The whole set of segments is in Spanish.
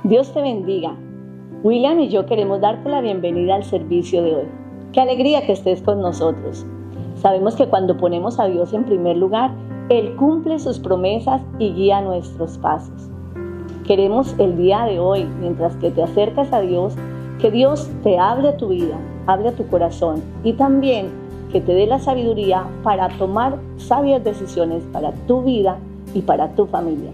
Dios te bendiga. William y yo queremos darte la bienvenida al servicio de hoy. Qué alegría que estés con nosotros. Sabemos que cuando ponemos a Dios en primer lugar, Él cumple sus promesas y guía nuestros pasos. Queremos el día de hoy, mientras que te acercas a Dios, que Dios te hable a tu vida, hable a tu corazón y también que te dé la sabiduría para tomar sabias decisiones para tu vida y para tu familia.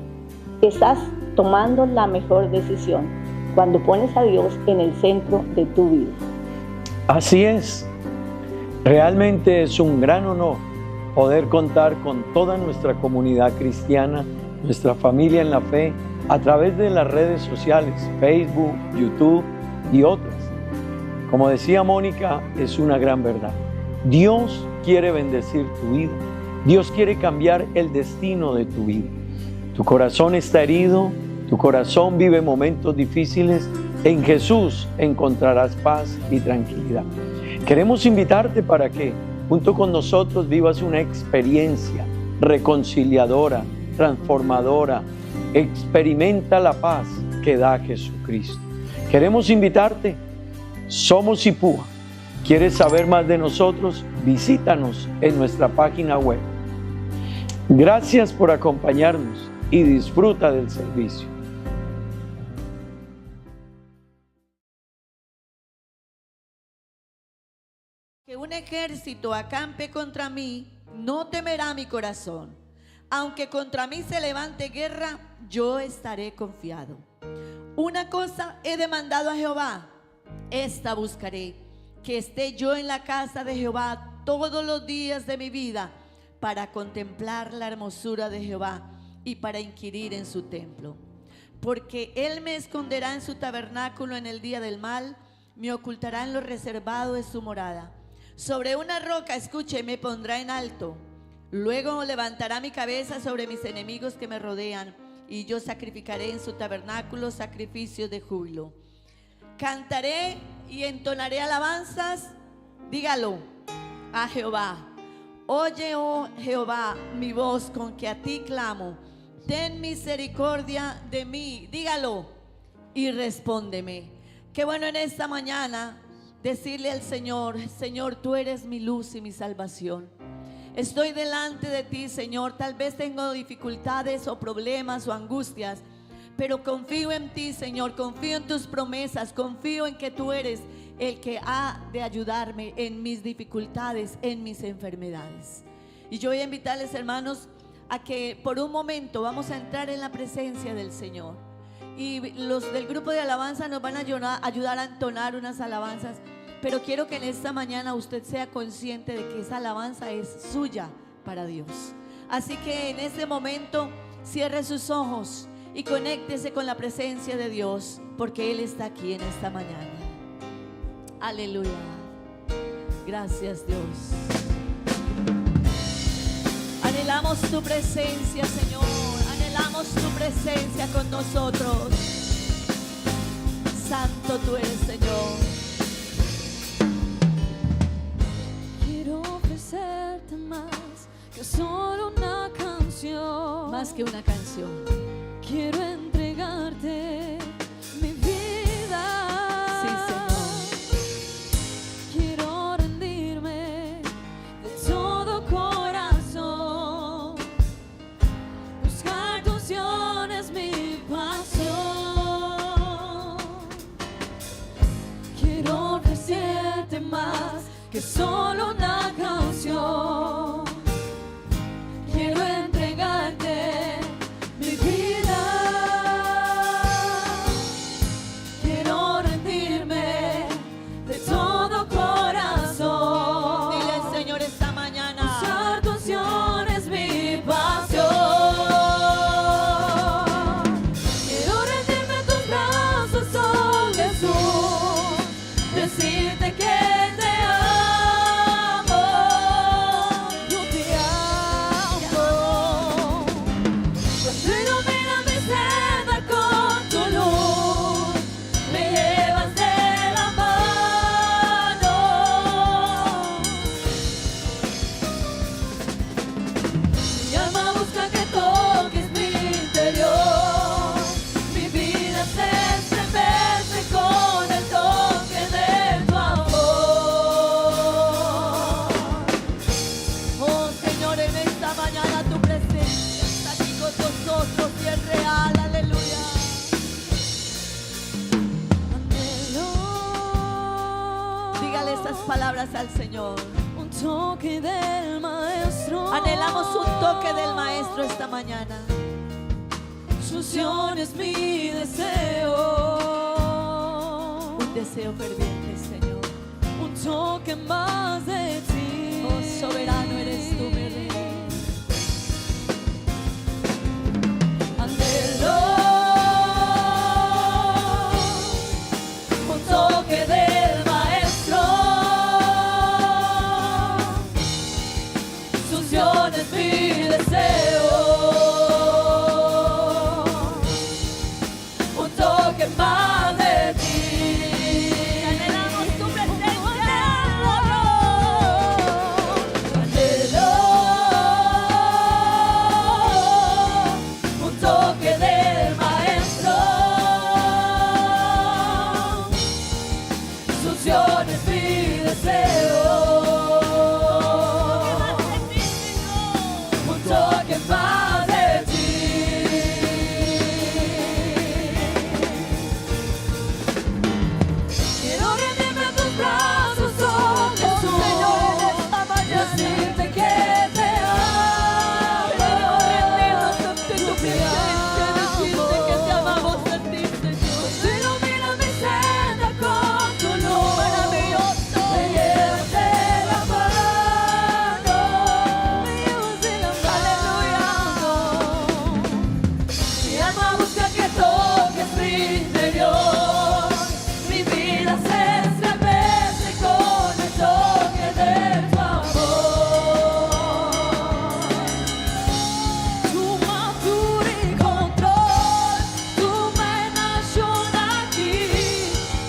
Estás tomando la mejor decisión cuando pones a Dios en el centro de tu vida. Así es. Realmente es un gran honor poder contar con toda nuestra comunidad cristiana, nuestra familia en la fe, a través de las redes sociales, Facebook, YouTube y otras. Como decía Mónica, es una gran verdad. Dios quiere bendecir tu vida. Dios quiere cambiar el destino de tu vida. Tu corazón está herido, tu corazón vive momentos difíciles. En Jesús encontrarás paz y tranquilidad. Queremos invitarte para que junto con nosotros vivas una experiencia reconciliadora, transformadora. Experimenta la paz que da Jesucristo. Queremos invitarte. Somos Ipúa. ¿Quieres saber más de nosotros? Visítanos en nuestra página web. Gracias por acompañarnos y disfruta del servicio. Que un ejército acampe contra mí, no temerá mi corazón. Aunque contra mí se levante guerra, yo estaré confiado. Una cosa he demandado a Jehová, esta buscaré, que esté yo en la casa de Jehová todos los días de mi vida, para contemplar la hermosura de Jehová y para inquirir en su templo. Porque Él me esconderá en su tabernáculo en el día del mal, me ocultará en lo reservado de su morada. Sobre una roca, escuche, me pondrá en alto. Luego levantará mi cabeza sobre mis enemigos que me rodean, y yo sacrificaré en su tabernáculo sacrificios de júbilo. Cantaré y entonaré alabanzas, dígalo, a Jehová. Oye, oh Jehová, mi voz con que a ti clamo. Ten misericordia de mí, dígalo, y respóndeme. Qué bueno en esta mañana decirle al Señor: Señor, tú eres mi luz y mi salvación. Estoy delante de ti, Señor. Tal vez tengo dificultades o problemas o angustias, pero confío en ti, Señor. Confío en tus promesas. Confío en que tú eres el que ha de ayudarme en mis dificultades, en mis enfermedades. Y yo voy a invitarles, hermanos, a que por un momento vamos a entrar en la presencia del Señor. Y los del grupo de alabanza nos van a ayudar a entonar unas alabanzas. Pero quiero que en esta mañana usted sea consciente de que esa alabanza es suya para Dios. Así que en este momento cierre sus ojos y conéctese con la presencia de Dios, porque Él está aquí en esta mañana. Aleluya. Gracias, Dios. Anhelamos tu presencia, Señor. Anhelamos tu presencia con nosotros. Santo tú eres, Señor. Ofrecerte más que solo una canción. Más que una canción. Quiero entregarte mi vida. Sí, Señor. Quiero rendirme de todo corazón. Buscar tu unción es mi pasión. Quiero ofrecerte más que solo una canción. Quiero entregarte mi vida. Quiero rendirme de todo corazón. Dile al Señor esta mañana: Usar tu unción es mi pasión. Quiero rendirme en tus brazos, oh Jesús. Decirte que busca que toques mi interior. Mi vida se palabras al Señor. Un toque del maestro. Anhelamos un toque del Maestro esta mañana. Su unción es mi deseo. Un deseo ferviente, Señor. Un toque más de ti. Oh, soberano eres tú, mi Rey. Anhelo un toque del maestro. Su unción es mi deseo. Un toque más de ti. Anhelamos tu presencia. Anhelo un toque del maestro. Su unción es mi deseo. Un toque más de ti. Quiero rendirme a tus brazos, oh Jesús. Decirte que te amo. Rendirnos ante tu presencia, decirte que te amamos a ti, Señor. Tú iluminas mi senda con tu luz. Maravilloso. Me llevas de la mano. Me llevas de la mano. Mi alma busca que toques mi interior. Mi vida se estremece con el toque de tu amor. Tu madura y control, tu menación aquí,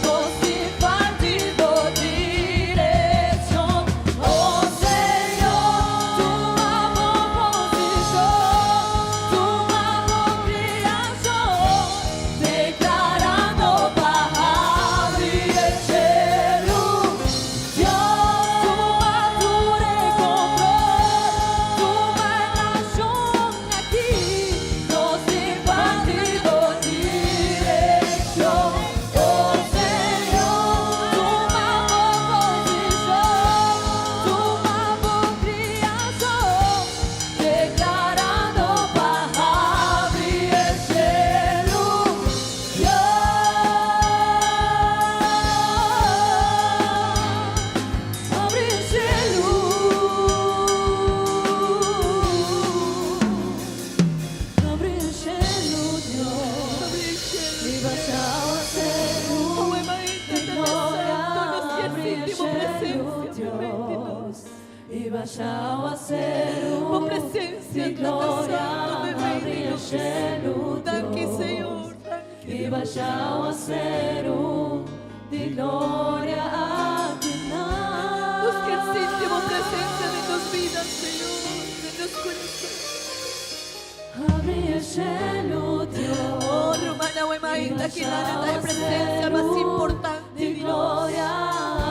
così partido dirección. Oh Señor, tu amor posición, tu amor creación, declarando para abrir el cielo. Dios, tu madura y control, tu menación aquí, così partido dirección. Oh Señor, tu amor posición, tu amor creación, declarando para abrir el cielo. Abre el cielo. Abre el cielo, Dios. Y baixava ser Oh, Emaíta, te presento nuestra íntima presencia, mi Rey, Dios. Y baixava ser tu presencia, de tu glória. santo, mi Rey, Abre el cielo, Tanque, Dios. Señor, E baixava ser de glória a ti. nuestra íntima presencia de tus vidas, Señor, de los corazones. Abre el cielo, Dios. Oh, Romana, Emaíta, que nada de presencia más importante, De Dios. glória,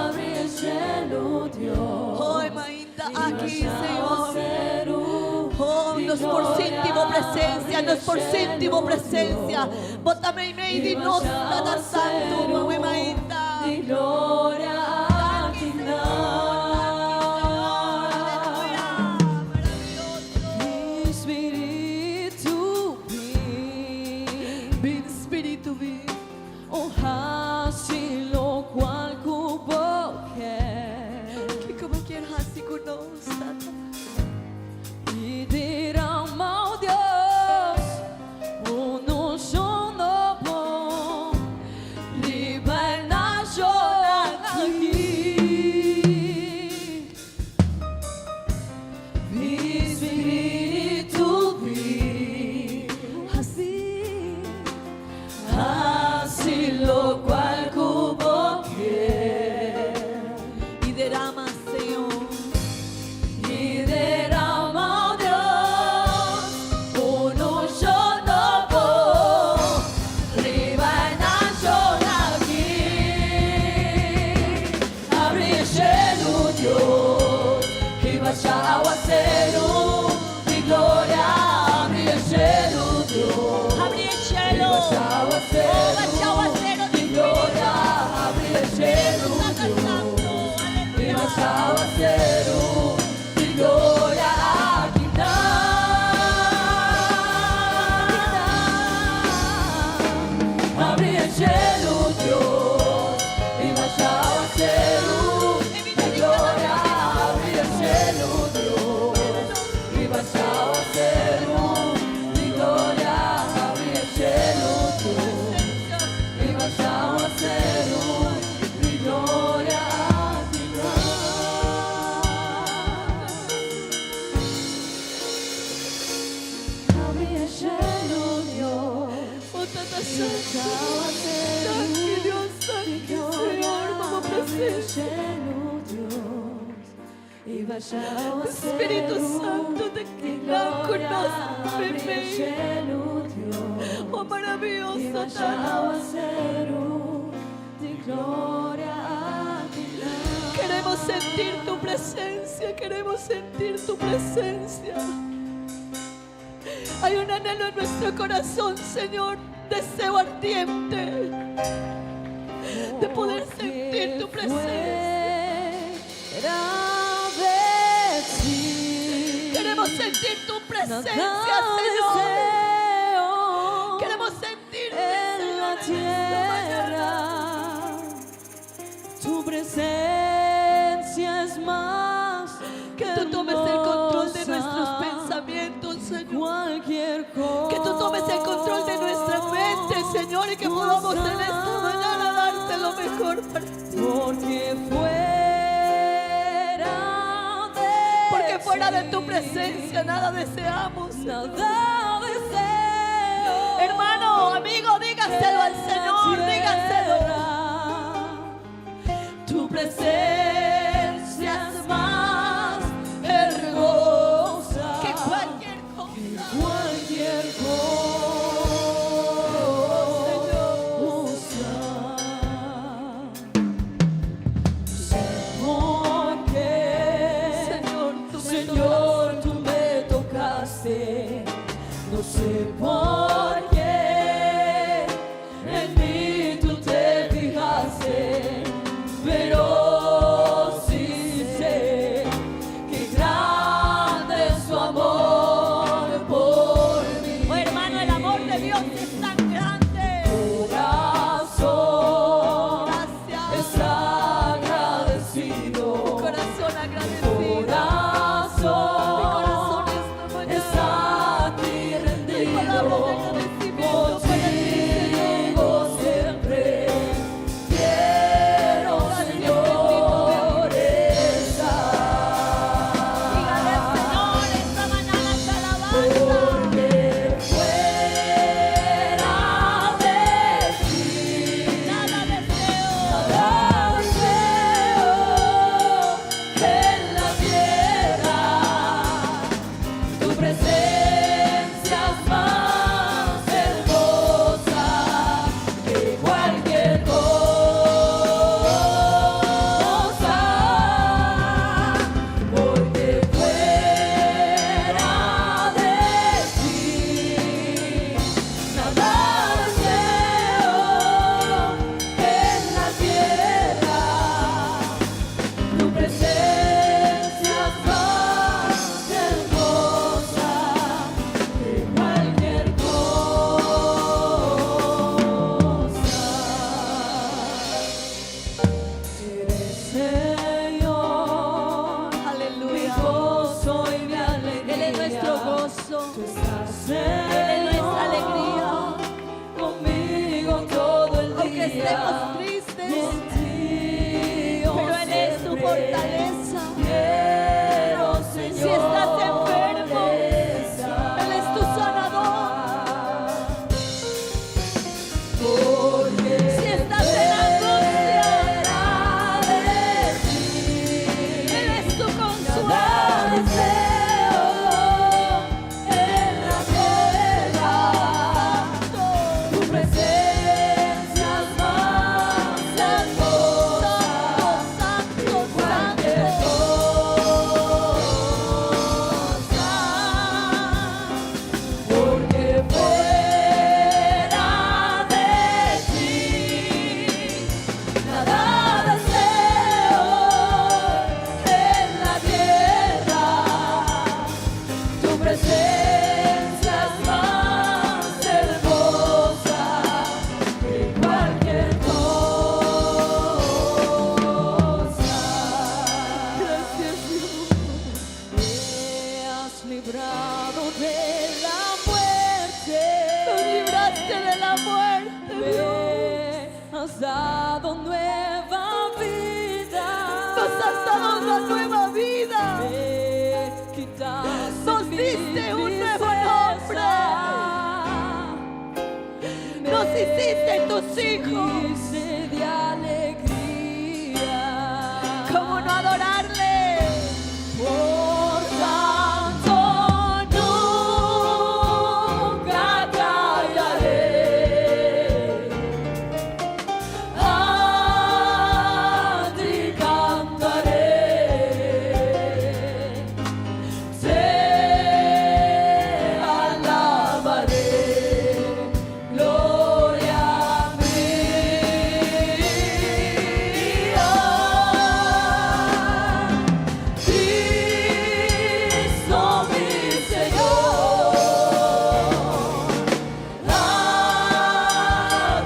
abre el cielo, Dios. Oh, Emaíta, aquí, Señor. Señor. Oh, nos por íntimo presencia, nos por íntimo presencia. Bótame y me di nos nada santo, oh, Emaíta. De glória a ti. Mi espírito Ven, Espíritu, ven. honraste lo cual cubo Que como quieras así con nosotros. e derrama, oh Deus, no sono bom, libernação aqui. Mi espírito assim, assim lo cual cubo Y derrama, Señor. e derrama, oh Deus, no sono bom, libernação aqui. Abre o cielo, Deus, e baixa o aguaceiro de glória. Abre o cielo, Deus, Abre el cielo. e baixa o aguaceiro Oh, bacha aguacero de de glória. Abre o cielo, Santo, Deus, aleluya. e vaya a ser mi gloria a quitar. Abrí el cielo, Dios, y vaya a ser mi gloria. Abrí el cielo, Dios, y vaya a ser mi gloria. Abrí el cielo, Dios, y vaya a ser mi gloria. Espíritu Santo, te quiero conóceme. Oh, maravilloso, queremos sentir tu presencia, queremos sentir tu presencia. Hay un anhelo en nuestro corazón, Señor, deseo ardiente de poder sentir tu presencia. Queremos sentir tu presencia, Señor. Queremos sentir en la tierra. Tu presencia es más que tú tomes el control de nuestros pensamientos, Señor. Cualquier cosa. Que tú tomes el control de nuestra mente, Señor, y que podamos en esta mañana darte lo mejor para ti. Porque fuera de tu presencia nada deseamos, nada deseo. Hermano, amigo, dígaselo al Señor, dígaselo. Tu presencia es más hermosa que cualquier cosa. Cualquier cosa. Señor, tú me tocaste. No sé por qué en mí tú te fijaste, pero sí sé que grande es tu amor por mí. Oh, hermano, el amor de Dios es tan grande. Corazón, Gracias. está agradecido. Corazón agradecido. Está aquí rendido. Contigo siempre quiero, Señor, estar. Dígale, Señor, esta mañana te alabanza. Porque fuera de ti Nada deseo. en la tierra. Tu presencia es más hermosa que cualquier cosa. Porque fuera de ti nada deseo en la tierra. Tu presencia es más hermosa que cualquier cosa. Eres Señor, mi Aleluya. gozo y mi alegría. Él es nuestro gozo. Tú estás, Él es nuestra alegría. conmigo todo el Aunque día. estemos tristes, Contigo pero Él es tu siempre fortaleza. has dado una nueva vida. Nos diste un nuevo nombre. Nos hiciste tus hijos. De alegría. ¿Cómo no adorarle? Por tanto nunca callaré, a ti cantaré, te alabaré, gloria mía. Cristo mi Señor, a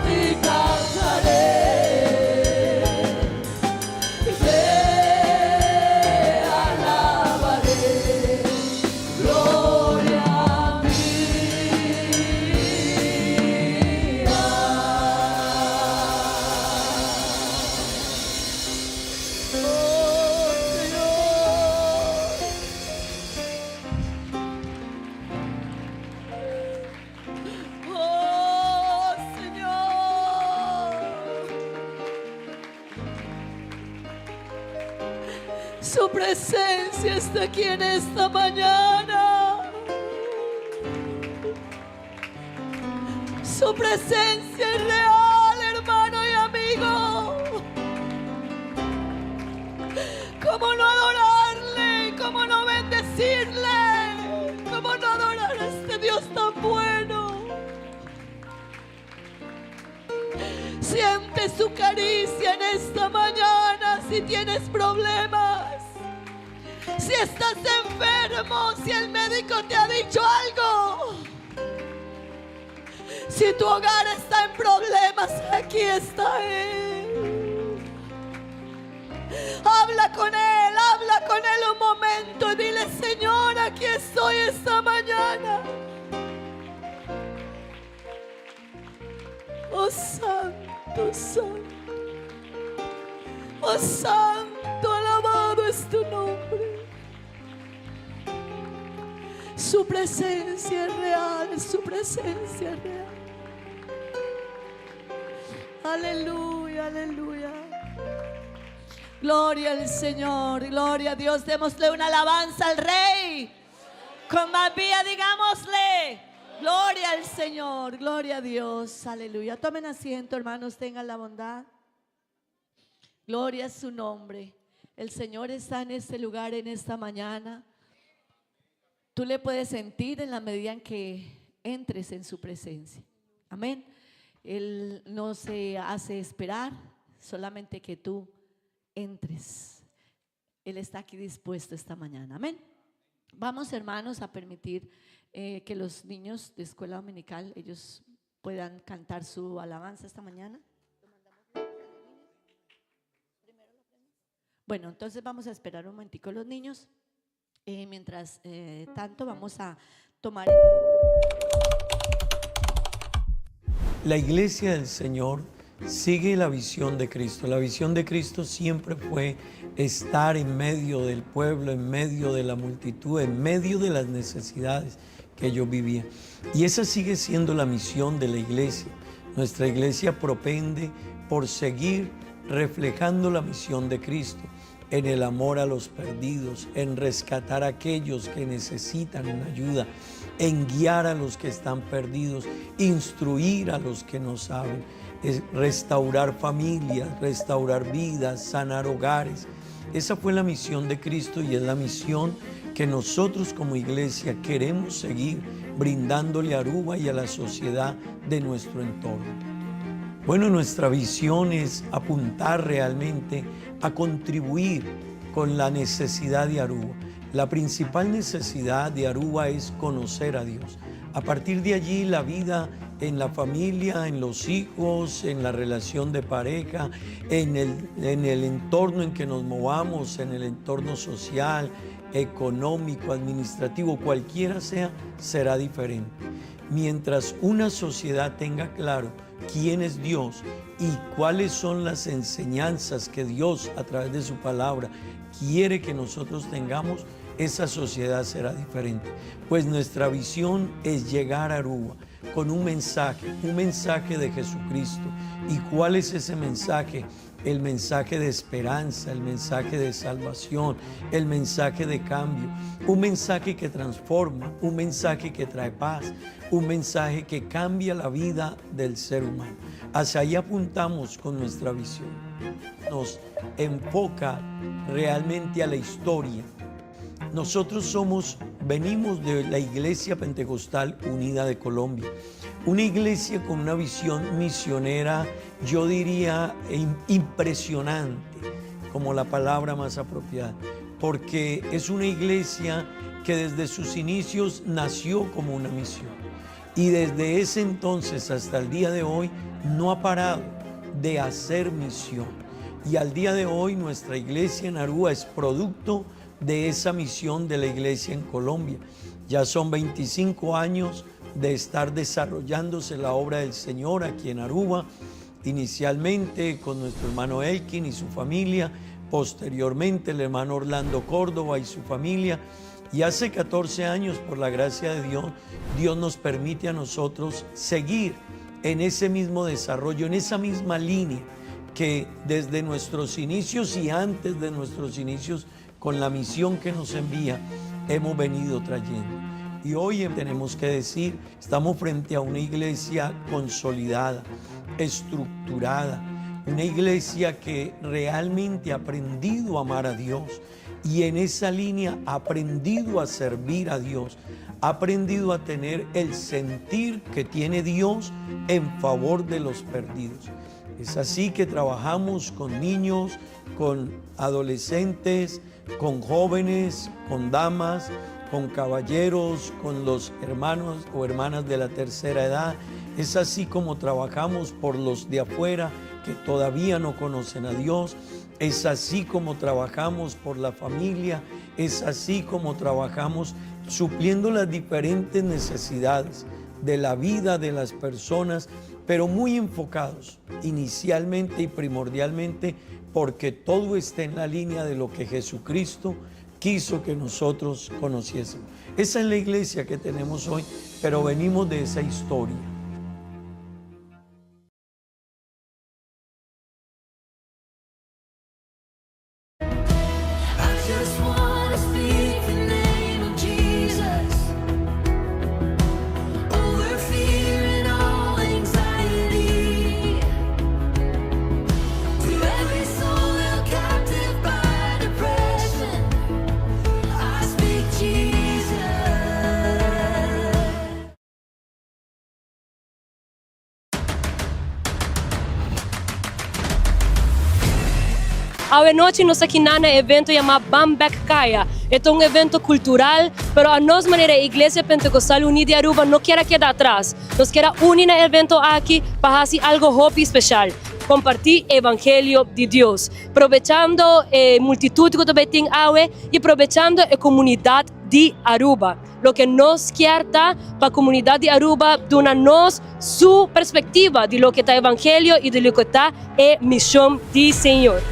ti cantaré, te alabaré, gloria Oh, Señor. Su presencia está aquí en esta mañana. Su presencia es real, hermano y amigo. ¿Cómo no adorarle? ¿Cómo no bendecirle? ¿Cómo no adorar a este Dios tan bueno? Siente su caricia en esta mañana. Si tienes problemas, si estás enfermo, si el médico te ha dicho algo, si tu hogar está en problemas, aquí está Él. Habla con Él un momento y dile: Señor, aquí estoy esta mañana. Oh Santo, Santo, oh Santo, alabado es tu nombre. Su presencia es real, su presencia es real. Aleluya, aleluya. Gloria al Señor, gloria a Dios. Démosle una alabanza al Rey. Con más vía digámosle: gloria al Señor, gloria a Dios, aleluya. Tomen asiento, hermanos, tengan la bondad. Gloria a su nombre. El Señor está en este lugar, en esta mañana. Tú le puedes sentir en la medida en que entres en su presencia. Amén. Él no se hace esperar, solamente que tú entres. Él está aquí dispuesto esta mañana. Amén. Vamos, hermanos, a permitir que los niños de escuela dominical, ellos puedan cantar su alabanza esta mañana. Bueno, entonces vamos a esperar un momentico los niños. Mientras tanto vamos a tomar. La iglesia del Señor sigue la visión de Cristo. La visión de Cristo siempre fue estar en medio del pueblo, en medio de la multitud, en medio de las necesidades que ellos vivían. Y esa sigue siendo la misión de la iglesia. Nuestra iglesia propende por seguir reflejando la misión de Cristo, en el amor a los perdidos, en rescatar a aquellos que necesitan una ayuda, en guiar a los que están perdidos, instruir a los que no saben, restaurar familias, restaurar vidas, sanar hogares. Esa fue la misión de Cristo y es la misión que nosotros como iglesia queremos seguir brindándole a Aruba y a la sociedad de nuestro entorno. Bueno, nuestra visión es apuntar realmente a contribuir con la necesidad de Aruba. La principal necesidad de Aruba es conocer a Dios. A partir de allí la vida en la familia, en los hijos, en la relación de pareja, en el entorno en que nos movamos, en el entorno social, económico, administrativo, cualquiera sea, será diferente. Mientras una sociedad tenga claro quién es Dios y cuáles son las enseñanzas que Dios a través de su palabra quiere que nosotros tengamos, esa sociedad será diferente. Pues nuestra visión es llegar a Aruba con un mensaje de Jesucristo. ¿Y cuál es ese mensaje? El mensaje de esperanza, el mensaje de salvación, el mensaje de cambio, un mensaje que transforma, un mensaje que trae paz, un mensaje que cambia la vida del ser humano. Hacia ahí apuntamos con nuestra visión. Nos enfoca realmente a la historia. Nosotros venimos de la Iglesia Pentecostal Unida de Colombia, una iglesia con una visión misionera, yo diría impresionante, como la palabra más apropiada, porque es una iglesia que desde sus inicios nació como una misión y desde ese entonces hasta el día de hoy no ha parado de hacer misión. Y al día de hoy nuestra iglesia en Aruba es producto de esa misión de la iglesia en Colombia. Ya son 25 años de estar desarrollándose la obra del Señor aquí en Aruba, inicialmente con nuestro hermano Elkin y su familia, posteriormente el hermano Orlando Córdoba y su familia, y hace 14 años, por la gracia de Dios, Dios nos permite a nosotros seguir en ese mismo desarrollo, en esa misma línea que desde nuestros inicios y antes de nuestros inicios, con la misión que nos envía, hemos venido trayendo. Y hoy tenemos que decir, estamos frente a una iglesia consolidada, estructurada, una iglesia que realmente ha aprendido a amar a Dios y en esa línea ha aprendido a servir a Dios, ha aprendido a tener el sentir que tiene Dios en favor de los perdidos. Es así que trabajamos con niños, con adolescentes, con jóvenes, con damas, con caballeros, con los hermanos o hermanas de la tercera edad. Es así como trabajamos por los de afuera que todavía no conocen a Dios. Es así como trabajamos por la familia. Es así como trabajamos supliendo las diferentes necesidades de la vida de las personas, pero muy enfocados inicialmente y primordialmente porque todo está en la línea de lo que Jesucristo quiso que nosotros conociésemos. Esa es la iglesia que tenemos hoy, pero venimos de esa historia. Anoche nós aqui na evento chamado Bambek Kaya. É um evento cultural, pero a nós maneira a Igreja Pentecostal Unida de Aruba não quer quedar atrás. Nós quer unir no evento aqui para fazer algo hobby especial. Compartir o Evangelho de Deus, aproveitando a multitud que também tem água e aproveitando a comunidade de Aruba. Lo que nós quer dar para a comunidade de Aruba, dando-nos sua perspectiva de lo que está o Evangelho e de lo que está a missão do Senhor.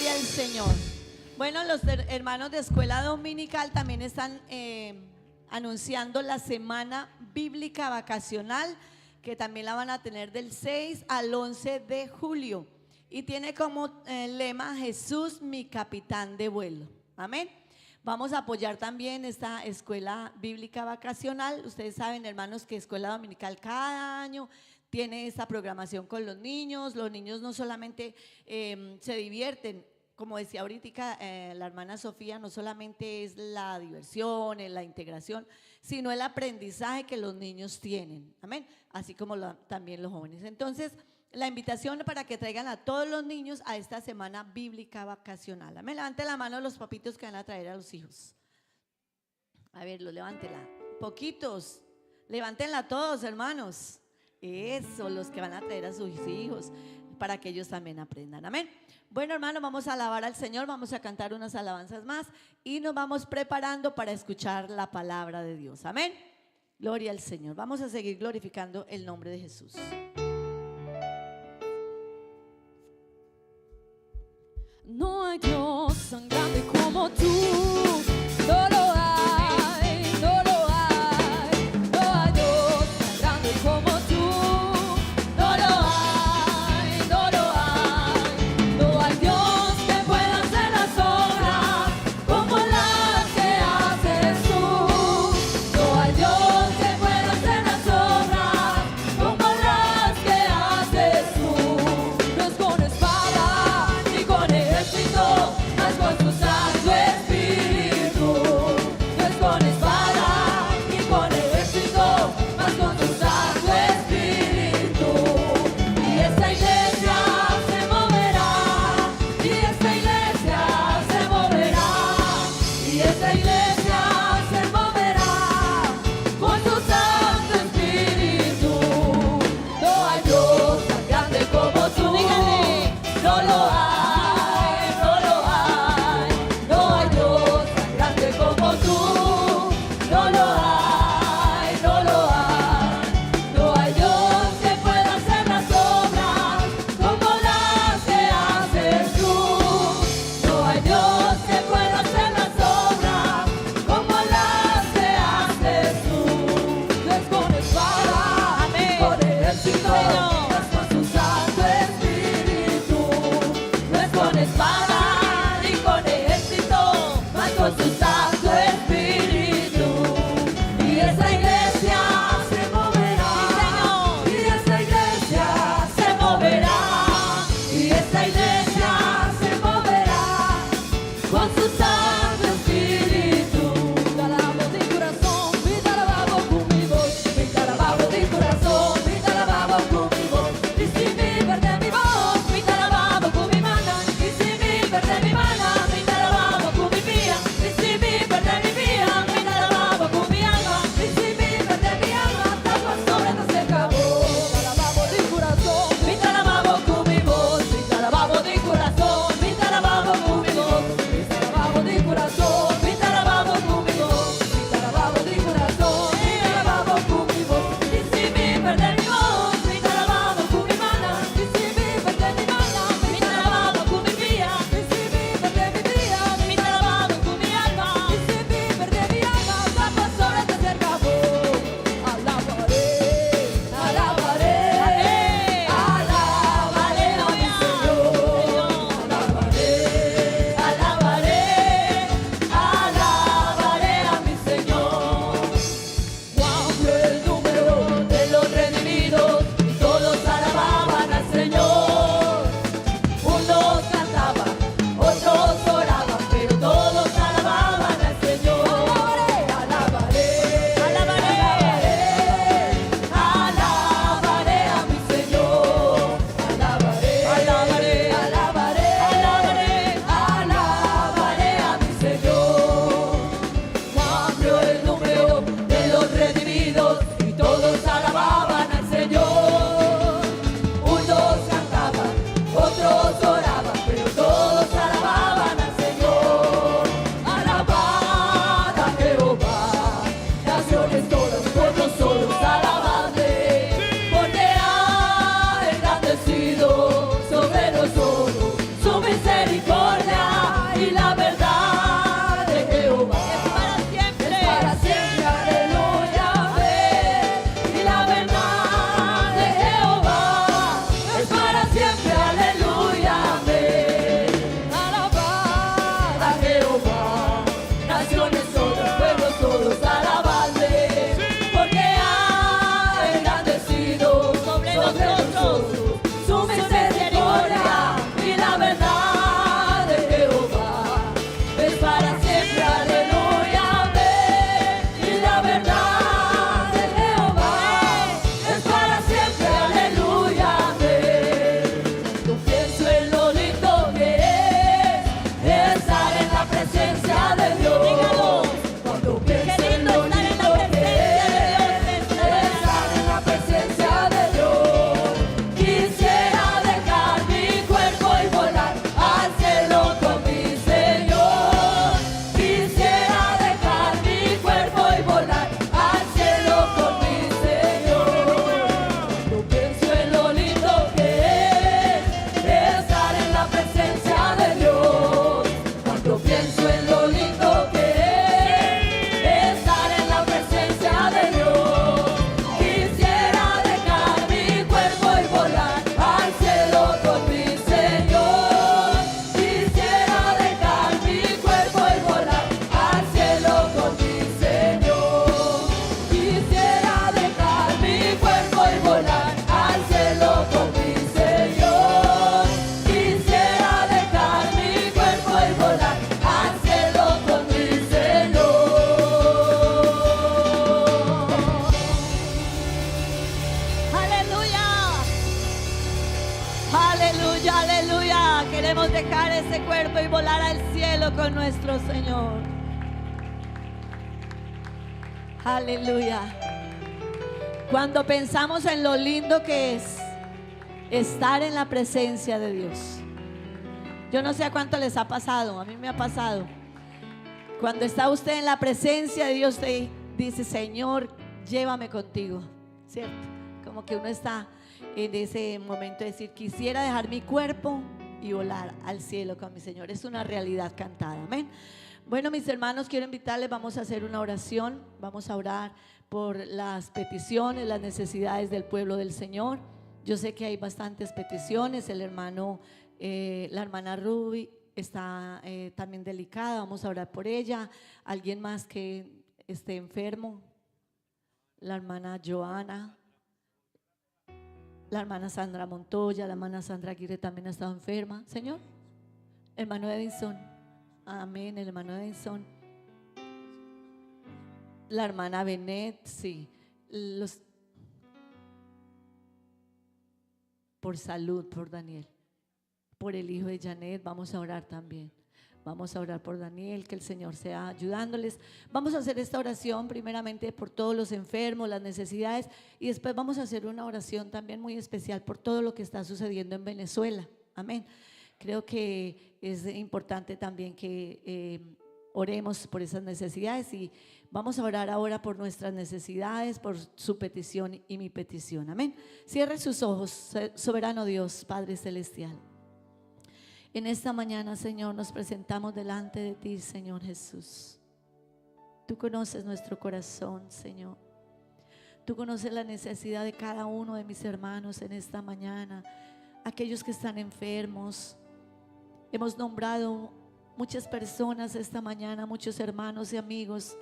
Gloria al Señor. Bueno, los hermanos de escuela dominical también están anunciando la semana bíblica vacacional, que también la van a tener del 6 al 11 de julio. Y tiene como lema: Jesús, mi capitán de vuelo. Amén. Vamos a apoyar también esta escuela bíblica vacacional. Ustedes saben, hermanos, que escuela dominical cada año tiene esta programación con los niños. Los niños no solamente se divierten, como decía ahorita la hermana Sofía, no solamente es la diversión, es la integración, sino el aprendizaje que los niños tienen. Amén. Así como también los jóvenes. Entonces, la invitación para que traigan a todos los niños a esta semana bíblica vacacional. Amén. Levante la mano los papitos que van a traer a los hijos. A ver, levántela. Poquitos. Levántenla todos, hermanos. Eso, los que van a traer a sus hijos, para que ellos también aprendan. Amén. Bueno, hermanos, vamos a alabar al Señor, vamos a cantar unas alabanzas más y nos vamos preparando para escuchar la palabra de Dios. Amén. Gloria al Señor. Vamos a seguir glorificando el nombre de Jesús. No hay Dios tan grande como tú, no lo hay, no lo hay. No hay Dios tan grande como tú, no lo hay, no lo hay. No hay Dios que pueda hacer las obras como las que haces tú. No hay Dios que pueda hacer las obras como las que haces tú. No es con espada ni con ejército, mas con tu Santo Espíritu. y volar al cielo con nuestro Señor. Aleluya. Cuando pensamos en lo lindo que es estar en la presencia de Dios. Yo no sé a cuánto les ha pasado, a mí me ha pasado. Cuando está usted en la presencia de Dios, usted dice: Señor, llévame contigo, ¿cierto? Como que uno está en ese momento de decir: quisiera dejar mi cuerpo y volar al cielo con mi Señor. Es una realidad cantada, amén. Bueno, mis hermanos, quiero invitarles, vamos a hacer una oración, vamos a orar por las peticiones, las necesidades del pueblo del Señor. Yo sé que hay bastantes peticiones. El hermano, la hermana Ruby está también delicada, vamos a orar por ella. Alguien más que esté enfermo, la hermana Joana, la hermana Sandra Montoya, la hermana Sandra Aguirre también ha estado enferma. Señor, hermano Edison, amén, el hermano Edison, la hermana Benet, sí, por salud, por Daniel, por el hijo de Janet, vamos a orar también. Vamos a orar por Daniel, que el Señor sea ayudándoles. Vamos a hacer esta oración primeramente por todos los enfermos, las necesidades, y después vamos a hacer una oración también muy especial por todo lo que está sucediendo en Venezuela. Amén. Creo que es importante también que oremos por esas necesidades, y vamos a orar ahora por nuestras necesidades, por su petición y mi petición. Amén. Cierre sus ojos, soberano Dios, Padre Celestial. En esta mañana, Señor, nos presentamos delante de ti, Señor Jesús. Tú conoces nuestro corazón, Señor. Tú conoces la necesidad de cada uno de mis hermanos en esta mañana, aquellos que están enfermos. Hemos nombrado muchas personas esta mañana, muchos hermanos y amigos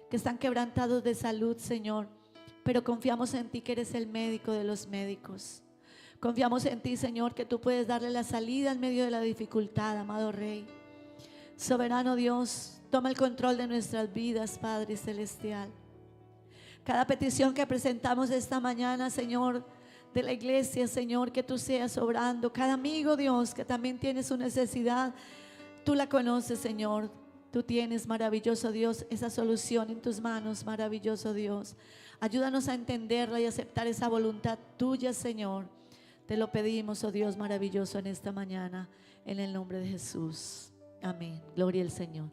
que están quebrantados de salud, Señor, pero confiamos en ti, que eres el médico de los médicos. Confiamos en ti, Señor, que tú puedes darle la salida en medio de la dificultad, amado Rey. Soberano Dios, toma el control de nuestras vidas, Padre Celestial. Cada petición que presentamos esta mañana, Señor, de la iglesia, Señor, que tú seas obrando. Cada amigo, Dios, que también tiene su necesidad, tú la conoces, Señor. Tú tienes, maravilloso Dios, esa solución en tus manos, maravilloso Dios. Ayúdanos a entenderla y aceptar esa voluntad tuya, Señor. Te lo pedimos, oh Dios maravilloso, en esta mañana, en el nombre de Jesús. Amén. Gloria al Señor.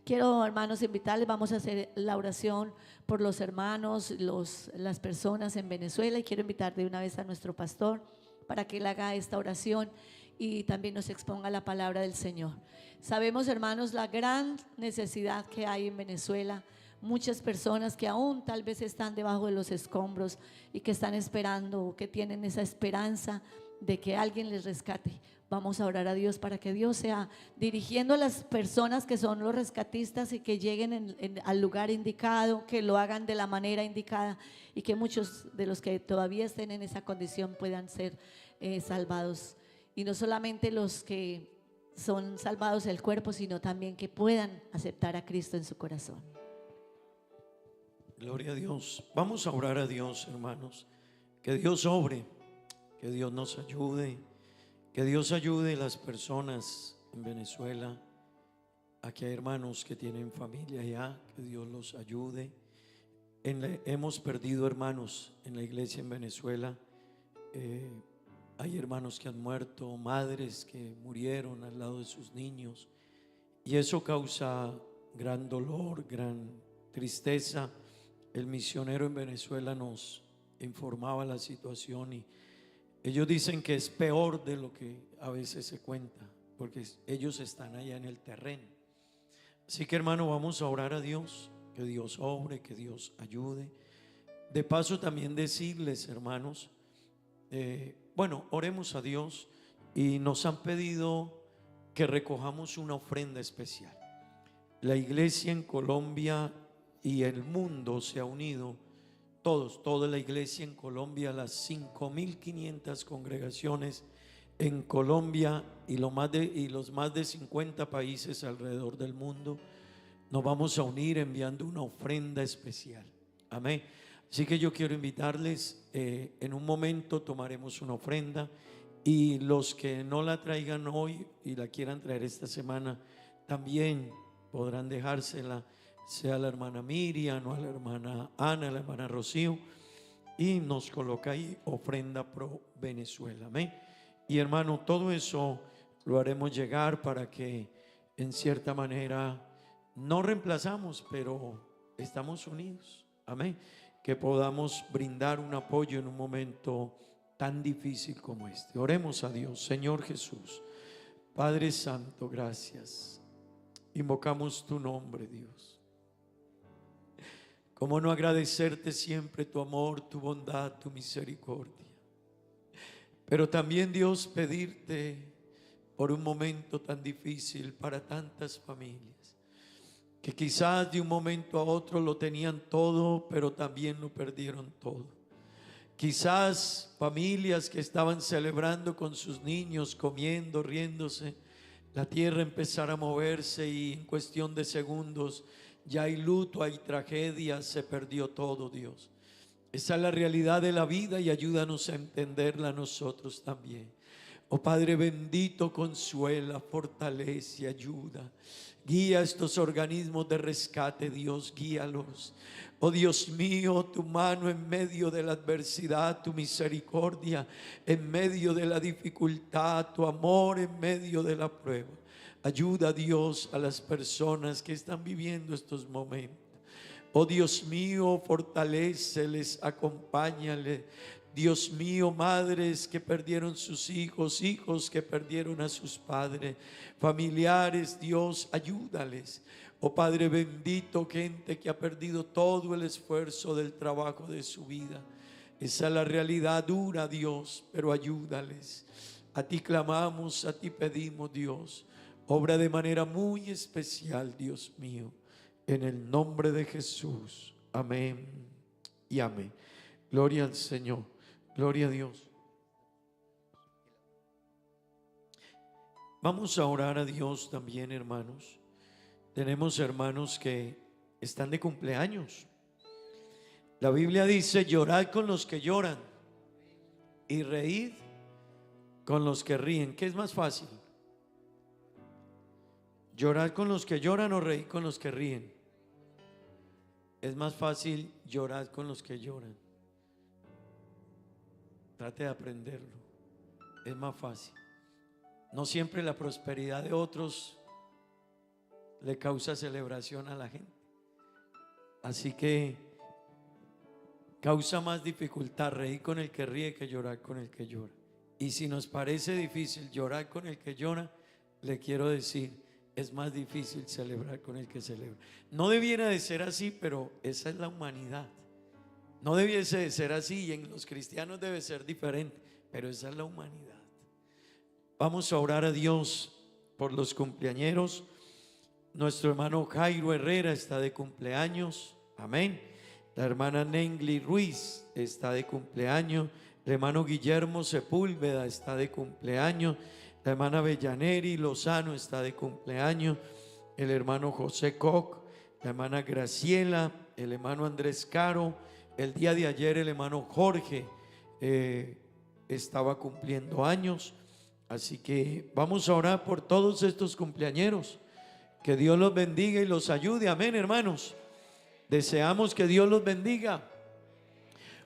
Quiero, hermanos, invitarles, vamos a hacer la oración por los hermanos, las personas en Venezuela, y quiero invitar de una vez a nuestro pastor para que él haga esta oración y también nos exponga la palabra del Señor. Sabemos, hermanos, la gran necesidad que hay en Venezuela. Muchas personas que aún tal vez están debajo de los escombros y que están esperando, que tienen esa esperanza de que alguien les rescate. Vamos a orar a Dios para que Dios sea dirigiendo a las personas que son los rescatistas, y que lleguen al lugar indicado, que lo hagan de la manera indicada, y que muchos de los que todavía estén en esa condición puedan ser salvados. Y no solamente los que son salvados del cuerpo, sino también que puedan aceptar a Cristo en su corazón. Gloria a Dios. Vamos a orar a Dios, hermanos. Que Dios obre, que Dios nos ayude, que Dios ayude a las personas en Venezuela. Aquí hay hermanos que tienen familia allá, que Dios los ayude. Hemos perdido hermanos en la iglesia en Venezuela. Hay hermanos que han muerto, madres que murieron al lado de sus niños, y eso causa gran dolor, gran tristeza. El misionero en Venezuela nos informaba la situación, y ellos dicen que es peor de lo que a veces se cuenta, porque ellos están allá en el terreno. Así que, hermano, vamos a orar a Dios, que Dios obre, que Dios ayude. De paso, también decirles, hermanos, oremos a Dios, y nos han pedido que recojamos una ofrenda especial. La iglesia en Colombia y el mundo se ha unido, toda la iglesia en Colombia, las 5.500 congregaciones en Colombia y los más de 50 países alrededor del mundo, nos vamos a unir enviando una ofrenda especial. Amén. Así que yo quiero invitarles, en un momento tomaremos una ofrenda, Y los que no la traigan hoy y la quieran traer esta semana, también podrán dejársela, sea a la hermana Miriam o a la hermana Ana, a la hermana Rocío, y nos coloca ahí ofrenda pro Venezuela. Amén. Y hermano, todo eso lo haremos llegar para que en cierta manera no reemplazamos, pero estamos unidos. Amén. Que podamos brindar un apoyo en un momento tan difícil como este. Oremos a Dios. Señor Jesús, Padre Santo, gracias. Invocamos tu nombre, Dios. ¿Cómo no agradecerte siempre tu amor, tu bondad, tu misericordia? Pero también, Dios, pedirte por un momento tan difícil para tantas familias, que quizás de un momento a otro lo tenían todo, pero también lo perdieron todo. Quizás familias que estaban celebrando con sus niños, comiendo, riéndose, la tierra empezara a moverse y en cuestión de segundos ya hay luto, hay tragedia, se perdió todo, Dios. Esa es la realidad de la vida y ayúdanos a entenderla nosotros también. Oh Padre bendito, consuela, fortalece, ayuda. Guía estos organismos de rescate, Dios, guíalos. Oh Dios mío, tu mano en medio de la adversidad, tu misericordia en medio de la dificultad, tu amor en medio de la prueba. Ayuda, Dios, a las personas que están viviendo estos momentos. Oh Dios mío, fortaléceles, acompáñales. Dios mío, madres que perdieron sus hijos, hijos que perdieron a sus padres, familiares, Dios, ayúdales. Oh Padre bendito, gente que ha perdido todo el esfuerzo del trabajo de su vida. Esa es la realidad dura, Dios, pero ayúdales. A ti clamamos, a ti pedimos, Dios. Obra de manera muy especial, Dios mío, en el nombre de Jesús. Amén y amén. Gloria al Señor. Gloria a Dios. Vamos a orar a Dios también, hermanos. Tenemos hermanos que están de cumpleaños. La Biblia dice: llorad con los que lloran y reíd con los que ríen. ¿Qué es más fácil? ¿Llorar con los que lloran o reír con los que ríen? Es más fácil llorar con los que lloran. Trate de aprenderlo. Es más fácil. No siempre la prosperidad de otros le causa celebración a la gente. Así que causa más dificultad reír con el que ríe que llorar con el que llora. Y si nos parece difícil llorar con el que llora, le quiero decir, es más difícil celebrar con el que celebra. No debiera de ser así, pero esa es la humanidad. No debiese de ser así, y en los cristianos debe ser diferente, pero esa es la humanidad. Vamos a orar a Dios por los cumpleañeros. Nuestro hermano Jairo Herrera está de cumpleaños, amén. La hermana Nengli Ruiz está de cumpleaños. El hermano Guillermo Sepúlveda está de cumpleaños. La hermana Bellaneri Lozano está de cumpleaños. El hermano José Koch, la hermana Graciela, el hermano Andrés Caro. El día de ayer el hermano Jorge estaba cumpliendo años. Así que vamos a orar por todos estos cumpleañeros. Que Dios los bendiga y los ayude. Amén, hermanos. Deseamos que Dios los bendiga.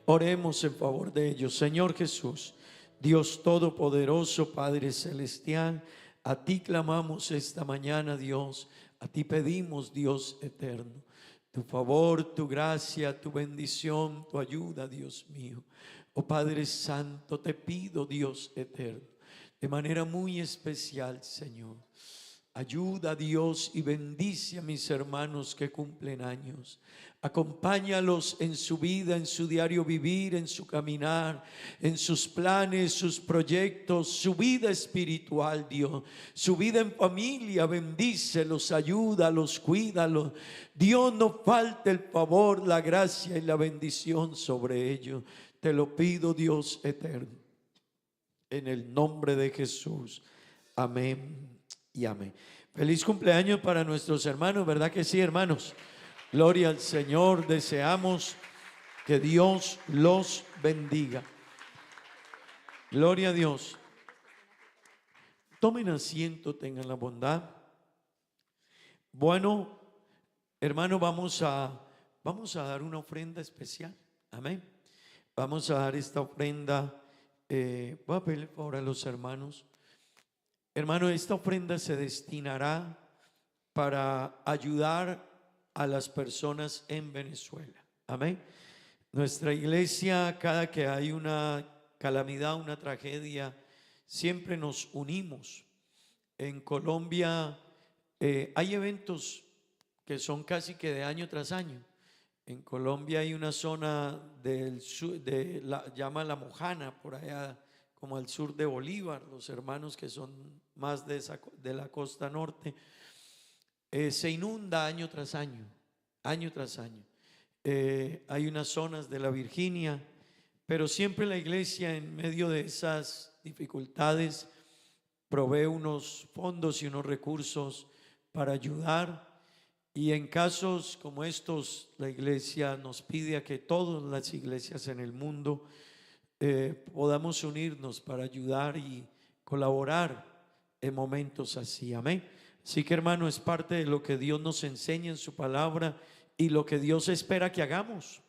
Oremos en favor de ellos. Señor Jesús, Dios Todopoderoso, Padre Celestial, a ti clamamos esta mañana, Dios. A ti pedimos, Dios eterno, tu favor, tu gracia, tu bendición, tu ayuda, Dios mío. Oh Padre Santo, te pido, Dios eterno, de manera muy especial, Señor, ayuda, Dios, y bendice a mis hermanos que cumplen años. Acompáñalos en su vida, en su diario vivir, en su caminar, en sus planes, sus proyectos, su vida espiritual, Dios, su vida en familia. Bendícelos, ayúdalos, cuídalos. Dios, no falte el favor, la gracia y la bendición sobre ellos. Te lo pido, Dios eterno, en el nombre de Jesús. Amén y amén. Feliz cumpleaños para nuestros hermanos, ¿verdad que sí, hermanos? Gloria al Señor. Deseamos que Dios los bendiga. Gloria a Dios. Tomen asiento, tengan la bondad. Bueno, hermano, vamos a dar una ofrenda especial. Amén. Vamos a dar esta ofrenda. Voy a pedirle por favor a los hermanos. Hermano, esta ofrenda se destinará para ayudar a las personas en Venezuela. Amén. Nuestra iglesia, cada que hay una calamidad, una tragedia, siempre nos unimos. En Colombia hay eventos que son casi que de año tras año. En Colombia hay una zona del sur, llama La Mojana, por allá como al sur de Bolívar, los hermanos que son más de la costa norte, se inunda año tras año, año tras año. Hay unas zonas de la Virginia, pero siempre la iglesia en medio de esas dificultades provee unos fondos y unos recursos para ayudar. Y en casos como estos, la iglesia nos pide a que todas las iglesias en el mundo podamos unirnos para ayudar y colaborar en momentos así. Amén. Así que, hermano, es parte de lo que Dios nos enseña en su palabra y lo que Dios espera que hagamos.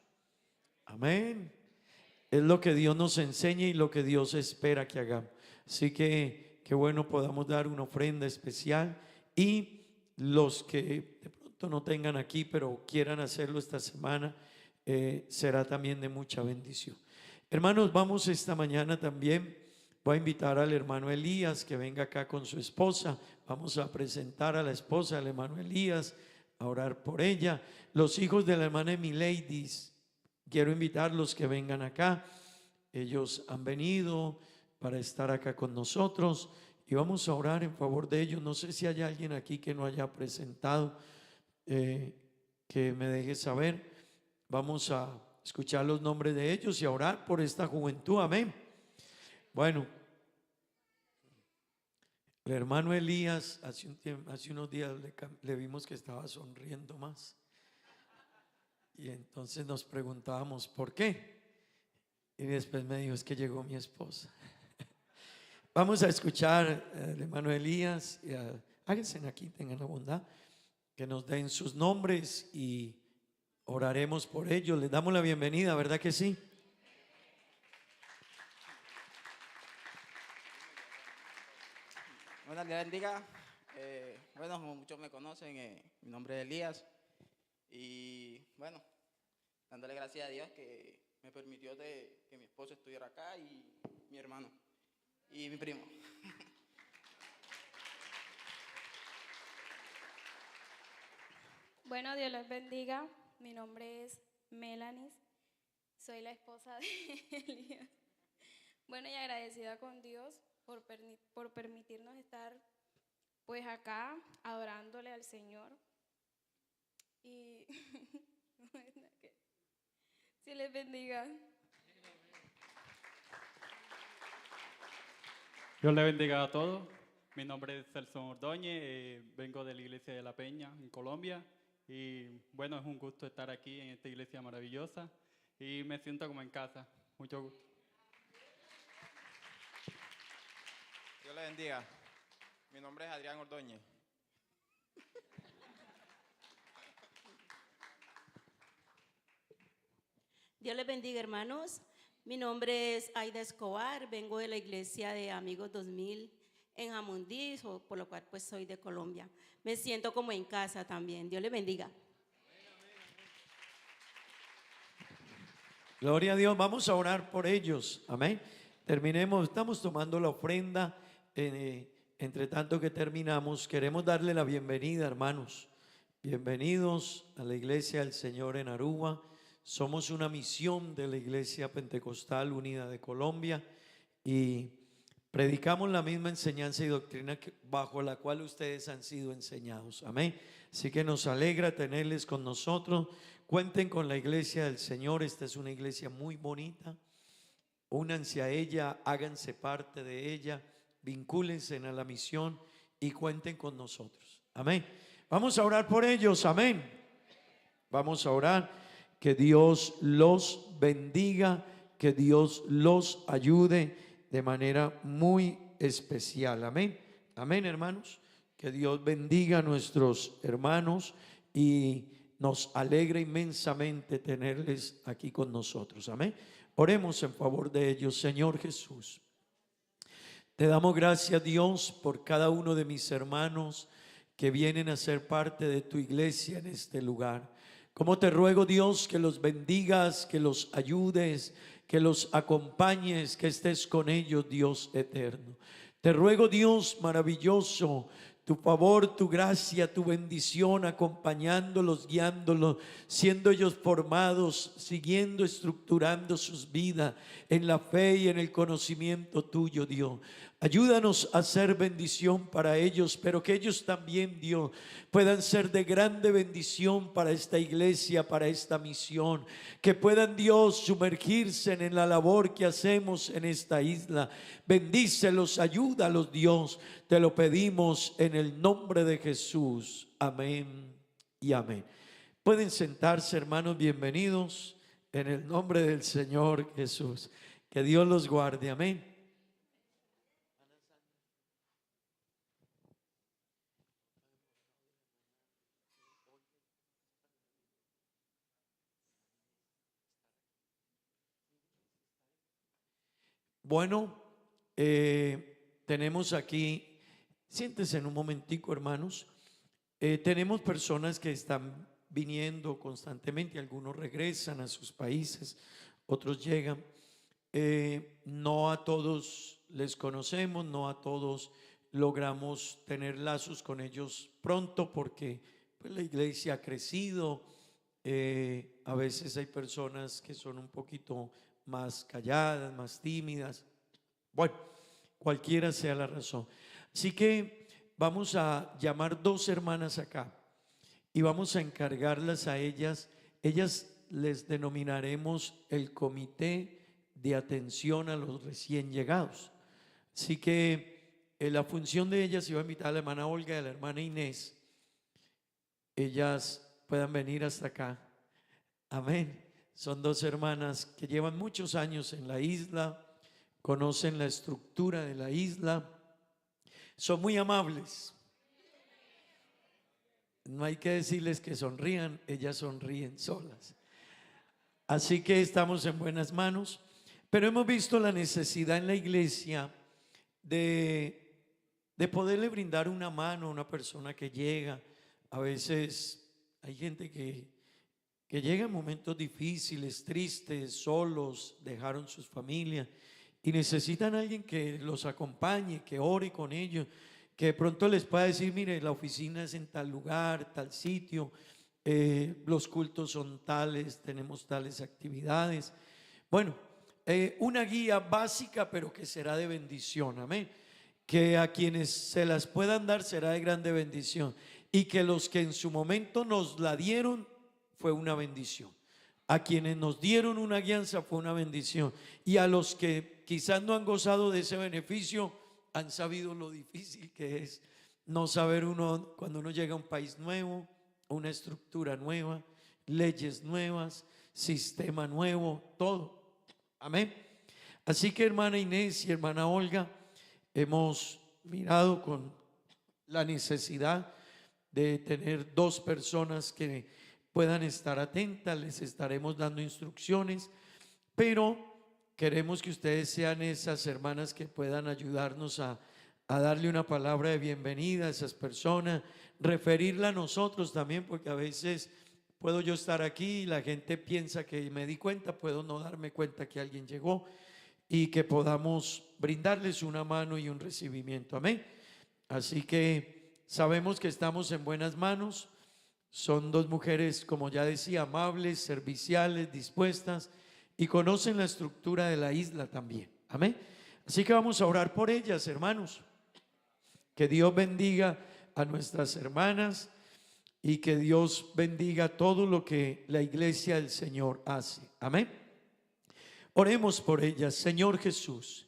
Amén. Es lo que Dios nos enseña y lo que Dios espera que hagamos. Así que qué bueno podamos dar una ofrenda especial, y los que de pronto no tengan aquí pero quieran hacerlo esta semana, será también de mucha bendición. Hermanos, vamos esta mañana también. Voy a invitar al hermano Elías que venga acá con su esposa. Vamos a presentar a la esposa del hermano Elías, a orar por ella. Los hijos de la hermana Emileidis, quiero invitarlos que vengan acá. Ellos han venido para estar acá con nosotros y vamos a orar en favor de ellos. No sé si hay alguien aquí que no haya presentado, que me deje saber. Vamos a escuchar los nombres de ellos y a orar por esta juventud. Amén. Bueno, el hermano Elías hace unos días le vimos que estaba sonriendo más, y entonces nos preguntábamos por qué, y después me dijo: es que llegó mi esposa. Vamos a escuchar al hermano Elías. Háganse aquí, tengan la bondad que nos den sus nombres y oraremos por ellos. Les damos la bienvenida, ¿verdad que sí? Bueno, Dios bendiga. Bueno, como muchos me conocen, mi nombre es Elías. Y bueno, dándole gracias a Dios que me permitió que mi esposo estuviera acá, y mi hermano y mi primo. Bueno, Dios les bendiga. Mi nombre es Melanie. Soy la esposa de Elías. Bueno, y agradecida con Dios por permitirnos estar pues acá adorándole al Señor. Y si les bendiga. Dios le bendiga a todos. Mi nombre es Celso Ordóñez, vengo de la iglesia de La Peña en Colombia, y bueno, es un gusto estar aquí en esta iglesia maravillosa y me siento como en casa. Mucho gusto. Dios le bendiga. Mi nombre es Adrián Ordóñez. Dios les bendiga, hermanos. Mi nombre es Aida Escobar, vengo de la iglesia de Amigos 2000 en Jamundí, por lo cual pues soy de Colombia. Me siento como en casa también. Dios les bendiga. Gloria a Dios. Vamos a orar por ellos. Amén. Terminemos, estamos tomando la ofrenda. Entre tanto que terminamos, queremos darle la bienvenida, hermanos. Bienvenidos a la iglesia del Señor en Aruba. Somos una misión de la Iglesia Pentecostal Unida de Colombia y predicamos la misma enseñanza y doctrina bajo la cual ustedes han sido enseñados. Amén. Así que nos alegra tenerles con nosotros. Cuenten con la iglesia del Señor. Esta es una iglesia muy bonita. Únanse a ella, háganse parte de ella, vincúlense a la misión y cuenten con nosotros. Amén. Vamos a orar por ellos. Amén. Vamos a orar. Que Dios los bendiga, que Dios los ayude de manera muy especial. Amén. Amén, hermanos. Que Dios bendiga a nuestros hermanos y nos alegra inmensamente tenerles aquí con nosotros. Amén. Oremos en favor de ellos. Señor Jesús, te damos gracias, Dios, por cada uno de mis hermanos que vienen a ser parte de tu iglesia en este lugar. Como te ruego, Dios, que los bendigas, que los ayudes, que los acompañes, que estés con ellos, Dios eterno. Te ruego, Dios maravilloso, tu favor, tu gracia, tu bendición, acompañándolos, guiándolos, siendo ellos formados, siguiendo, estructurando sus vidas en la fe y en el conocimiento tuyo, Dios. Ayúdanos a ser bendición para ellos, pero que ellos también, Dios, puedan ser de grande bendición para esta iglesia, para esta misión. Que puedan, Dios, sumergirse en la labor que hacemos en esta isla. Bendícelos, ayúdalos, Dios. Te lo pedimos en el nombre de Jesús. Amén y amén. Pueden sentarse, hermanos, bienvenidos en el nombre del Señor Jesús. Que Dios los guarde. Amén. Bueno, tenemos aquí, siéntense en un momentico, hermanos. Tenemos personas que están viniendo constantemente, algunos regresan a sus países, otros llegan. No a todos les conocemos, no a todos logramos tener lazos con ellos pronto porque pues, la iglesia ha crecido. A veces hay personas que son un poquito más calladas, más tímidas. Bueno, cualquiera sea la razón. Así que vamos a llamar dos hermanas acá y vamos a encargarlas a ellas. Ellas les denominaremos el comité de atención a los recién llegados. Así que la función de ellas, iba a invitar a la hermana Olga y a la hermana Inés, ellas puedan venir hasta acá. Amén. Son dos hermanas que llevan muchos años en la isla, conocen la estructura de la isla, son muy amables. No hay que decirles que sonrían, ellas sonríen solas. Así que estamos en buenas manos, pero hemos visto la necesidad en la iglesia de poderle brindar una mano a una persona que llega. A veces hay gente que llega en momentos difíciles, tristes, solos, dejaron sus familias y necesitan a alguien que los acompañe, que ore con ellos, que de pronto les pueda decir, mire, la oficina es en tal lugar, tal sitio, los cultos son tales, tenemos tales actividades. Bueno, una guía básica, pero que será de bendición, amén. Que a quienes se las puedan dar será de grande bendición y que los que en su momento nos la dieron fue una bendición. A quienes nos dieron una guianza fue una bendición. Y a los que quizás no han gozado de ese beneficio, han sabido lo difícil que es no saber uno cuando uno llega a un país nuevo, una estructura nueva, leyes nuevas, sistema nuevo, todo. Amén. Así que hermana Inés y hermana Olga, hemos mirado con la necesidad de tener dos personas que puedan estar atentas, les estaremos dando instrucciones, pero queremos que ustedes sean esas hermanas que puedan ayudarnos a darle una palabra de bienvenida a esas personas, referirla a nosotros también, porque a veces puedo yo estar aquí y la gente piensa que me di cuenta, puedo no darme cuenta que alguien llegó y que podamos brindarles una mano y un recibimiento, amén. Así que sabemos que estamos en buenas manos. Son dos mujeres, como ya decía, amables, serviciales, dispuestas y conocen la estructura de la isla también. Amén. Así que vamos a orar por ellas, hermanos. Que Dios bendiga a nuestras hermanas y que Dios bendiga todo lo que la iglesia del Señor hace. Amén. Oremos por ellas. Señor Jesús,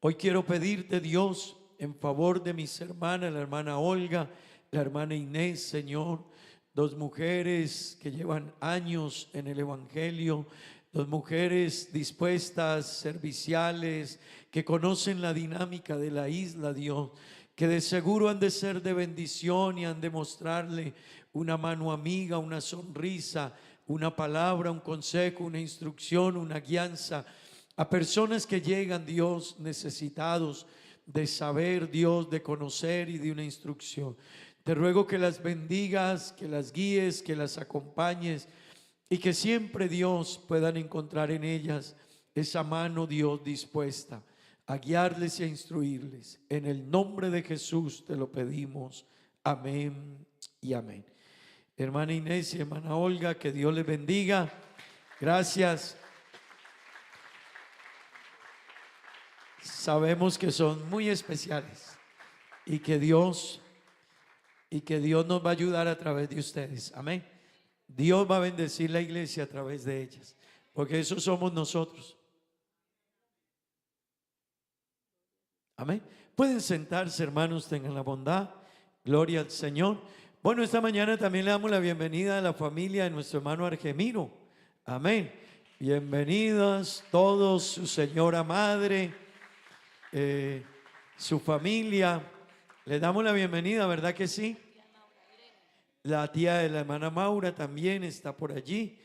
hoy quiero pedirte, Dios, en favor de mis hermanas, la hermana Olga, la hermana Inés, Señor, dos mujeres que llevan años en el Evangelio, dos mujeres dispuestas, serviciales, que conocen la dinámica de la isla, Dios, que de seguro han de ser de bendición y han de mostrarle una mano amiga, una sonrisa, una palabra, un consejo, una instrucción, una guianza a personas que llegan, Dios, necesitados de saber, Dios, de conocer y de una instrucción. Te ruego que las bendigas, que las guíes, que las acompañes y que siempre, Dios, puedan encontrar en ellas esa mano, Dios, dispuesta a guiarles y a instruirles. En el nombre de Jesús te lo pedimos. Amén y amén. Hermana Inés y hermana Olga, que Dios les bendiga. Gracias. Sabemos que son muy especiales y que Dios nos va a ayudar a través de ustedes. Amén. Dios va a bendecir la iglesia a través de ellas, porque eso somos nosotros. Amén. Pueden sentarse, hermanos, tengan la bondad. Gloria al Señor. Bueno, esta mañana también le damos la bienvenida a la familia de nuestro hermano Argemiro. Amén. Bienvenidos todos, su señora madre, su familia. Le damos la bienvenida, ¿verdad que sí? La tía de la hermana Maura también está por allí.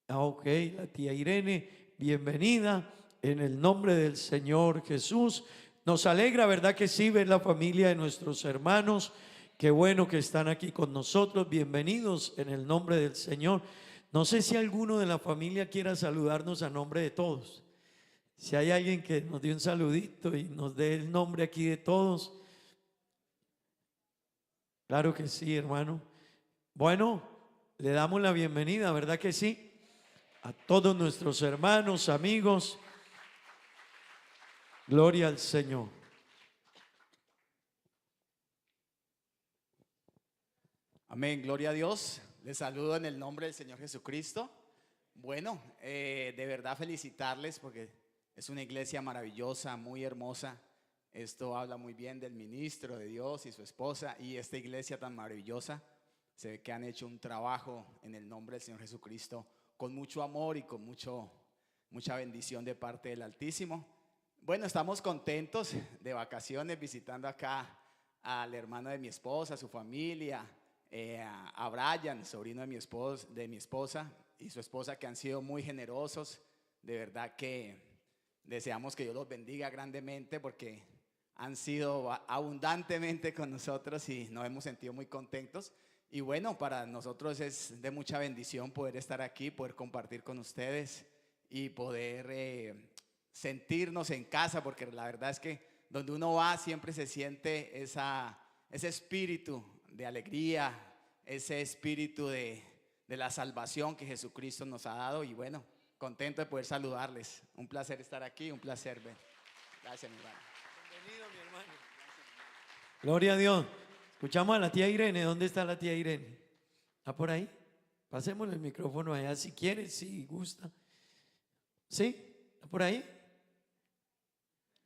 Ok, la tía Irene, bienvenida en el nombre del Señor Jesús. Nos alegra, ¿verdad que sí? Ver la familia de nuestros hermanos. Qué bueno que están aquí con nosotros. Bienvenidos en el nombre del Señor. No sé si alguno de la familia quiera saludarnos a nombre de todos. Si hay alguien que nos dé un saludito y nos dé el nombre aquí de todos. Claro que sí, hermano. Bueno, le damos la bienvenida, ¿verdad que sí? A todos nuestros hermanos, amigos. Gloria al Señor. Amén, gloria a Dios. Les saludo en el nombre del Señor Jesucristo. Bueno, de verdad felicitarles porque es una iglesia maravillosa, muy hermosa. Esto habla muy bien del ministro de Dios y su esposa y esta iglesia tan maravillosa. Se ve que han hecho un trabajo en el nombre del Señor Jesucristo con mucho amor y con mucha bendición de parte del Altísimo. Bueno, estamos contentos de vacaciones visitando acá al hermano de mi esposa, su familia, a Brian, sobrino de mi esposa y su esposa, que han sido muy generosos. De verdad que deseamos que Dios los bendiga grandemente porque han sido abundantemente con nosotros y nos hemos sentido muy contentos. Y bueno, para nosotros es de mucha bendición poder estar aquí, poder compartir con ustedes y poder sentirnos en casa, porque la verdad es que donde uno va siempre se siente ese espíritu de alegría, ese espíritu de la salvación que Jesucristo nos ha dado. Y bueno, contento de poder saludarles. Un placer estar aquí, un placer ver. Gracias, mi hermano. Bienvenido, mi hermano. Gloria a Dios. Escuchamos a la tía Irene. ¿Dónde está la tía Irene? ¿Está por ahí? Pasémosle el micrófono allá si quiere, si gusta. ¿Sí? ¿Está por ahí?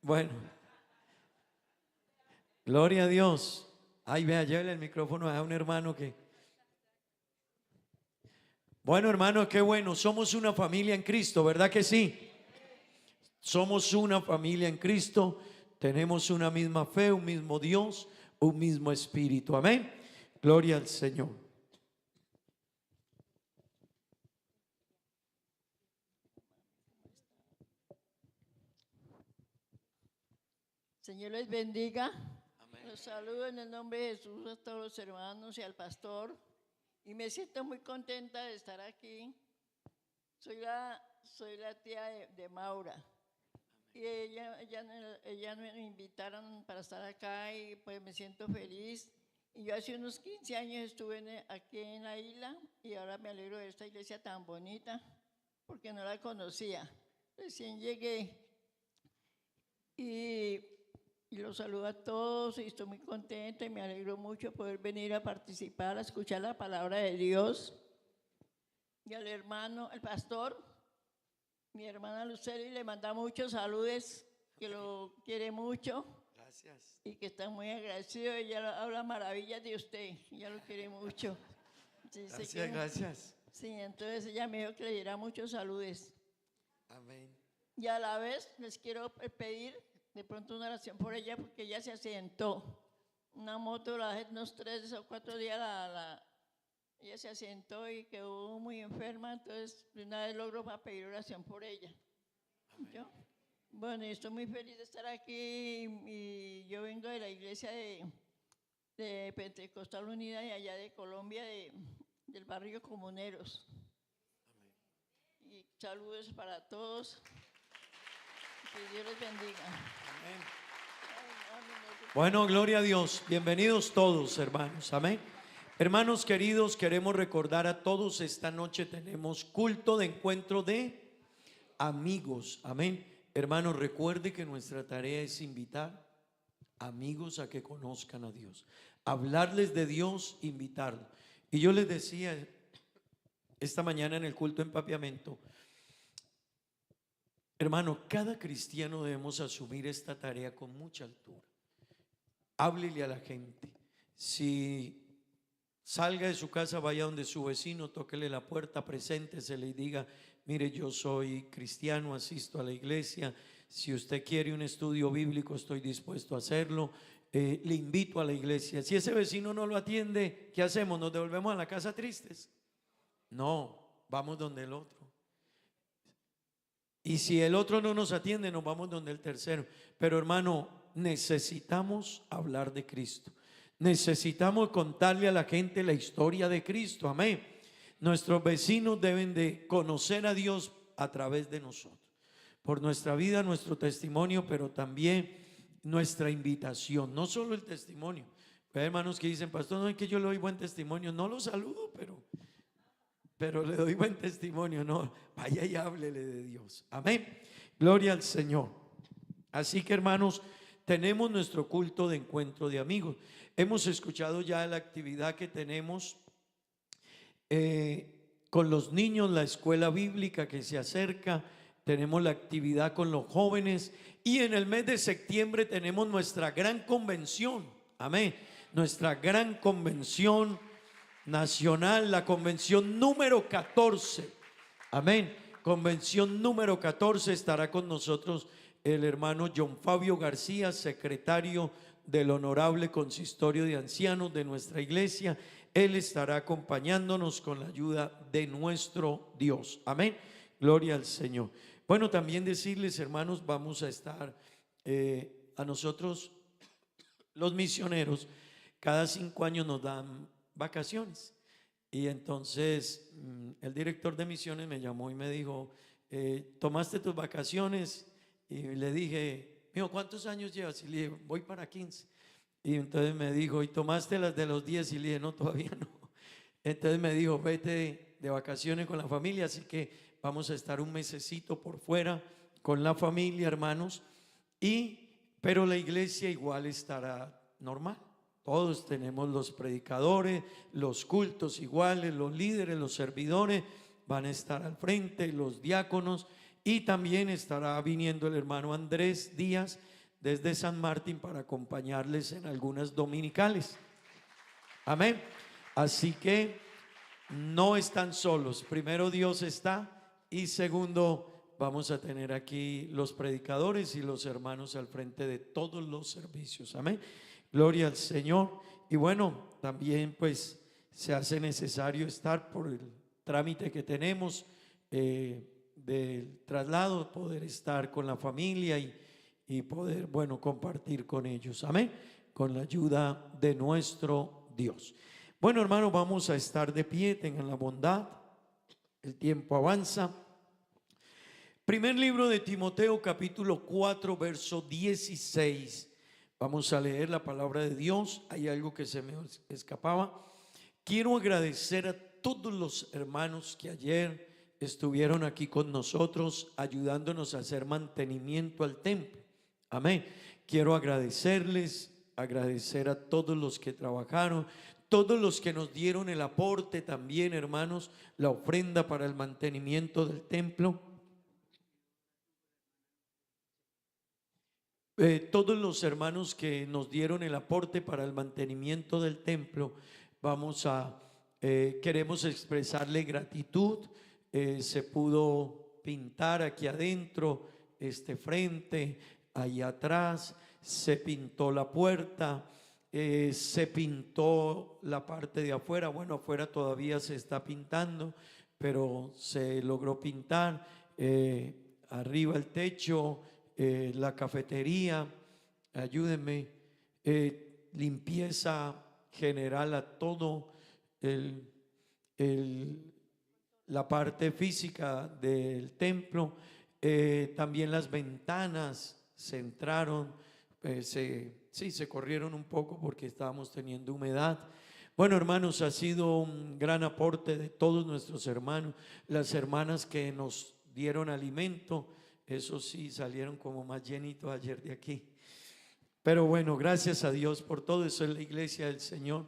Bueno. Gloria a Dios. Ay, vea, llévele el micrófono a un hermano que... Bueno, hermano, qué bueno. Somos una familia en Cristo, ¿verdad que sí? Somos una familia en Cristo. Tenemos una misma fe, un mismo Dios, un mismo Espíritu. Amén. Gloria al Señor. Señor les bendiga. Amén. Los saludo en el nombre de Jesús a todos los hermanos y al pastor. Y me siento muy contenta de estar aquí. Soy la tía de Maura. Y ella me invitaron para estar acá y pues me siento feliz. Y yo hace unos 15 años estuve aquí en la isla y ahora me alegro de esta iglesia tan bonita porque no la conocía. Recién llegué y los saludo a todos y estoy muy contenta y me alegro mucho poder venir a participar, a escuchar la palabra de Dios. Y al hermano, el pastor, mi hermana Luceli, le manda muchos saludos, que lo quiere mucho. Gracias. Y que está muy agradecido. Ella habla maravillas de usted, ella lo quiere mucho. Gracias, gracias. Sí, entonces ella me dijo que le diera muchos saludos. Amén. Y a la vez les quiero pedir de pronto una oración por ella porque ella se accidentó. Una moto, hace unos 3 o 4 días ella se accidentó y quedó muy enferma, entonces de una vez logro para pedir oración por ella. ¿Yo? Bueno, y estoy muy feliz de estar aquí y yo vengo de la iglesia de Pentecostal Unida de allá de Colombia, del barrio Comuneros. Y saludos para todos. Que Dios les bendiga. Amén. Bueno, gloria a Dios. Bienvenidos todos, hermanos. Amén. Hermanos queridos, queremos recordar a todos, esta noche tenemos culto de encuentro de amigos. Amén. Hermanos, recuerde que nuestra tarea es invitar amigos a que conozcan a Dios, hablarles de Dios, invitarlos. Y yo les decía esta mañana en el culto de empapiamiento, hermano, cada cristiano debemos asumir esta tarea con mucha altura. Háblele a la gente. Si salga de su casa, vaya donde su vecino, tóquele la puerta, preséntese, le diga: mire, yo soy cristiano, asisto a la iglesia. Si usted quiere un estudio bíblico, estoy dispuesto a hacerlo. Le invito a la iglesia. Si ese vecino no lo atiende, ¿qué hacemos? ¿Nos devolvemos a la casa tristes? No, vamos donde el otro. Y si el otro no nos atiende, nos vamos donde el tercero. Pero hermano, necesitamos hablar de Cristo. Necesitamos contarle a la gente la historia de Cristo. Amén. Nuestros vecinos deben de conocer a Dios a través de nosotros, por nuestra vida, nuestro testimonio, pero también nuestra invitación. No solo el testimonio. Hay hermanos que dicen: pastor, no es que yo le doy buen testimonio, no lo saludo, pero le doy buen testimonio. No, vaya y háblele de Dios. Amén. Gloria al Señor. Así que, hermanos, tenemos nuestro culto de encuentro de amigos. Hemos escuchado ya la actividad que tenemos con los niños, la escuela bíblica que se acerca. Tenemos la actividad con los jóvenes y en el mes de septiembre tenemos nuestra gran convención. Amén. Nuestra gran convención nacional, la convención número 14. Amén. Convención número 14. Estará con nosotros el hermano John Fabio García, secretario del Honorable Consistorio de Ancianos de nuestra iglesia. Él estará acompañándonos con la ayuda de nuestro Dios. Amén. Gloria al Señor. Bueno, también decirles, hermanos, vamos a estar a nosotros los misioneros cada 5 años nos dan vacaciones. Y entonces el director de misiones me llamó y me dijo: ¿tomaste tus vacaciones? Y le dije: mijo, ¿cuántos años llevas? Y le dije: voy para 15. Y entonces me dijo: ¿y tomaste las de los 10? Y le dije: no, todavía no. Entonces me dijo: vete de vacaciones con la familia. Así que vamos a estar un mesecito por fuera con la familia, hermanos. Pero la iglesia igual estará normal. Todos tenemos los predicadores, los cultos iguales, los líderes, los servidores van a estar al frente, los diáconos, y también estará viniendo el hermano Andrés Díaz desde San Martín para acompañarles en algunas dominicales. Amén. Así que no están solos. Primero, Dios está, y segundo, vamos a tener aquí los predicadores y los hermanos al frente de todos los servicios. Amén. Gloria al Señor. Y bueno, también pues se hace necesario estar por el trámite que tenemos del traslado, poder estar con la familia y poder, bueno, compartir con ellos. Amén. Con la ayuda de nuestro Dios. Bueno, hermanos, vamos a estar de pie. Tengan la bondad. El tiempo avanza. Primer libro de Timoteo, capítulo 4, verso 16. Vamos a leer la palabra de Dios. Hay algo que se me escapaba. Quiero agradecer a todos los hermanos que ayer estuvieron aquí con nosotros ayudándonos a hacer mantenimiento al templo. Amén. Quiero agradecerles, agradecer a todos los que trabajaron, todos los que nos dieron el aporte también, hermanos, la ofrenda para el mantenimiento del templo. Todos los hermanos que nos dieron el aporte para el mantenimiento del templo, queremos expresarle gratitud. Se pudo pintar aquí adentro este frente, ahí atrás, se pintó la puerta, se pintó la parte de afuera. Bueno, afuera todavía se está pintando, pero se logró pintar. Arriba el techo, la cafetería, ayúdenme, limpieza general a todo la parte física del templo. También las ventanas se entraron, se corrieron un poco porque estábamos teniendo humedad. Bueno, hermanos, ha sido un gran aporte de todos nuestros hermanos, las hermanas que nos dieron alimento, eso sí, salieron como más llenitos ayer de aquí. Pero bueno, gracias a Dios por todo eso en la iglesia del Señor.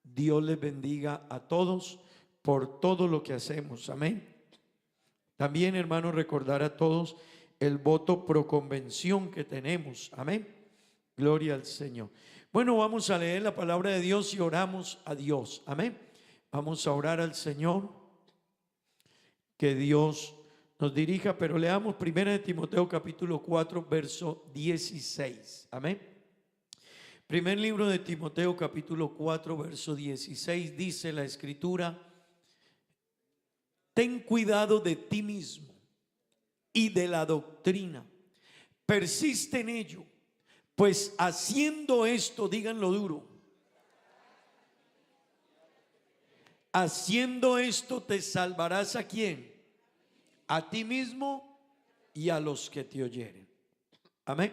Dios les bendiga a todos por todo lo que hacemos, amén. También, hermanos, recordar a todos el voto pro convención que tenemos, amén. Gloria al Señor. Bueno, vamos a leer la palabra de Dios y oramos a Dios, amén. Vamos a orar al Señor, que Dios nos dirija, pero leamos 1 Timoteo capítulo 4 verso 16, amén. Primer libro de Timoteo capítulo 4 verso 16, dice la escritura: ten cuidado de ti mismo y de la doctrina, persiste en ello, pues haciendo esto, díganlo duro, haciendo esto te salvarás ¿a quién? A ti mismo y a los que te oyeren. Amén.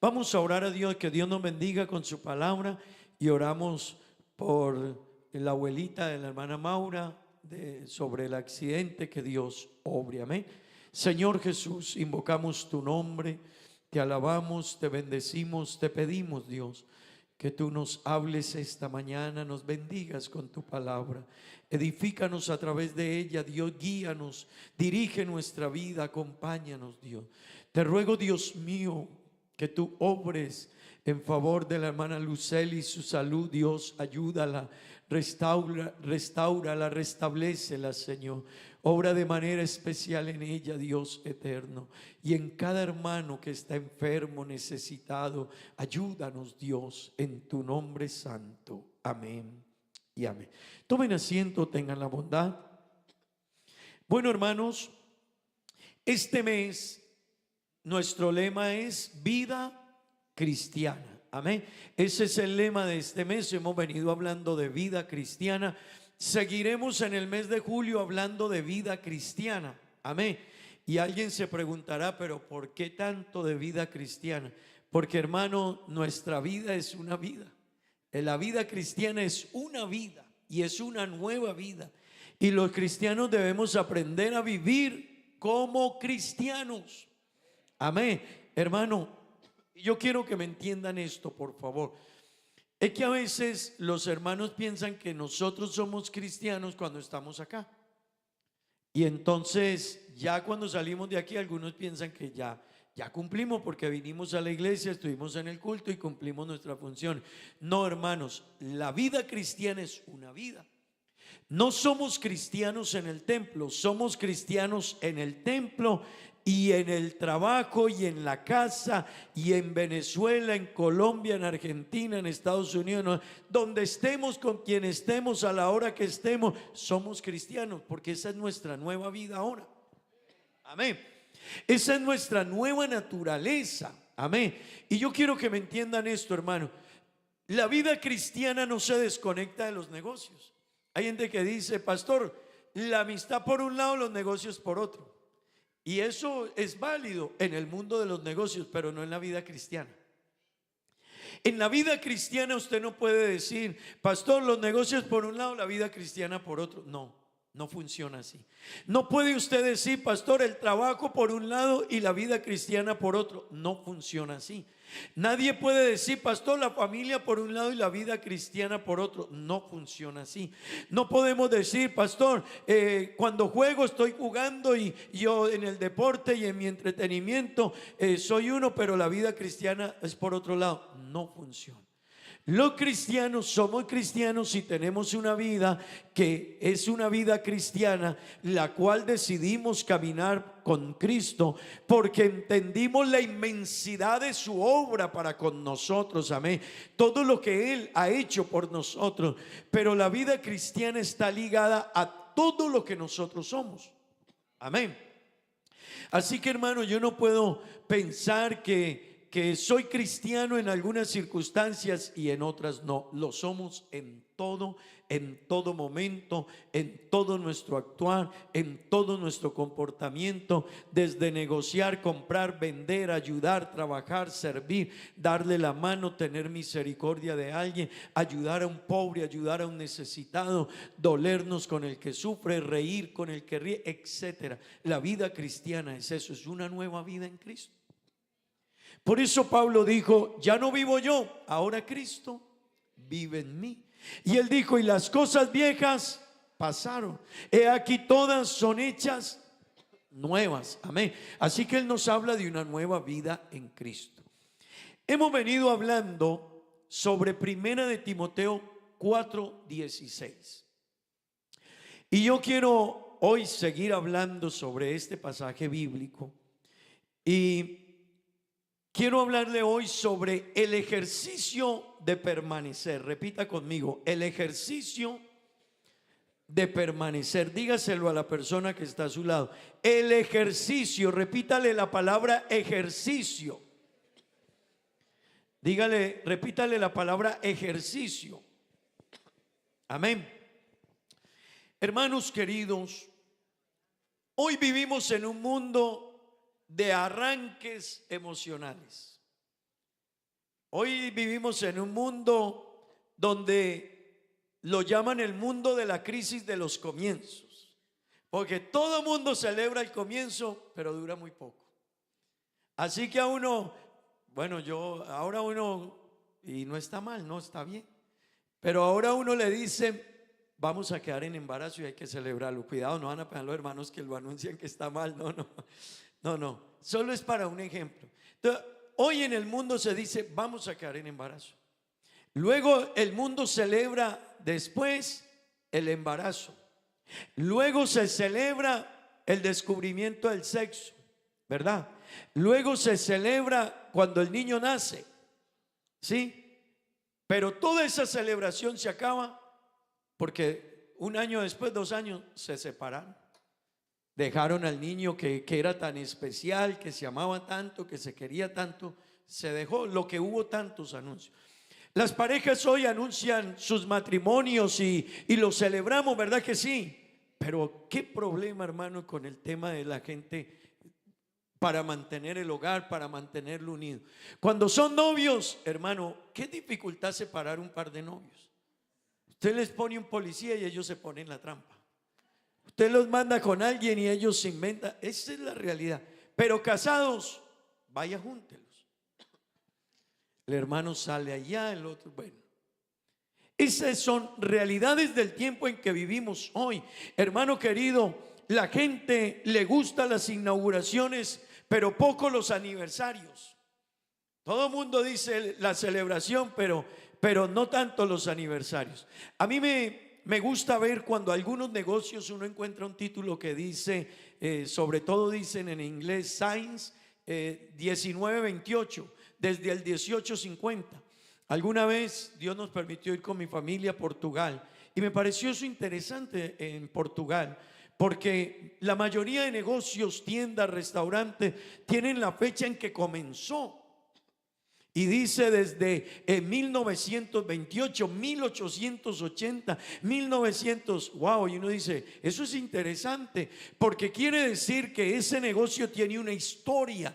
Vamos a orar a Dios, que Dios nos bendiga con su palabra, y oramos por la abuelita de la hermana Maura, sobre el accidente, que Dios obre. Amén. Señor Jesús, invocamos tu nombre, te alabamos, te bendecimos, te pedimos, Dios, que tú nos hables esta mañana, nos bendigas con tu palabra, edifícanos a través de ella, Dios, guíanos, dirige nuestra vida, acompáñanos, Dios. Te ruego, Dios mío, que tú obres en favor de la hermana Luceli y su salud, Dios, ayúdala, restáurala, restablécela, Señor. Obra de manera especial en ella, Dios eterno, y en cada hermano que está enfermo, necesitado. Ayúdanos, Dios, en tu nombre santo. Amén y amén. Tomen asiento, tengan la bondad. Bueno, hermanos, este mes nuestro lema es vida cristiana. Amén. Ese es el lema de este mes. Hemos venido hablando de vida cristiana. Seguiremos en el mes de julio hablando de vida cristiana. Amén. Y alguien se preguntará, pero ¿por qué tanto de vida cristiana? Porque, hermano, nuestra vida es una vida. La vida cristiana es una vida y es una nueva vida. Y los cristianos debemos aprender a vivir como cristianos. Amén. Hermano, yo quiero que me entiendan esto, por favor. Es que a veces los hermanos piensan que nosotros somos cristianos cuando estamos acá. Y entonces ya cuando salimos de aquí, algunos piensan que ya cumplimos, porque vinimos a la iglesia, estuvimos en el culto y cumplimos nuestra función. No, hermanos, la vida cristiana es una vida. No somos cristianos en el templo, somos cristianos en el templo y en el trabajo y en la casa y en Venezuela, en Colombia, en Argentina, en Estados Unidos, donde estemos, con quien estemos, a la hora que estemos, somos cristianos, porque esa es nuestra nueva vida ahora. Amén. Esa es nuestra nueva naturaleza. Amén. Y yo quiero que me entiendan esto, hermano. La vida cristiana no se desconecta de los negocios. Hay gente que dice: pastor, la amistad por un lado, los negocios por otro. Y eso es válido en el mundo de los negocios, pero no en la vida cristiana. En la vida cristiana usted no puede decir: pastor, los negocios por un lado, la vida cristiana por otro. No funciona así. No puede usted decir: pastor, el trabajo por un lado y la vida cristiana por otro. No funciona así. Nadie puede decir: pastor, la familia por un lado y la vida cristiana por otro. No funciona así. No podemos decir: pastor, cuando juego estoy jugando y yo en el deporte y en mi entretenimiento soy uno, pero la vida cristiana es por otro lado. No funciona. Los cristianos somos cristianos y tenemos una vida que es una vida cristiana, la cual decidimos caminar con Cristo porque entendimos la inmensidad de su obra para con nosotros, amén, todo lo que Él ha hecho por nosotros. Pero la vida cristiana está ligada a todo lo que nosotros somos, amén. Así que, hermano, yo no puedo pensar que soy cristiano en algunas circunstancias y en otras no. Lo somos en todo momento, en todo nuestro actuar, en todo nuestro comportamiento, desde negociar, comprar, vender, ayudar, trabajar, servir, darle la mano, tener misericordia de alguien, ayudar a un pobre, ayudar a un necesitado, dolernos con el que sufre, reír con el que ríe, etcétera. La vida cristiana es eso, es una nueva vida en Cristo. Por eso Pablo dijo: ya no vivo yo, ahora Cristo vive en mí. Y él dijo: y las cosas viejas pasaron, he aquí todas son hechas nuevas, amén. Así que él nos habla de una nueva vida en Cristo. Hemos venido hablando sobre 1 Timoteo 4:16. Y yo quiero hoy seguir hablando sobre este pasaje bíblico. Y quiero hablarle hoy sobre el ejercicio de permanecer. Repita conmigo: el ejercicio de permanecer. Dígaselo a la persona que está a su lado. El ejercicio, repítale la palabra ejercicio. Dígale, repítale la palabra ejercicio. Amén. Hermanos queridos, hoy vivimos en un mundo de arranques emocionales. Hoy vivimos en un mundo donde lo llaman el mundo de la crisis de los comienzos, porque todo mundo celebra el comienzo, pero dura muy poco. Así que a uno, bueno, ahora uno, y no está mal, no está bien, pero ahora uno le dice: vamos a quedar en embarazo y hay que celebrarlo. Cuidado, no van a pegar los hermanos que lo anuncian que está mal, no, solo es para un ejemplo. Entonces, hoy en el mundo se dice: vamos a quedar en embarazo. Luego el mundo celebra después el embarazo. Luego se celebra el descubrimiento del sexo, ¿verdad? Luego se celebra cuando el niño nace, ¿sí? Pero toda esa celebración se acaba porque un año después, 2 años, se separaron. Dejaron al niño que era tan especial, que se amaba tanto, que se quería tanto. Se dejó, lo que hubo tantos anuncios. Las parejas hoy anuncian sus matrimonios y los celebramos, ¿verdad que sí? Pero qué problema, hermano, con el tema de la gente para mantener el hogar, para mantenerlo unido. Cuando son novios, hermano, qué dificultad separar un par de novios. Usted les pone un policía y ellos se ponen la trampa. Usted los manda con alguien y ellos se inventan. Esa es la realidad. Pero casados, vaya, júntelos. El hermano sale allá, el otro, bueno. Esas son realidades del tiempo en que vivimos hoy. Hermano querido, la gente le gustan las inauguraciones, pero poco los aniversarios. Todo el mundo dice la celebración, pero no tanto los aniversarios. A mí me gusta ver cuando algunos negocios uno encuentra un título que dice, sobre todo dicen en inglés, Signs 1928, desde el 1850. Alguna vez Dios nos permitió ir con mi familia a Portugal y me pareció eso interesante en Portugal, porque la mayoría de negocios, tiendas, restaurantes tienen la fecha en que comenzó. Y dice desde 1928, 1880, 1900, wow, y uno dice, eso es interesante, porque quiere decir que ese negocio tiene una historia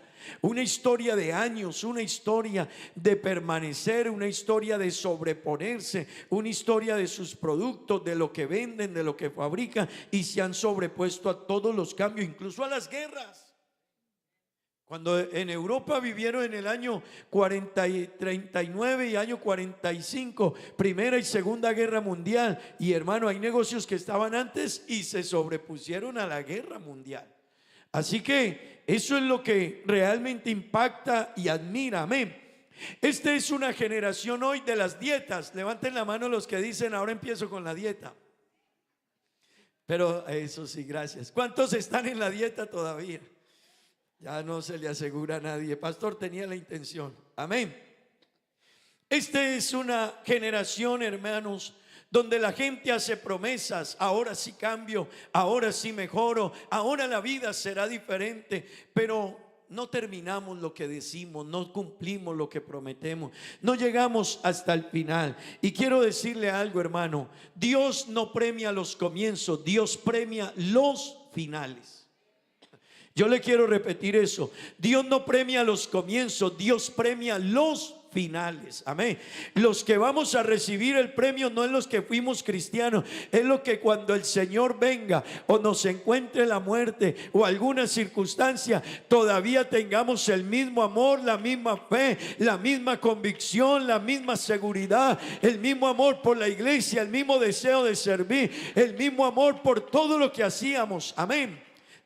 de años, una historia de permanecer, una historia de sobreponerse, una historia de sus productos, de lo que venden, de lo que fabrican, y se han sobrepuesto a todos los cambios, incluso a las guerras. Cuando en Europa vivieron en el año 39 y año 45, Primera y Segunda Guerra Mundial, y hermano, hay negocios que estaban antes y se sobrepusieron a la guerra mundial. Así que eso es lo que realmente impacta y admira, amén. Esta es una generación hoy de las dietas. Levanten la mano los que dicen: ahora empiezo con la dieta. Pero eso sí, gracias. ¿Cuántos están en la dieta todavía? Ya no se le asegura a nadie. Pastor, tenía la intención. Amén. Esta es una generación, hermanos, donde la gente hace promesas: ahora sí cambio, ahora sí mejoro, ahora la vida será diferente. Pero no terminamos lo que decimos, no cumplimos lo que prometemos, no llegamos hasta el final. Y quiero decirle algo, hermano: Dios no premia los comienzos, Dios premia los finales. Yo le quiero repetir eso: Dios no premia los comienzos, Dios premia los finales. Amén. Los que vamos a recibir el premio no es los que fuimos cristianos, es lo que cuando el Señor venga o nos encuentre la muerte o alguna circunstancia, todavía tengamos el mismo amor, la misma fe, la misma convicción, la misma seguridad, el mismo amor por la iglesia, el mismo deseo de servir, el mismo amor por todo lo que hacíamos. Amén.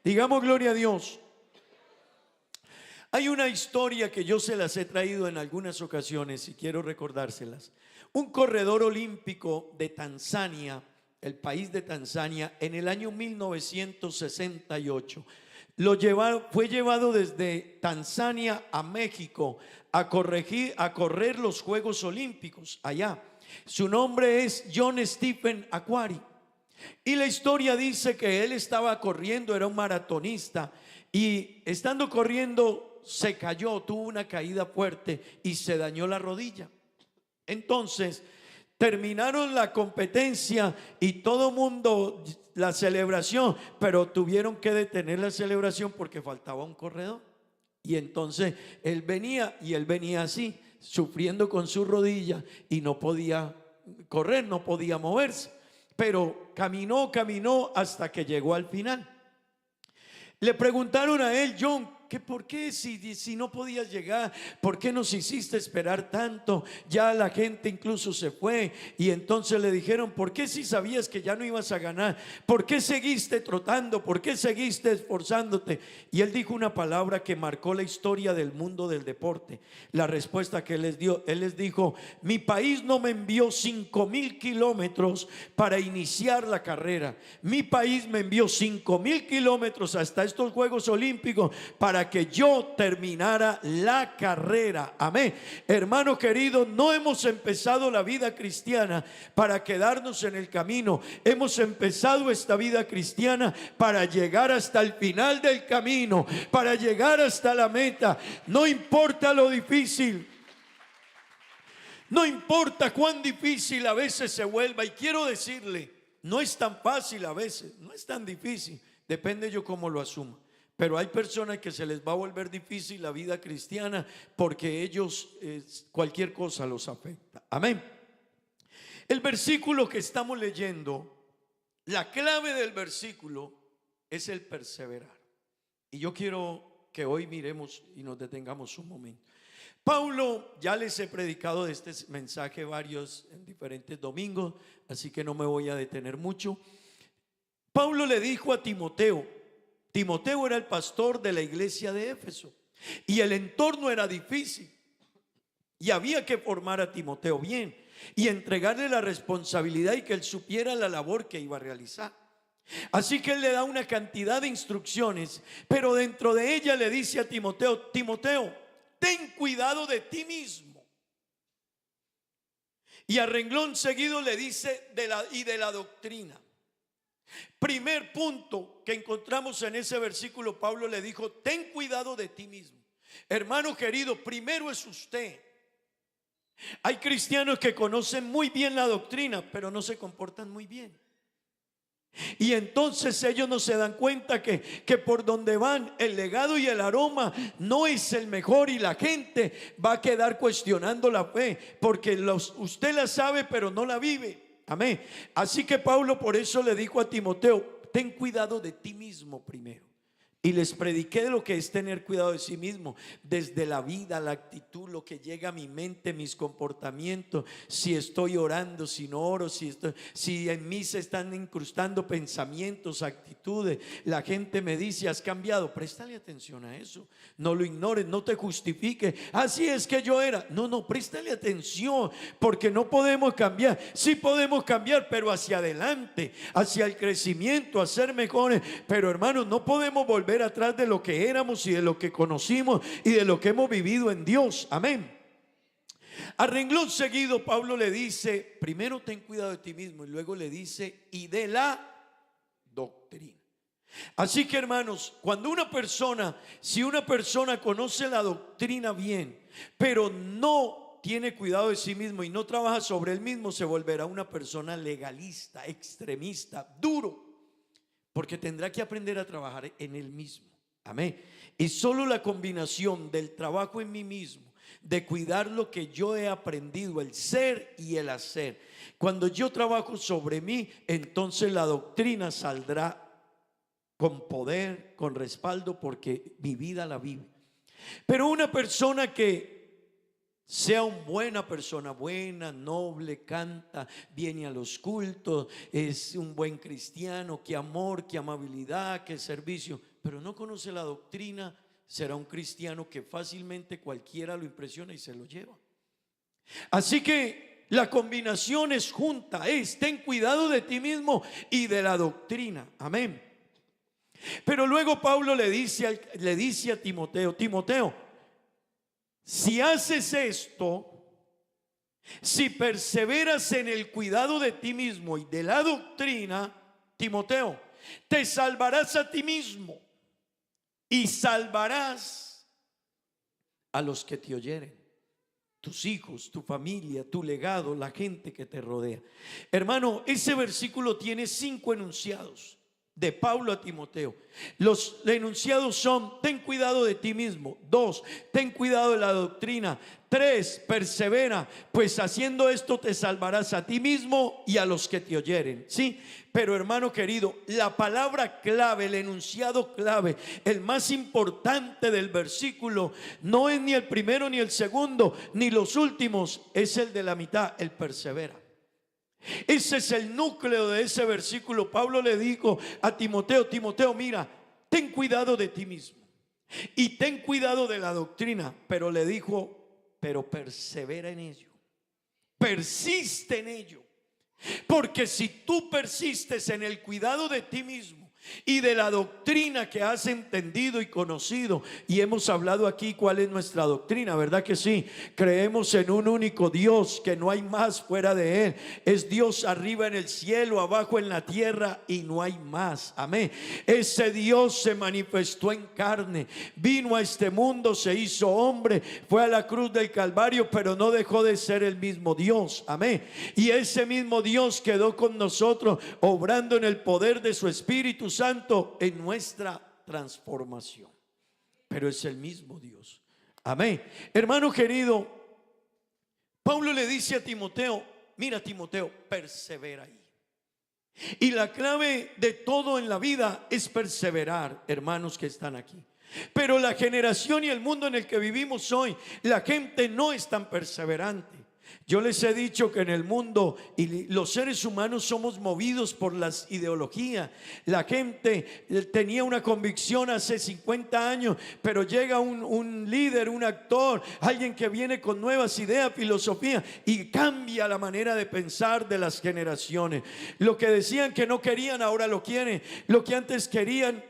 Digamos gloria a Dios. Hay una historia que yo se las he traído en algunas ocasiones y quiero recordárselas. Un corredor olímpico de Tanzania, el país de Tanzania, en el año 1968, fue llevado desde Tanzania a México a correr los Juegos Olímpicos allá. Su nombre es John Stephen Akhwari. Y la historia dice que él estaba corriendo, era un maratonista, y estando corriendo se cayó, tuvo una caída fuerte y se dañó la rodilla. Entonces terminaron la competencia y todo mundo, la celebración, pero tuvieron que detener la celebración porque faltaba un corredor. Y entonces él venía así, sufriendo con su rodilla y no podía correr, no podía moverse. Pero caminó hasta que llegó al final. Le preguntaron a él: John, que por qué si no podías llegar, por qué nos hiciste esperar tanto? Ya la gente incluso se fue. Y entonces le dijeron: ¿por qué si sabías que ya no ibas a ganar? ¿Por qué seguiste trotando? ¿Por qué seguiste esforzándote? Y él dijo una palabra que marcó la historia del mundo del deporte. La respuesta que él les dio, él les dijo: mi país no me envió 5,000 kilómetros para iniciar la carrera. Mi país me envió 5,000 kilómetros hasta estos Juegos Olímpicos para que yo terminara la carrera. Amén. Hermano querido, no hemos empezado la vida cristiana para quedarnos en el camino. Hemos empezado esta vida cristiana para llegar hasta el final del camino, para llegar hasta la meta. No importa lo difícil, no importa cuán difícil a veces se vuelva. Y quiero decirle, no es tan fácil a veces, no es tan difícil, depende yo cómo lo asuma. Pero hay personas que se les va a volver difícil la vida cristiana porque ellos cualquier cosa los afecta. Amén. El versículo que estamos leyendo, la clave del versículo es el perseverar. Y yo quiero que hoy miremos y nos detengamos un momento. Pablo, ya les he predicado de este mensaje varios en diferentes domingos, así que no me voy a detener mucho. Pablo le dijo a Timoteo era el pastor de la iglesia de Éfeso y el entorno era difícil y había que formar a Timoteo bien y entregarle la responsabilidad y que él supiera la labor que iba a realizar. Así que él le da una cantidad de instrucciones, pero dentro de ella le dice a Timoteo: Timoteo, ten cuidado de ti mismo. Y a renglón seguido le dice de la doctrina. Primer punto que encontramos en ese versículo, Pablo le dijo: ten cuidado de ti mismo. Hermano querido, primero es usted. Hay cristianos que conocen muy bien la doctrina, pero no se comportan muy bien. Y entonces ellos no se dan cuenta que por donde van el legado y el aroma no es el mejor, y la gente va a quedar cuestionando la fe porque usted la sabe pero no la vive. Amén. Así que Pablo por eso le dijo a Timoteo: ten cuidado de ti mismo primero. y les prediqué de lo que es tener cuidado de sí mismo, desde la vida, la actitud, lo que llega a mi mente, mis comportamientos, si estoy orando, si no oro, si en mí se están incrustando pensamientos, actitudes. La gente me dice: has cambiado. Préstale atención a eso, no lo ignores, no te justifiques. Así es que yo era. No, préstale atención, porque no podemos cambiar. Sí podemos cambiar, pero hacia adelante, hacia el crecimiento, a ser mejores. Pero hermanos, no podemos volver atrás de lo que éramos y de lo que conocimos y de lo que hemos vivido en Dios. Amén. A renglón seguido, Pablo le dice: primero ten cuidado de ti mismo, y luego le dice: y de la doctrina. Así que hermanos, si una persona conoce la doctrina bien, pero no tiene cuidado de sí mismo y no trabaja sobre él mismo, se volverá una persona legalista, extremista, duro, porque tendrá que aprender a trabajar en él mismo. Amén. Y solo la combinación del trabajo en mí mismo, de cuidar lo que yo he aprendido, el ser y el hacer, cuando yo trabajo sobre mí, entonces la doctrina saldrá con poder, con respaldo, porque mi vida la vive. Pero una persona que sea una buena, noble, canta, viene a los cultos, es un buen cristiano, qué amor, qué amabilidad, qué servicio, pero no conoce la doctrina, será un cristiano que fácilmente cualquiera lo impresiona y se lo lleva. Así que la combinación es junta, ten cuidado de ti mismo y de la doctrina. Amén. Pero luego Pablo le dice a Timoteo: Timoteo, si haces esto, si perseveras en el cuidado de ti mismo y de la doctrina, Timoteo, te salvarás a ti mismo y salvarás a los que te oyeren, tus hijos, tu familia, tu legado, la gente que te rodea. Hermano, ese versículo tiene 5 enunciados de Pablo a Timoteo. Los enunciados son: ten cuidado de ti mismo. 2, ten cuidado de la doctrina. 3, persevera, pues haciendo esto te salvarás a ti mismo y a los que te oyeren. Sí, pero hermano querido, la palabra clave, el enunciado clave, el más importante del versículo, no es ni el primero ni el segundo ni los últimos, es el de la mitad, el persevera. Ese es el núcleo de ese versículo. Pablo le dijo a Timoteo: Timoteo, mira, ten cuidado de ti mismo y ten cuidado de la doctrina. Pero le dijo: pero persevera en ello, persiste en ello, porque si tú persistes en el cuidado de ti mismo y de la doctrina que has entendido y conocido, y hemos hablado aquí cuál es nuestra doctrina, ¿verdad que sí? Creemos en un único Dios, que no hay más fuera de Él. Es Dios arriba en el cielo, abajo en la tierra, y no hay más. Amén. Ese Dios se manifestó en carne, vino a este mundo, se hizo hombre, fue a la cruz del Calvario, pero no dejó de ser el mismo Dios. Amén. Y ese mismo Dios quedó con nosotros, obrando en el poder de su Espíritu Santo en nuestra transformación. Pero es el mismo Dios. Amén. Hermano querido, Pablo le dice a Timoteo: mira, Timoteo, persevera ahí. Y la clave de todo en la vida es perseverar, hermanos que están aquí. Pero la generación y el mundo en el que vivimos hoy, la gente no es tan perseverante. Yo les he dicho que en el mundo y los seres humanos somos movidos por las ideologías. La gente tenía una convicción hace 50 años, pero llega un líder, un actor, alguien que viene con nuevas ideas, filosofía, y cambia la manera de pensar de las generaciones. Lo que decían que no querían, ahora lo quieren. Lo que antes querían,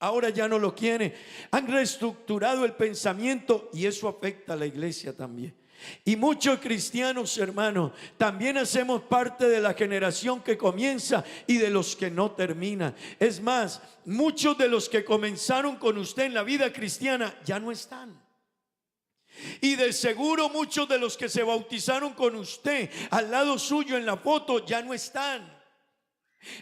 ahora ya no lo quieren. Han reestructurado el pensamiento y eso afecta a la iglesia también. Y muchos cristianos, hermanos, también hacemos parte de la generación que comienza y de los que no terminan. Es más, muchos de los que comenzaron con usted en la vida cristiana ya no están. Y de seguro muchos de los que se bautizaron con usted al lado suyo en la foto ya no están.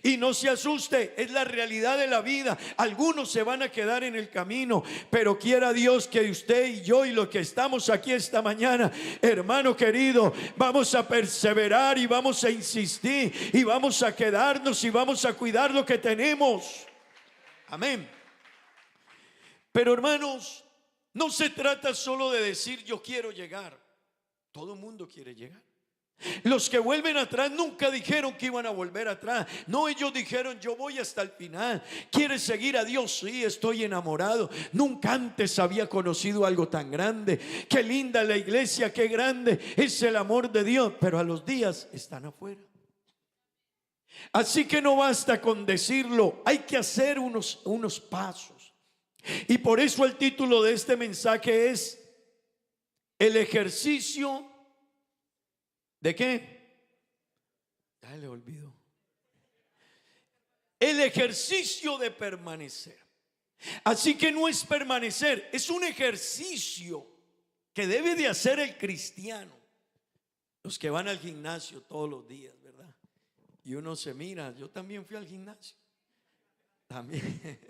Y no se asuste, es la realidad de la vida. Algunos se van a quedar en el camino, pero quiera Dios que usted y yo y los que estamos aquí esta mañana, hermano querido, vamos a perseverar y vamos a insistir y vamos a quedarnos y vamos a cuidar lo que tenemos. Amén. Pero hermanos, no se trata solo de decir yo quiero llegar. Todo el mundo quiere llegar. Los que vuelven atrás nunca dijeron que iban a volver atrás. No, ellos dijeron yo voy hasta el final. ¿Quieres seguir a Dios? Sí, estoy enamorado. Nunca antes había conocido algo tan grande. Qué linda la iglesia, qué grande es el amor de Dios. Pero a los días están afuera. Así que no basta con decirlo, hay que hacer unos pasos. Y por eso el título de este mensaje es el ejercicio ¿de qué? Ya le olvidó. El ejercicio de permanecer. Así que no es permanecer, es un ejercicio que debe de hacer el cristiano. Los que van al gimnasio todos los días, ¿verdad? Y uno se mira, yo también fui al gimnasio. También.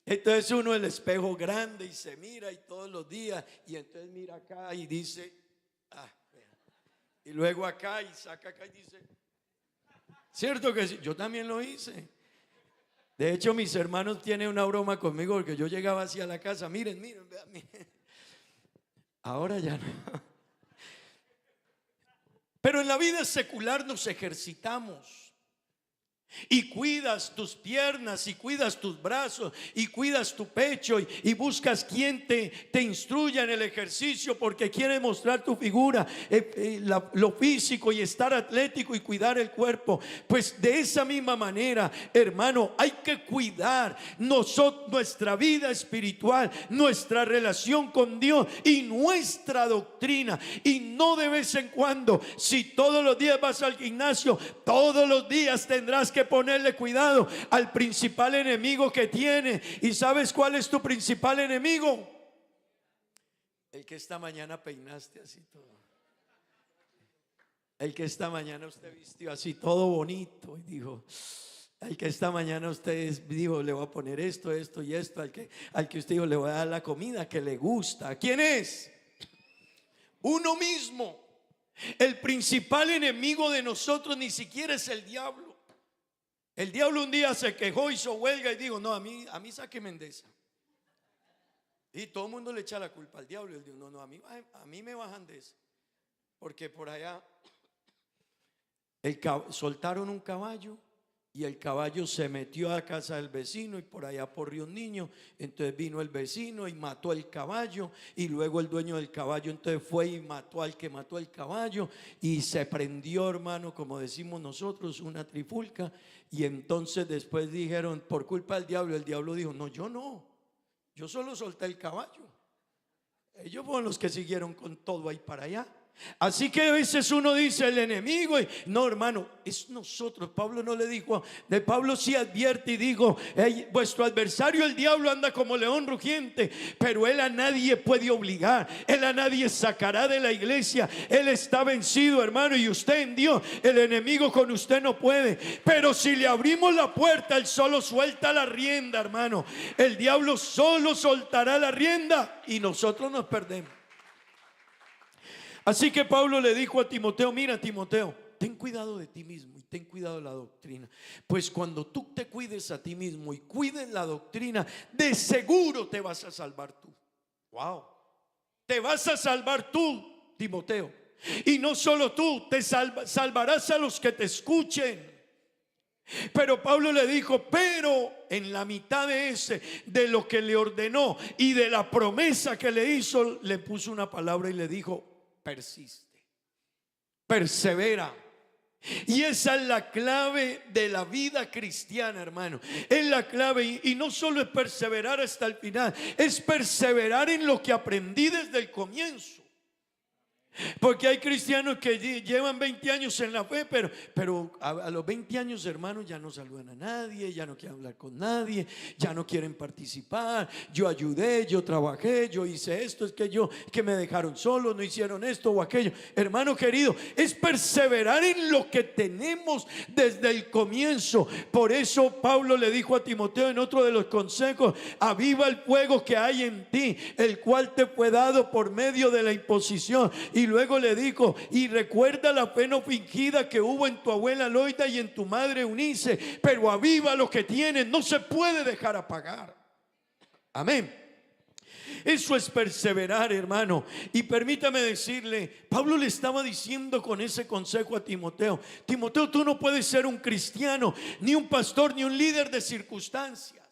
Entonces uno el espejo grande y se mira y todos los días. Y entonces mira acá y dice, y luego acá y saca acá y dice, ¿cierto que sí? Yo también lo hice. De hecho mis hermanos tienen una broma conmigo porque yo llegaba así a la casa, miren, vean, miren. Ahora ya no. Pero en la vida secular nos ejercitamos. Y cuidas tus piernas y cuidas tus brazos y cuidas tu pecho y buscas quien te instruya en el ejercicio porque quiere mostrar tu figura, lo físico y estar atlético y cuidar el cuerpo. Pues de esa misma manera, hermano, hay que cuidar nuestra vida espiritual, nuestra relación con Dios y nuestra doctrina. Y no de vez en cuando, si todos los días vas al gimnasio, todos los días tendrás que ponerle cuidado al principal enemigo que tiene. ¿Y sabes cuál es tu principal enemigo? El que esta mañana peinaste así todo. El que esta mañana usted vistió así todo bonito y dijo, el que esta mañana usted dijo le voy a poner esto, esto y esto, al que usted dijo le voy a dar la comida que le gusta. ¿Quién es? Uno mismo. El principal enemigo de nosotros ni siquiera es el diablo. El diablo un día se quejó, hizo huelga y dijo, no, a mí sáqueme de esa. Y todo el mundo le echa la culpa al diablo. Y él dijo, no, a mí me bajan de esa. Porque por allá soltaron un caballo y el caballo se metió a la casa del vecino y por allá porrió un niño. Entonces vino el vecino y mató el caballo y luego el dueño del caballo entonces fue y mató al que mató el caballo y se prendió, hermano, como decimos nosotros, una trifulca. Y entonces después dijeron, por culpa del diablo, el diablo dijo, no, yo solo solté el caballo. Ellos fueron los que siguieron con todo ahí para allá. Así que a veces uno dice el enemigo y no, hermano, es nosotros. Pablo no le dijo, de Pablo sí advierte y dijo, vuestro adversario el diablo anda como león rugiente, pero él a nadie puede obligar, él a nadie sacará de la iglesia, él está vencido, hermano, y usted en Dios, el enemigo con usted no puede. Pero si le abrimos la puerta, él solo suelta la rienda, hermano. El diablo solo soltará la rienda y nosotros nos perdemos. Así que Pablo le dijo a Timoteo, mira Timoteo, ten cuidado de ti mismo y ten cuidado de la doctrina. Pues cuando tú te cuides a ti mismo y cuides la doctrina, de seguro te vas a salvar tú. Wow. Te vas a salvar tú, Timoteo. Y no solo tú, te salvarás a los que te escuchen. Pero Pablo le dijo, pero en la mitad de lo que le ordenó y de la promesa que le hizo, le puso una palabra y le dijo, persiste, persevera. Y esa es la clave de la vida cristiana, hermano. Es la clave, y no solo es perseverar hasta el final, es perseverar en lo que aprendí desde el comienzo. Porque hay cristianos que llevan 20 años en la fe, pero a los 20 años, hermanos, ya no saludan a nadie, ya no quieren hablar con nadie, ya no quieren participar. Yo ayudé, yo trabajé, yo hice esto, es que me dejaron solo, no hicieron esto o aquello. Hermano querido, es perseverar en lo que tenemos desde el comienzo. Por eso Pablo le dijo a Timoteo en otro de los consejos, aviva el fuego que hay en ti, el cual te fue dado por medio de la imposición. Y luego le dijo, y recuerda la fe no fingida que hubo en tu abuela Loida y en tu madre Eunice, pero aviva lo que tienes, no se puede dejar apagar. Amén. Eso es perseverar, hermano. Y permítame decirle, Pablo le estaba diciendo con ese consejo a Timoteo: Timoteo, tú no puedes ser un cristiano, ni un pastor, ni un líder de circunstancias.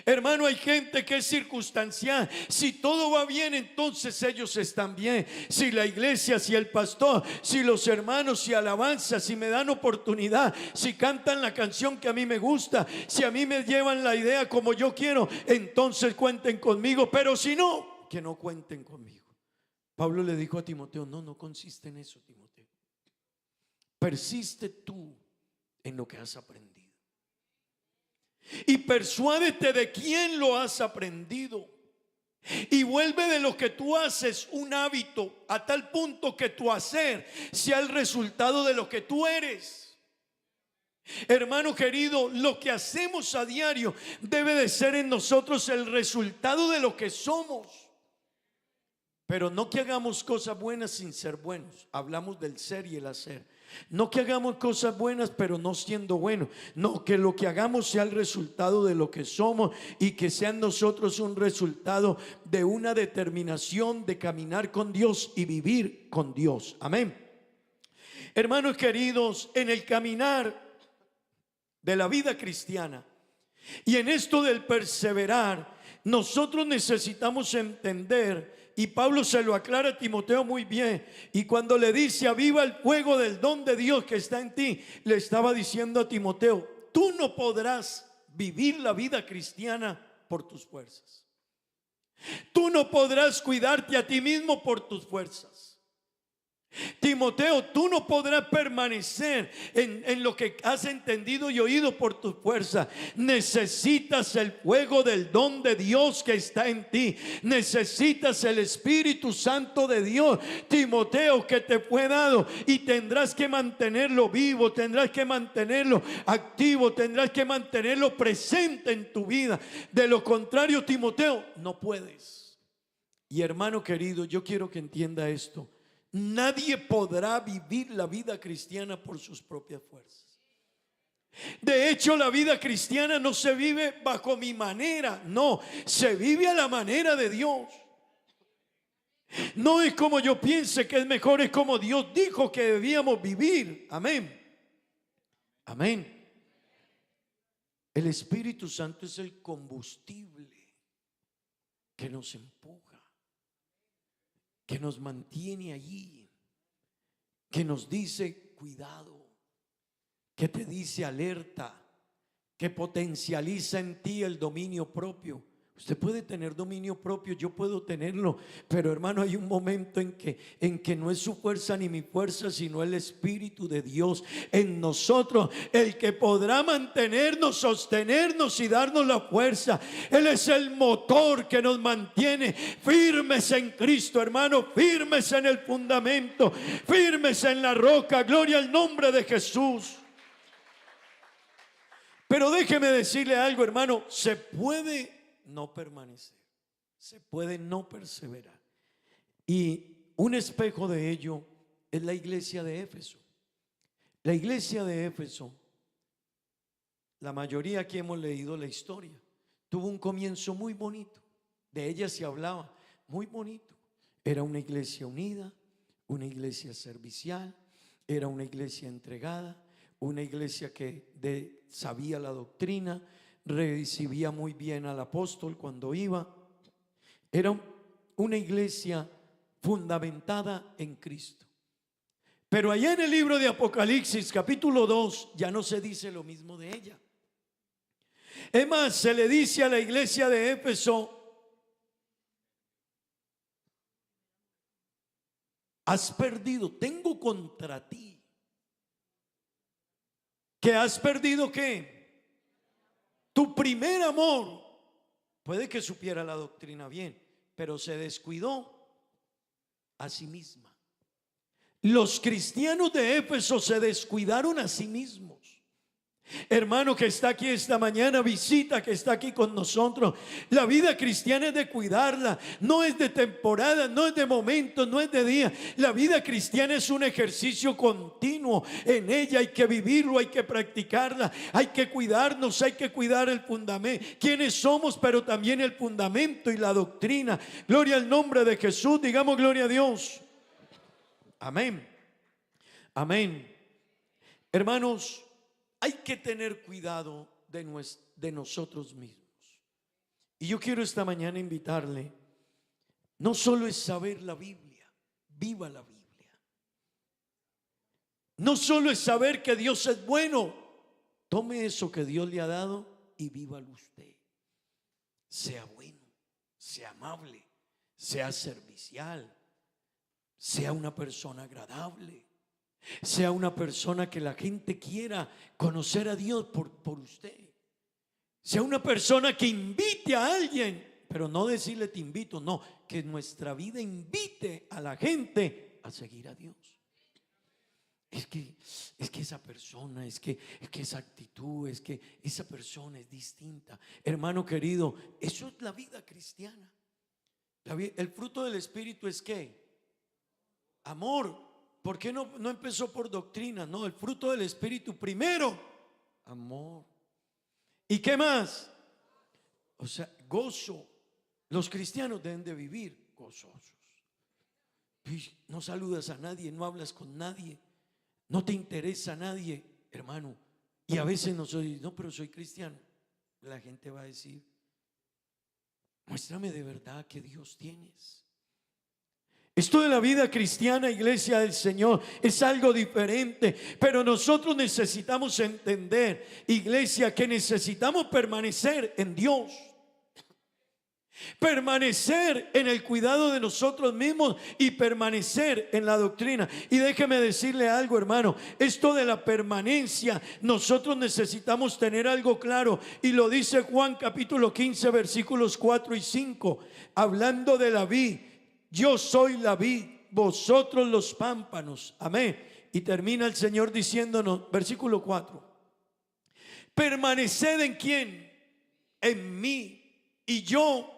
Hermano, hay gente que es circunstancial. Si todo va bien, entonces ellos están bien. Si la iglesia, si el pastor, si los hermanos, si alabanza, si me dan oportunidad, si cantan la canción que a mí me gusta, si a mí me llevan la idea como yo quiero, entonces cuenten conmigo. Pero si no, que no cuenten conmigo. Pablo le dijo a Timoteo: no consiste en eso, Timoteo. Persiste tú en lo que has aprendido. Y persuádete de quién lo has aprendido. Y vuelve de lo que tú haces un hábito, a tal punto que tu hacer sea el resultado de lo que tú eres. Hermano querido, lo que hacemos a diario debe de ser en nosotros el resultado de lo que somos. Pero no que hagamos cosas buenas sin ser buenos. Hablamos del ser y el hacer. No que hagamos cosas buenas pero no siendo buenos. No, que lo que hagamos sea el resultado de lo que somos, y que sea en nosotros un resultado de una determinación de caminar con Dios y vivir con Dios. Amén. Hermanos queridos, en el caminar de la vida cristiana y en esto del perseverar, nosotros necesitamos entender, y Pablo se lo aclara a Timoteo muy bien, y cuando le dice: aviva el fuego del don de Dios que está en ti, le estaba diciendo a Timoteo: tú no podrás vivir la vida cristiana por tus fuerzas. Tú no podrás cuidarte a ti mismo por tus fuerzas. Timoteo, tú no podrás permanecer en lo que has entendido y oído por tu fuerza. Necesitas el fuego del don de Dios que está en ti. Necesitas el Espíritu Santo de Dios, Timoteo, que te fue dado, y tendrás que mantenerlo vivo, tendrás que mantenerlo activo, tendrás que mantenerlo presente en tu vida. De lo contrario, Timoteo, no puedes. Y hermano querido, yo quiero que entienda esto: nadie podrá vivir la vida cristiana por sus propias fuerzas. De hecho, la vida cristiana no se vive bajo mi manera, no, se vive a la manera de Dios. No es como yo piense que es mejor, es como Dios dijo que debíamos vivir. Amén. Amén. El Espíritu Santo es el combustible que nos empuja, que nos mantiene allí, que nos dice cuidado, que te dice alerta, que potencializa en ti el dominio propio. Usted puede tener dominio propio, yo puedo tenerlo, pero hermano, hay un momento en que no es su fuerza ni mi fuerza, sino el Espíritu de Dios en nosotros, el que podrá mantenernos, sostenernos y darnos la fuerza. Él es el motor que nos mantiene firmes en Cristo, hermano, firmes en el fundamento, firmes en la roca. Gloria al nombre de Jesús. Pero déjeme decirle algo, hermano, se puede no permanecer, se puede no perseverar, y un espejo de ello es la iglesia de Éfeso. La iglesia de Éfeso, la mayoría aquí hemos leído la historia, tuvo un comienzo muy bonito, de ella se hablaba muy bonito. Era una iglesia unida, una iglesia servicial, era una iglesia entregada, una iglesia que sabía la doctrina, recibía muy bien al apóstol cuando iba. Era una iglesia fundamentada en Cristo. Pero allá en el libro de Apocalipsis capítulo 2 ya no se dice lo mismo de ella. Es más, se le dice a la iglesia de Éfeso: has perdido, tengo contra ti. ¿Que has perdido qué? Tu primer amor. Puede que supiera la doctrina bien, pero se descuidó a sí misma. Los cristianos de Éfeso se descuidaron a sí mismos. Hermano que está aquí esta mañana, visita que está aquí con nosotros. La vida cristiana es de cuidarla, no es de temporada, no es de momento, no es de día. La vida cristiana es un ejercicio continuo. En ella hay que vivirlo, hay que practicarla, hay que cuidarnos, hay que cuidar el fundamento, quiénes somos, pero también el fundamento y la doctrina. Gloria al nombre de Jesús, digamos gloria a Dios. Amén. Amén. Hermanos, hay que tener cuidado de nosotros mismos. Y yo quiero esta mañana invitarle, no solo es saber la Biblia, viva la Biblia. No solo es saber que Dios es bueno, tome eso que Dios le ha dado y vívalo usted. Sea bueno, sea amable, sea servicial, sea una persona agradable. Sea una persona que la gente quiera conocer a Dios por usted. Sea una persona que invite a alguien, pero no decirle te invito, no, que nuestra vida invite a la gente a seguir a Dios. Es que esa persona, es que esa actitud, es que esa persona es distinta. Hermano querido, eso es la vida cristiana. El fruto del Espíritu es ¿qué? Amor. ¿Por qué no empezó por doctrina? No, el fruto del Espíritu primero, amor. ¿Y qué más? O sea, gozo. Los cristianos deben de vivir gozosos. No saludas a nadie, no hablas con nadie, no te interesa a nadie, hermano. Y a veces no, pero soy cristiano. La gente va a decir, muéstrame de verdad que Dios tienes. Esto de la vida cristiana, iglesia del Señor, es algo diferente, pero nosotros necesitamos entender, iglesia, que necesitamos permanecer en Dios, permanecer en el cuidado de nosotros mismos y permanecer en la doctrina. Y déjeme decirle algo, hermano, esto de la permanencia, nosotros necesitamos tener algo claro, y lo dice Juan capítulo 15 versículos 4 y 5, hablando de la vid. Yo soy la vid, vosotros los pámpanos. Amén. Y termina el Señor diciéndonos, versículo 4. Permaneced en quién, en mí, y yo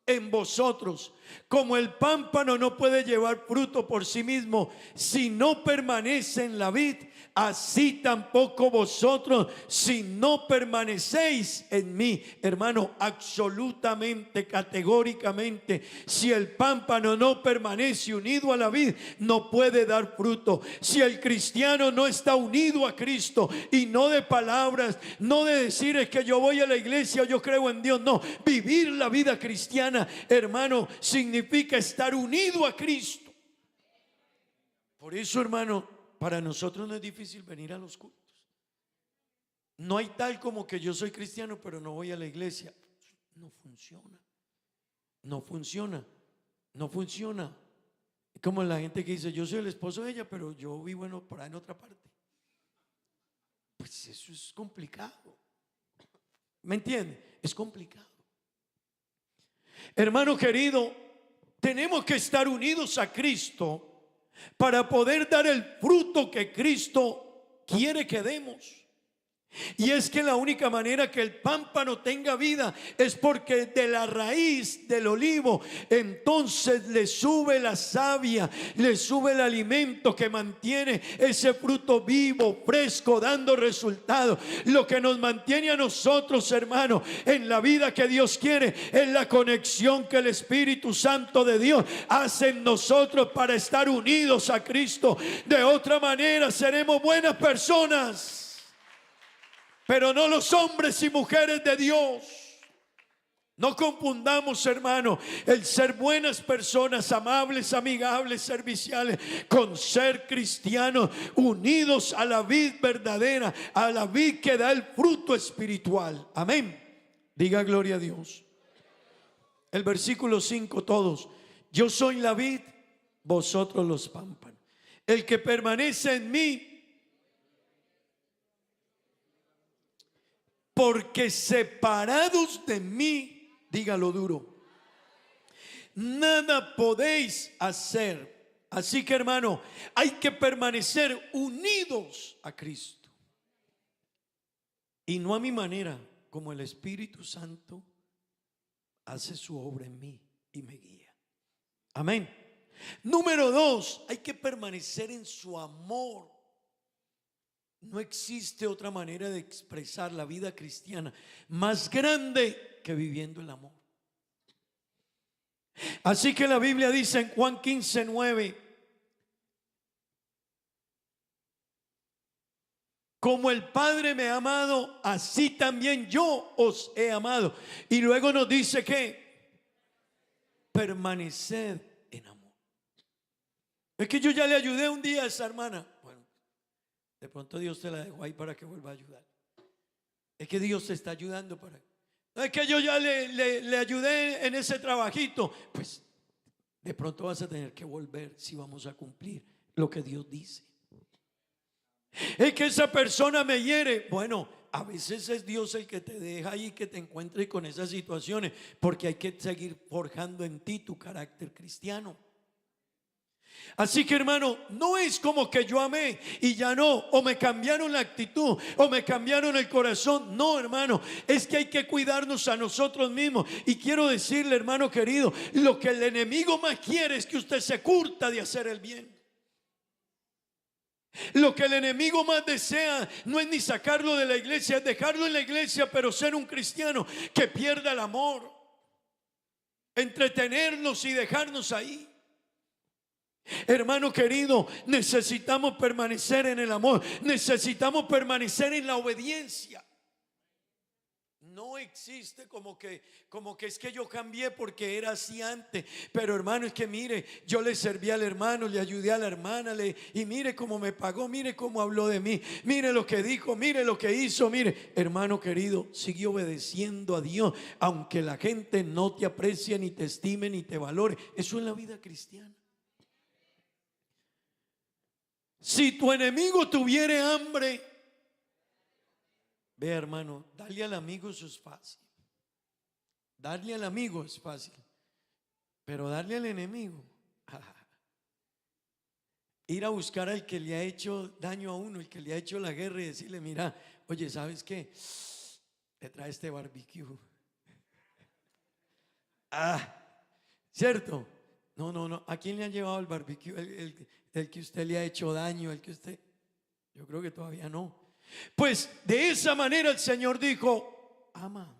en vosotros. Como el pámpano no puede llevar fruto por sí mismo si no permanece en la vid, así tampoco vosotros si no permanecéis en mí. Hermano, absolutamente, categóricamente, si el pámpano no permanece unido a la vid, no puede dar fruto. Si el cristiano no está unido a Cristo, y no de palabras, no de decir es que yo voy a la iglesia, yo creo en Dios, no, vivir la vida cristiana, hermano, significa estar unido a Cristo. Por eso, hermano, para nosotros no es difícil venir a los cultos. No hay tal como que yo soy cristiano pero no voy a la iglesia. No funciona. No funciona. No funciona. Es como la gente que dice yo soy el esposo de ella pero yo vivo por ahí en otra parte. Pues eso es complicado. ¿Me entiende? Es complicado. Hermano querido, tenemos que estar unidos a Cristo para poder dar el fruto que Cristo quiere que demos. Y es que la única manera que el pámpano tenga vida es porque de la raíz del olivo entonces le sube la savia, le sube el alimento que mantiene ese fruto vivo, fresco, dando resultados. Lo que nos mantiene a nosotros, hermano, en la vida que Dios quiere es la conexión que el Espíritu Santo de Dios hace en nosotros para estar unidos a Cristo. De otra manera seremos buenas personas, pero no los hombres y mujeres de Dios. No confundamos, hermano, el ser buenas personas, amables, amigables, serviciales, con ser cristianos unidos a la vid verdadera, a la vid que da el fruto espiritual. Amén. Diga gloria a Dios. El versículo 5 todos. Yo soy la vid, vosotros los pámpanos. El que permanece en mí, porque separados de mí, dígalo duro, nada podéis hacer. Así que, hermano, hay que permanecer unidos a Cristo. y no a mi manera, como el Espíritu Santo hace su obra en mí y me guía. Amén. Número 2, hay que permanecer en su amor. No existe otra manera de expresar la vida cristiana más grande que viviendo el amor. Así que la Biblia dice en Juan 15:9, como el Padre me ha amado, así también yo os he amado. Y luego nos dice que permaneced en amor. Es que yo ya le ayudé un día a esa hermana. Bueno, de pronto Dios te la dejó ahí para que vuelva a ayudar. Es que Dios te está ayudando para... No es que yo ya le ayudé en ese trabajito. Pues de pronto vas a tener que volver si vamos a cumplir lo que Dios dice. Es que esa persona me hiere. Bueno, a veces es Dios el que te deja ahí, que te encuentre con esas situaciones, porque hay que seguir forjando en ti tu carácter cristiano. Así que, hermano, no es como que yo amé y ya no, o me cambiaron la actitud, o me cambiaron el corazón. No, hermano, es que hay que cuidarnos a nosotros mismos. Y quiero decirle, hermano querido, lo que el enemigo más quiere es que usted se curta de hacer el bien. Lo que el enemigo más desea no es ni sacarlo de la iglesia, es dejarlo en la iglesia, pero ser un cristiano que pierda el amor, entretenernos y dejarnos ahí. Hermano querido, necesitamos permanecer en el amor, necesitamos permanecer en la obediencia. No existe como que es que yo cambié porque era así antes. Pero hermano, es que mire, yo le serví al hermano, le ayudé a la hermana, y mire cómo me pagó, mire cómo habló de mí, mire lo que dijo, mire lo que hizo, mire. Hermano querido, sigue obedeciendo a Dios, aunque la gente no te aprecie, ni te estime, ni te valore. Eso es la vida cristiana. Si tu enemigo tuviere hambre, ve, hermano, darle al amigo eso es fácil. Darle al amigo es fácil, pero darle al enemigo, ir a buscar al que le ha hecho daño a uno, el que le ha hecho la guerra, y decirle: mira, oye, ¿sabes qué? Te trae este barbecue. ¿Cierto? No. ¿A quién le han llevado el barbecue? El que usted le ha hecho daño, el que usted... Yo creo que todavía no. Pues de esa manera el Señor dijo: ama.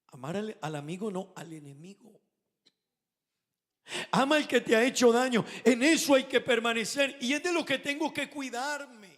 Amar al amigo, no al enemigo. Ama al que te ha hecho daño. En eso hay que permanecer, y es de lo que tengo que cuidarme.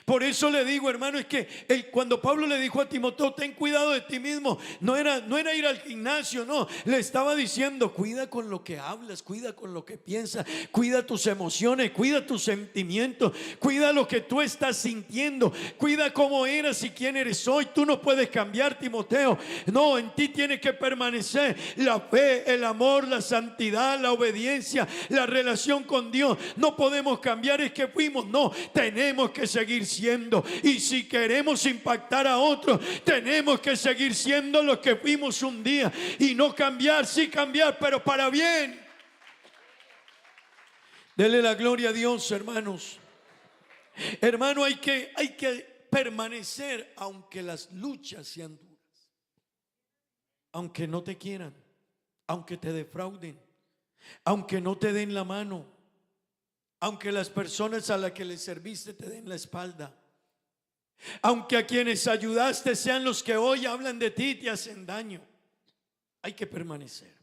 Por eso le digo, hermano, es que cuando Pablo le dijo a Timoteo: ten cuidado de ti mismo, no era ir al gimnasio, no, le estaba diciendo: cuida con lo que hablas, cuida con lo que piensas, cuida tus emociones, cuida tus sentimientos, cuida lo que tú estás sintiendo, cuida cómo eras y quién eres hoy. Tú no puedes cambiar, Timoteo. No, en ti tiene que permanecer la fe, el amor, la santidad, la obediencia, la relación con Dios. No podemos cambiar, es que fuimos, no, tenemos que seguir siendo. Y si queremos impactar a otros, tenemos que seguir siendo los que fuimos un día, y no cambiar, sí cambiar, pero para bien. Dele la gloria a Dios, hermanos. Hermano, hay que permanecer aunque las luchas sean duras, aunque no te quieran, aunque te defrauden, aunque no te den la mano, aunque las personas a las que le serviste te den la espalda, aunque a quienes ayudaste sean los que hoy hablan de ti y te hacen daño. Hay que permanecer.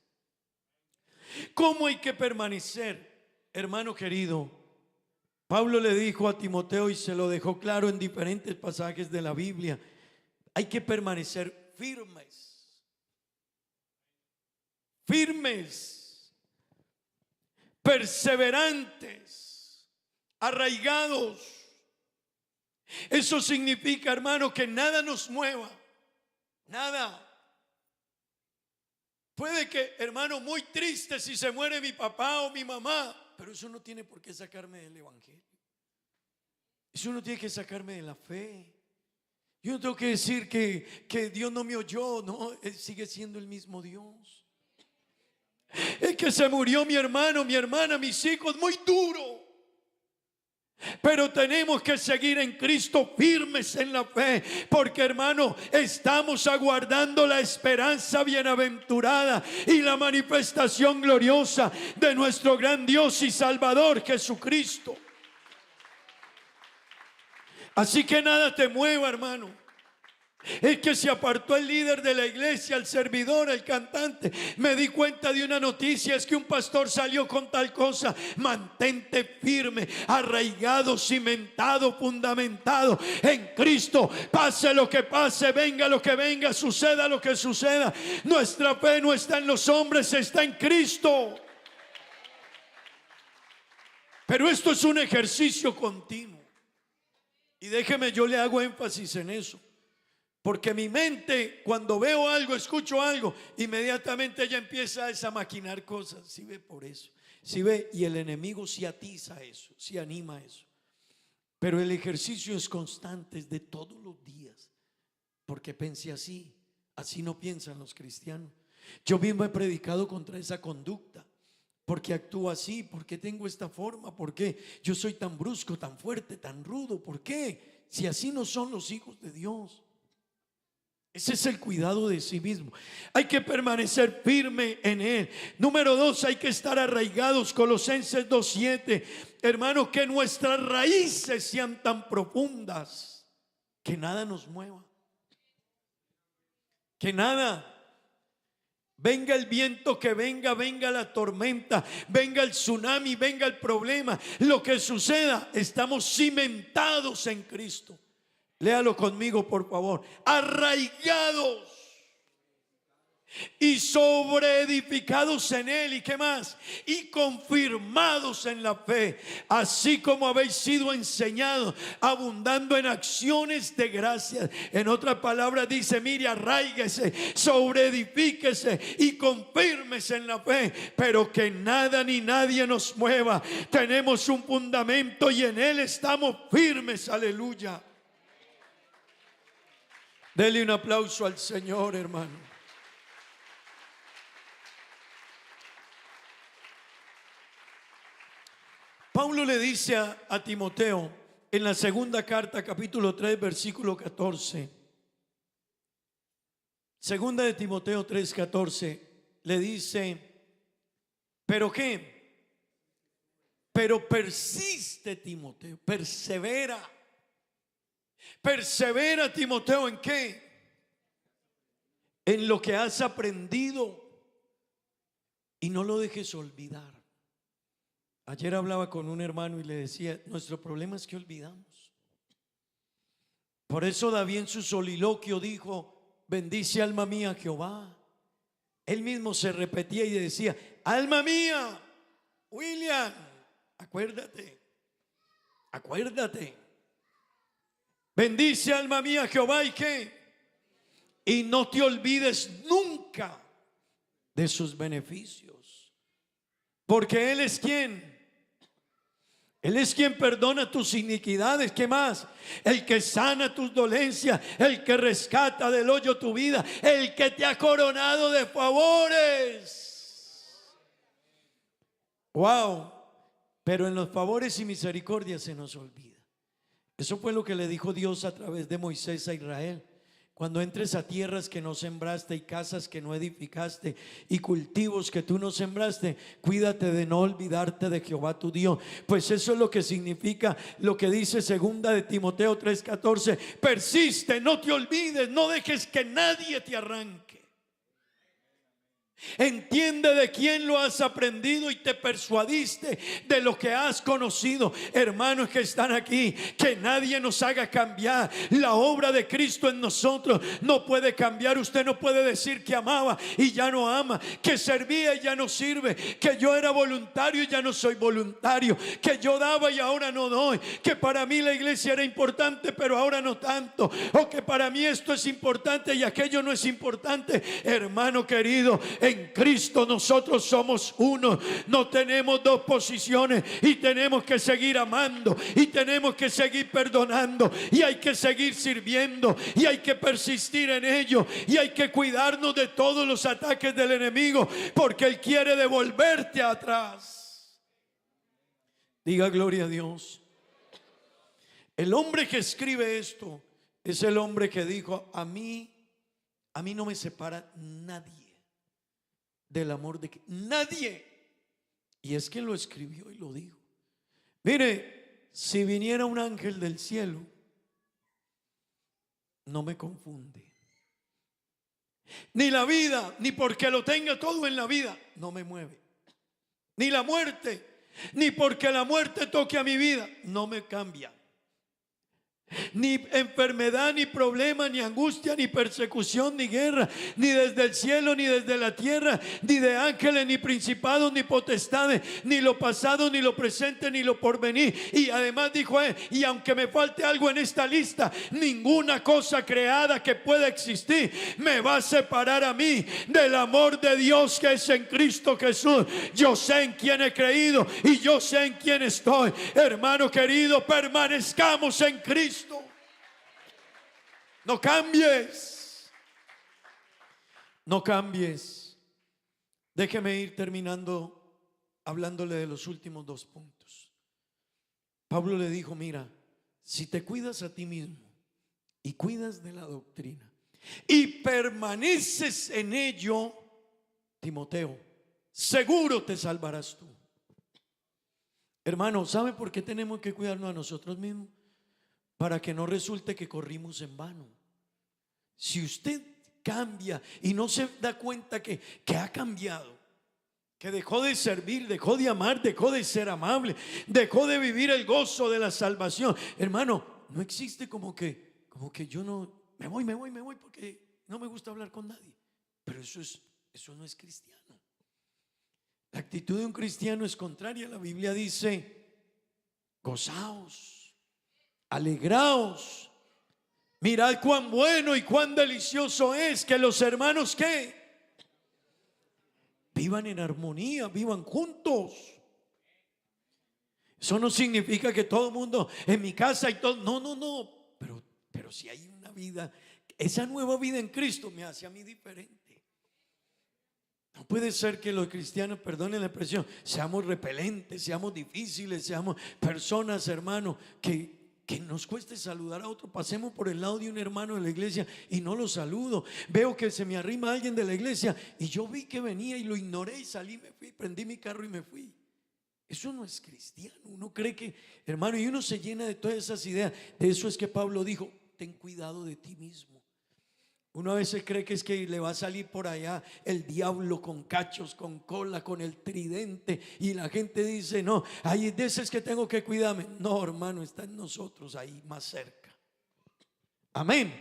¿Cómo hay que permanecer, hermano querido? Pablo le dijo a Timoteo, y se lo dejó claro en diferentes pasajes de la Biblia: hay que permanecer firmes, perseverantes, arraigados. Eso significa, hermano, que nada nos mueva, nada. Puede que, hermano, muy triste si se muere mi papá o mi mamá, pero eso no tiene por qué sacarme del evangelio. Eso no tiene que sacarme de la fe. Yo no tengo que decir que Dios no me oyó. No, Él sigue siendo el mismo Dios. Es que se murió mi hermano, mi hermana, mis hijos, muy duro. Pero tenemos que seguir en Cristo firmes en la fe, porque hermano, estamos aguardando la esperanza bienaventurada y la manifestación gloriosa de nuestro gran Dios y Salvador Jesucristo. Así que nada te mueva, hermano. Es que se apartó el líder de la iglesia, el servidor, el cantante. Me di cuenta de una noticia, es que un pastor salió con tal cosa. Mantente firme, arraigado, cimentado, fundamentado en Cristo. Pase lo que pase, venga lo que venga, suceda lo que suceda. Nuestra fe no está en los hombres, está en Cristo. Pero esto es un ejercicio continuo. Y déjeme, yo le hago énfasis en eso. Porque mi mente, cuando veo algo, escucho algo, inmediatamente ella empieza a maquinar cosas. ¿Sí ve? Por eso. ¿Sí ve? Y el enemigo sí atiza eso, sí anima eso. Pero el ejercicio es constante, es de todos los días. Porque pensé así, así no piensan los cristianos. Yo mismo he predicado contra esa conducta. Porque actúo así, porque tengo esta forma, porque yo soy tan brusco, tan fuerte, tan rudo. ¿Por qué? Si así no son los hijos de Dios. Ese es el cuidado de sí mismo. Hay que permanecer firme en Él. Número 2, hay que estar arraigados. Colosenses 2:7. Hermanos, que nuestras raíces sean tan profundas que nada nos mueva. Que nada. Venga el viento que venga, venga la tormenta, venga el tsunami, venga el problema. Lo que suceda, estamos cimentados en Cristo. Léalo conmigo, por favor. Arraigados y sobreedificados en Él. ¿Y qué más? Y confirmados en la fe, así como habéis sido enseñados, abundando en acciones de gracias. En otras palabras dice, mire, arraíguese, sobreedifíquese y confírmese en la fe, pero que nada ni nadie nos mueva. Tenemos un fundamento y en Él estamos firmes. Aleluya. Dele un aplauso al Señor, hermano. Pablo le dice a Timoteo en la segunda carta, capítulo 3, versículo 14. Segunda de Timoteo 3, 14. Le dice, ¿pero qué? Pero persiste, Timoteo, persevera. Persevera, Timoteo, ¿en qué? En lo que has aprendido y no lo dejes olvidar. Ayer hablaba con un hermano y le decía, nuestro problema es que olvidamos. Por eso David en su soliloquio dijo, bendice alma mía a Jehová. Él mismo se repetía y decía, alma mía, William, acuérdate. Bendice alma mía Jehová, ¿y qué? Y no te olvides nunca de sus beneficios. Porque Él es quien perdona tus iniquidades. ¿Qué más? El que sana tus dolencias, el que rescata del hoyo tu vida, el que te ha coronado de favores. Wow. Pero en los favores y misericordias se nos olvida. Eso fue lo que le dijo Dios a través de Moisés a Israel. Cuando entres a tierras que no sembraste y casas que no edificaste y cultivos que tú no sembraste, cuídate de no olvidarte de Jehová tu Dios. Pues eso es lo que significa lo que dice segunda de Timoteo 3:14. Persiste, no te olvides, no dejes que nadie te arranque. Entiende de quién lo has aprendido y te persuadiste de lo que has conocido. Hermanos que están aquí, que nadie nos haga cambiar. La obra de Cristo en nosotros no puede cambiar. Usted no puede decir que amaba y ya no ama, que servía y ya no sirve, que yo era voluntario y ya no soy voluntario, que yo daba y ahora no doy, que para mí la iglesia era importante pero ahora no tanto, o que para mí esto es importante y aquello no es importante. Hermano querido, en Cristo nosotros somos uno, no tenemos dos posiciones y tenemos que seguir amando y tenemos que seguir perdonando y hay que seguir sirviendo y hay que persistir en ello y hay que cuidarnos de todos los ataques del enemigo porque él quiere devolverte atrás. Diga gloria a Dios. El hombre que escribe esto es el hombre que dijo: a mí no me separa nadie del amor de Cristo. Nadie. Y es que lo escribió y lo dijo. Mire, si viniera un ángel del cielo, no me confunde. Ni la vida, ni porque lo tenga todo en la vida, no me mueve. Ni la muerte, ni porque la muerte toque a mi vida, no me cambia. Ni enfermedad, ni problema, ni angustia, ni persecución, ni guerra, ni desde el cielo, ni desde la tierra, ni de ángeles, ni principados, ni potestades, ni lo pasado, ni lo presente, ni lo porvenir. Y además dijo él: y aunque me falte algo en esta lista, ninguna cosa creada que pueda existir me va a separar a mí del amor de Dios que es en Cristo Jesús. Yo sé en quién he creído y yo sé en quién estoy. Hermano querido, permanezcamos en Cristo. No cambies. No cambies. Déjeme ir terminando hablándole de los últimos 2 puntos. Pablo le dijo: mira, si te cuidas a ti mismo y cuidas de la doctrina y permaneces en ello, Timoteo, seguro te salvarás tú. Hermano, ¿sabe por qué tenemos que cuidarnos a nosotros mismos? Para que no resulte que corrimos en vano. Si usted cambia y no se da cuenta que ha cambiado, que dejó de servir, dejó de amar, dejó de ser amable, dejó de vivir el gozo de la salvación, hermano, no existe como que yo no me voy porque no me gusta hablar con nadie. Pero eso no es cristiano. La actitud de un cristiano es contraria. La Biblia dice: gozaos, alegraos, mirad cuán bueno y cuán delicioso es que los hermanos que vivan en armonía, vivan juntos. Eso no significa que todo el mundo en mi casa y todo, no, pero si hay una vida, esa nueva vida en Cristo me hace a mí diferente. No puede ser que los cristianos, perdonen la expresión, seamos repelentes, seamos difíciles, seamos personas, hermano, que nos cueste saludar a otro. Pasemos por el lado de un hermano de la iglesia y no lo saludo. Veo que se me arrima alguien de la iglesia y yo vi que venía y lo ignoré y salí, me fui, prendí mi carro y me fui. Eso no es cristiano. Uno cree que, hermano, y uno se llena de todas esas ideas. De eso es que Pablo dijo: ten cuidado de ti mismo. Uno a veces cree que es que le va a salir por allá el diablo con cachos, con cola, con el tridente, y la gente dice: no, hay veces que tengo que cuidarme. No, hermano, está en nosotros ahí más cerca. Amén.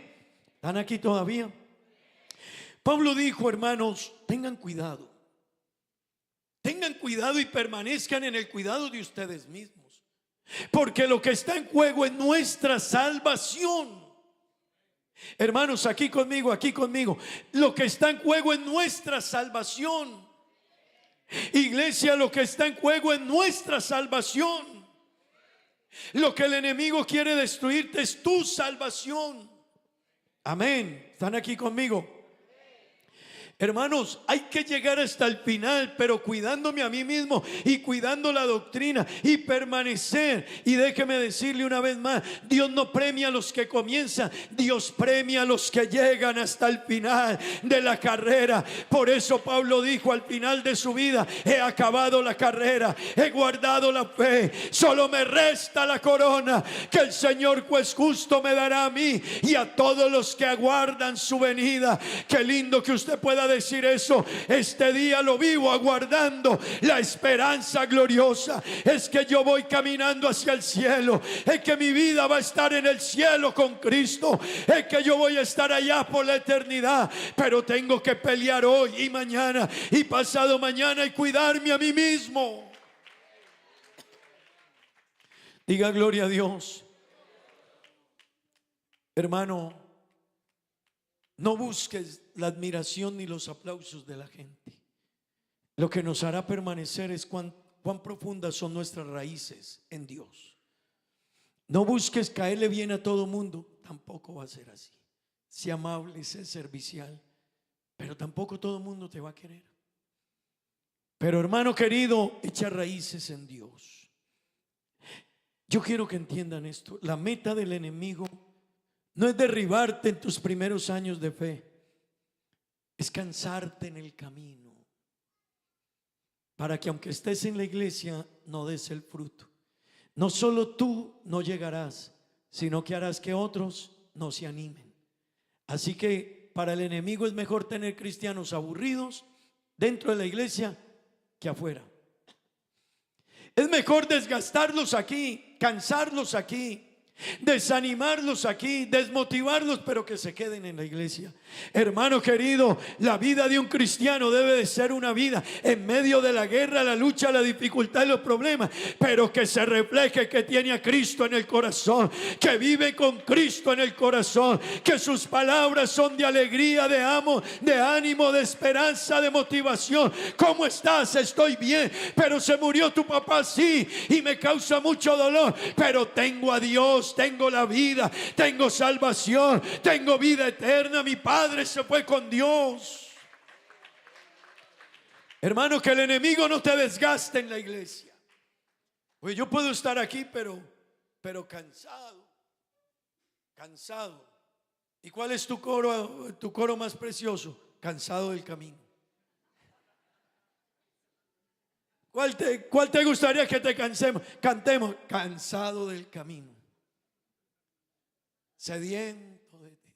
¿Están aquí todavía? Pablo dijo: hermanos, tengan cuidado. Tengan cuidado y permanezcan en el cuidado de ustedes mismos, porque lo que está en juego es nuestra salvación. Hermanos, aquí conmigo. Lo que está en juego es nuestra salvación. Iglesia, lo que está en juego es nuestra salvación. Lo que el enemigo quiere destruirte es tu salvación. Amén. ¿Están aquí conmigo? Hermanos, hay que llegar hasta el final, pero cuidándome a mí mismo y cuidando la doctrina y permanecer. Y déjeme decirle una vez más: Dios no premia a los que comienzan, Dios premia a los que llegan hasta el final de la carrera. Por eso Pablo dijo al final de su vida: he acabado la carrera, he guardado la fe, solo me resta la corona que el Señor juez justo me dará a mí y a todos los que aguardan su venida. Qué lindo que usted pueda decir eso. Este día lo vivo aguardando la esperanza gloriosa. Es que yo voy caminando hacia el cielo, es que mi vida va a estar en el cielo con Cristo, es que yo voy a estar allá por la eternidad. Pero tengo que pelear hoy y mañana y pasado mañana y cuidarme a mí mismo. Diga gloria a Dios. Hermano, no busques la admiración ni los aplausos de la gente. Lo que nos hará permanecer es cuán profundas son nuestras raíces en Dios. No busques caerle bien a todo mundo, tampoco va a ser así. Sé amable, sé servicial, pero tampoco todo mundo te va a querer. Pero hermano querido, echa raíces en Dios. Yo quiero que entiendan esto. La meta del enemigo no es derribarte en tus primeros años de fe, es cansarte en el camino, para que aunque estés en la iglesia no des el fruto. No solo tú no llegarás, sino que harás que otros no se animen. Así que para el enemigo es mejor tener cristianos aburridos dentro de la iglesia que afuera. Es mejor desgastarlos aquí, cansarlos aquí, desanimarlos aquí, desmotivarlos, pero que se queden en la iglesia. Hermano querido, la vida de un cristiano debe de ser una vida en medio de la guerra, la lucha, la dificultad y los problemas, pero que se refleje que tiene a Cristo en el corazón, que vive con Cristo en el corazón, que sus palabras son de alegría, de ánimo, de esperanza, de motivación. ¿Cómo estás? Estoy bien, pero se murió tu papá, sí, y me causa mucho dolor, pero tengo a Dios, tengo la vida, tengo salvación, tengo vida eterna. Mi padre se fue con Dios. Hermano, que el enemigo no te desgaste en la iglesia. Oye, yo puedo estar aquí, pero cansado. ¿Y cuál es tu coro más precioso? Cansado del camino. ¿Cuál te gustaría que te cantemos? Cansado del camino, sediento de ti.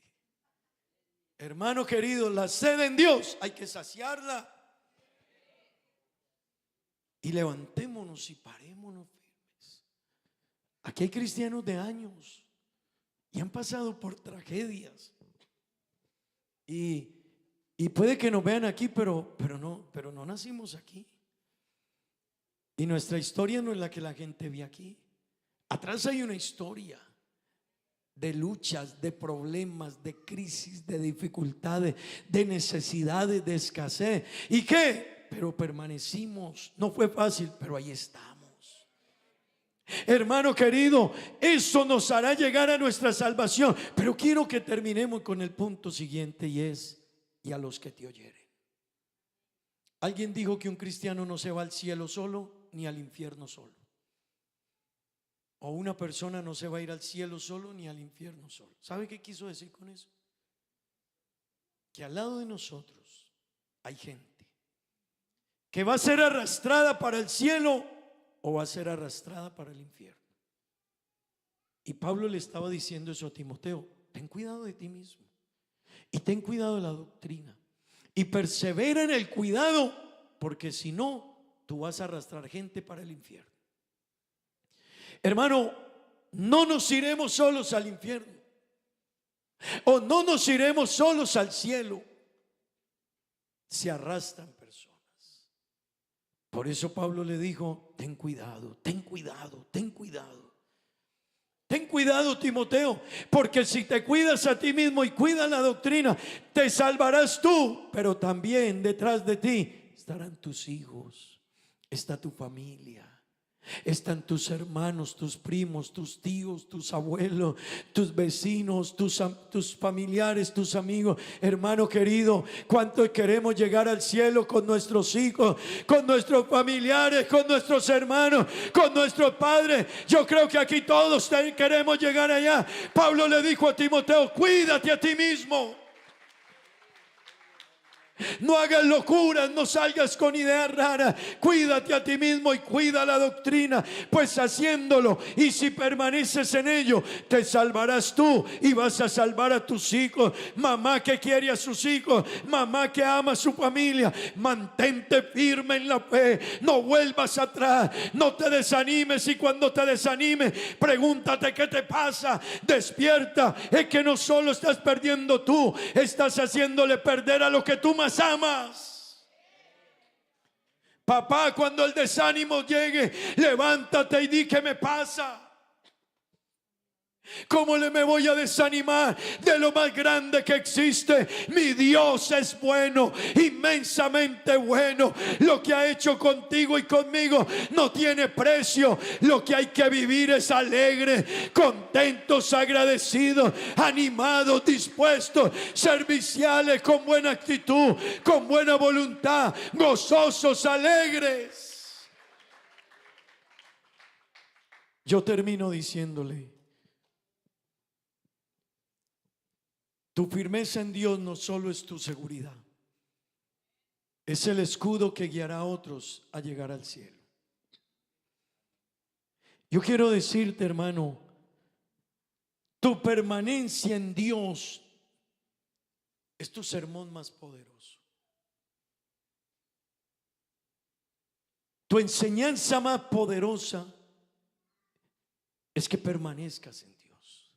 Hermano querido, la sed en Dios hay que saciarla. Y levantémonos y parémonos firmes. Aquí hay cristianos de años y han pasado por tragedias. Y puede que nos vean aquí, pero no nacimos aquí. Y nuestra historia no es la que la gente ve aquí. Atrás hay una historia de luchas, de problemas, de crisis, de dificultades, de necesidades, de escasez. ¿Y qué? Pero permanecimos. No fue fácil, pero ahí estamos. Hermano querido, eso nos hará llegar a nuestra salvación. Pero quiero que terminemos con el punto siguiente, y es: y a los que te oyeren. Alguien dijo que un cristiano no se va al cielo solo ni al infierno solo. O una persona no se va a ir al cielo solo ni al infierno solo. ¿Sabe qué quiso decir con eso? Que al lado de nosotros hay gente que va a ser arrastrada para el cielo o va a ser arrastrada para el infierno. Y Pablo le estaba diciendo eso a Timoteo: ten cuidado de ti mismo y ten cuidado de la doctrina y persevera en el cuidado, porque si no, tú vas a arrastrar gente para el infierno. Hermano, no nos iremos solos al infierno, o no nos iremos solos al cielo. Se arrastran personas. Por eso Pablo le dijo: ten cuidado, ten cuidado, ten cuidado. Ten cuidado, Timoteo, porque si te cuidas a ti mismo y cuidas la doctrina, te salvarás tú, pero también detrás de ti estarán tus hijos, está tu familia, están tus hermanos, tus primos, tus tíos, tus abuelos, tus vecinos, tus familiares, tus amigos. Hermano querido, ¿cuánto queremos llegar al cielo con nuestros hijos, con nuestros familiares, con nuestros hermanos, con nuestros padres? Yo creo que aquí todos queremos llegar allá. Pablo le dijo a Timoteo: cuídate a ti mismo. No hagas locuras, no salgas con ideas raras. Cuídate a ti mismo y cuida la doctrina, pues haciéndolo, y si permaneces en ello, te salvarás tú y vas a salvar a tus hijos. Mamá que quiere a sus hijos, mamá que ama a su familia, mantente firme en la fe, no vuelvas atrás, no te desanimes, y cuando te desanimes, pregúntate qué te pasa. Despierta, es que no solo estás perdiendo tú, estás haciéndole perder a lo que tú más amas. Papá, cuando el desánimo llegue, levántate y di: ¿qué me pasa? ¿Cómo me voy a desanimar de lo más grande que existe? Mi Dios es bueno, inmensamente bueno. Lo que ha hecho contigo y conmigo no tiene precio. Lo que hay que vivir es alegre, contentos, agradecidos, animados, dispuestos, serviciales, con buena actitud, con buena voluntad, gozosos, alegres. Yo termino diciéndole, tu firmeza en Dios no solo es tu seguridad, es el escudo que guiará a otros a llegar al cielo. Yo quiero decirte, hermano, tu permanencia en Dios es tu sermón más poderoso. Tu enseñanza más poderosa es que permanezcas en Dios.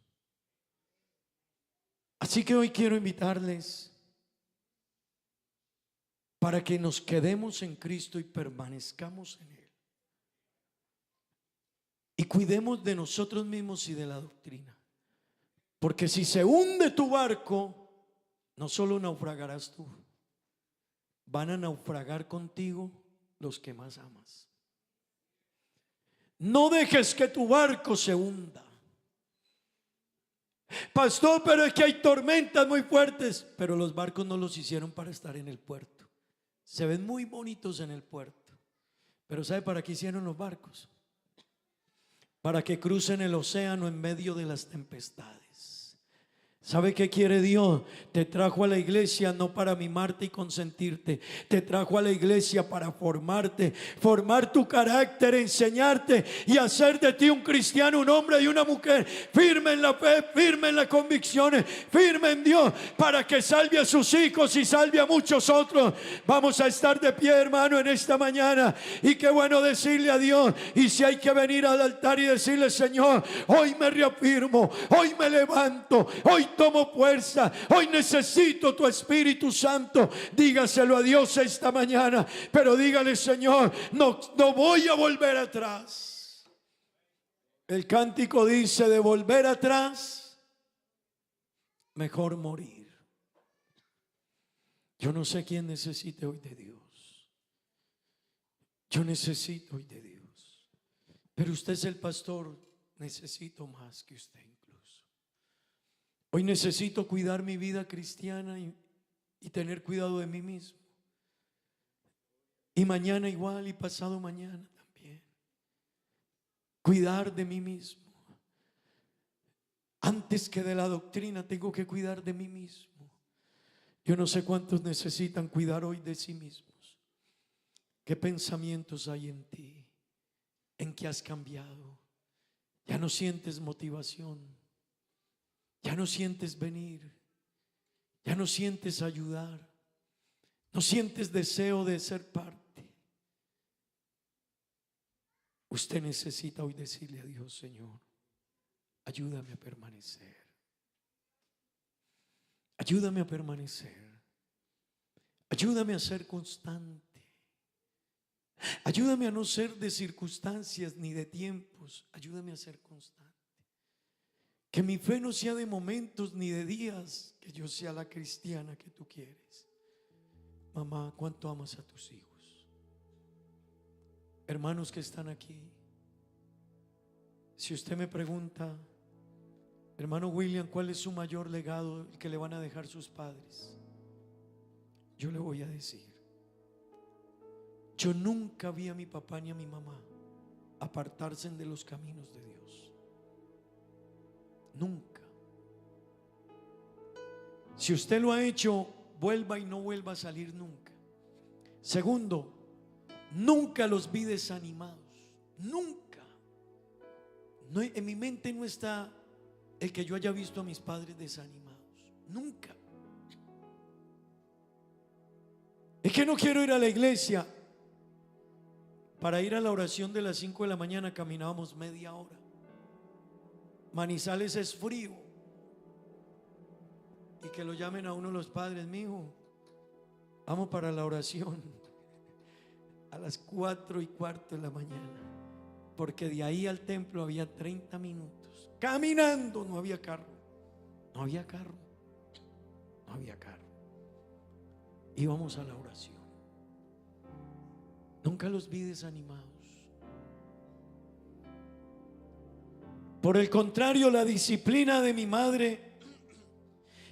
Así que hoy quiero invitarles para que nos quedemos en Cristo y permanezcamos en Él. Y cuidemos de nosotros mismos y de la doctrina. Porque si se hunde tu barco, no solo naufragarás tú, van a naufragar contigo los que más amas. No dejes que tu barco se hunda. Pastor, pero es que hay tormentas muy fuertes. Pero los barcos no los hicieron para estar en el puerto. Se ven muy bonitos en el puerto, pero ¿sabe para qué hicieron los barcos? Para que crucen el océano en medio de las tempestades. ¿Sabe qué quiere Dios? Te trajo a la iglesia no para mimarte y consentirte. Te trajo a la iglesia para formarte, formar tu carácter, enseñarte y hacer de ti un cristiano, un hombre y una mujer firme en la fe, firme en las convicciones, firme en Dios, para que salve a sus hijos y salve a muchos otros. Vamos a estar de pie, hermano, en esta mañana. Y qué bueno decirle a Dios. Y si hay que venir al altar y decirle, Señor, hoy me reafirmo, hoy me levanto, hoy tomo fuerza, hoy necesito tu Espíritu Santo. Dígaselo a Dios esta mañana, pero dígale, Señor, no voy a volver atrás. El cántico dice, de volver atrás, mejor morir. Yo no sé quién necesite hoy de Dios. Yo necesito hoy de Dios, pero usted es el pastor, necesito más que usted. Hoy necesito cuidar mi vida cristiana y tener cuidado de mí mismo. Y mañana igual y pasado mañana también. Cuidar de mí mismo. Antes que de la doctrina tengo que cuidar de mí mismo. Yo no sé cuántos necesitan cuidar hoy de sí mismos. ¿Qué pensamientos hay en ti? ¿En qué has cambiado? Ya no sientes motivación. Ya no sientes venir, ya no sientes ayudar, no sientes deseo de ser parte. Usted necesita hoy decirle a Dios, Señor, ayúdame a permanecer. Ayúdame a permanecer. Ayúdame a ser constante. Ayúdame a no ser de circunstancias ni de tiempos. Ayúdame a ser constante. Que mi fe no sea de momentos ni de días, que yo sea la cristiana que tú quieres. Mamá, ¿cuánto amas a tus hijos? Hermanos que están aquí, si usted me pregunta, hermano William, ¿cuál es su mayor legado, el que le van a dejar sus padres? Yo le voy a decir, yo nunca vi a mi papá ni a mi mamá apartarse de los caminos de Dios. Nunca. Si usted lo ha hecho, vuelva y no vuelva a salir nunca. Segundo, nunca los vi desanimados. Nunca. No, en mi mente no está el que yo haya visto a mis padres desanimados. Nunca. Es que no quiero ir a la iglesia. Para ir a la oración de las 5 de la mañana caminábamos media hora. Manizales es frío. Y que lo llamen a uno los padres, mijo, vamos para la oración a las 4:15 de la mañana, porque de ahí al templo había 30 minutos caminando. No había carro, no había carro, no había carro. Íbamos a la oración. Nunca los vi desanimados. Por el contrario, la disciplina de mi madre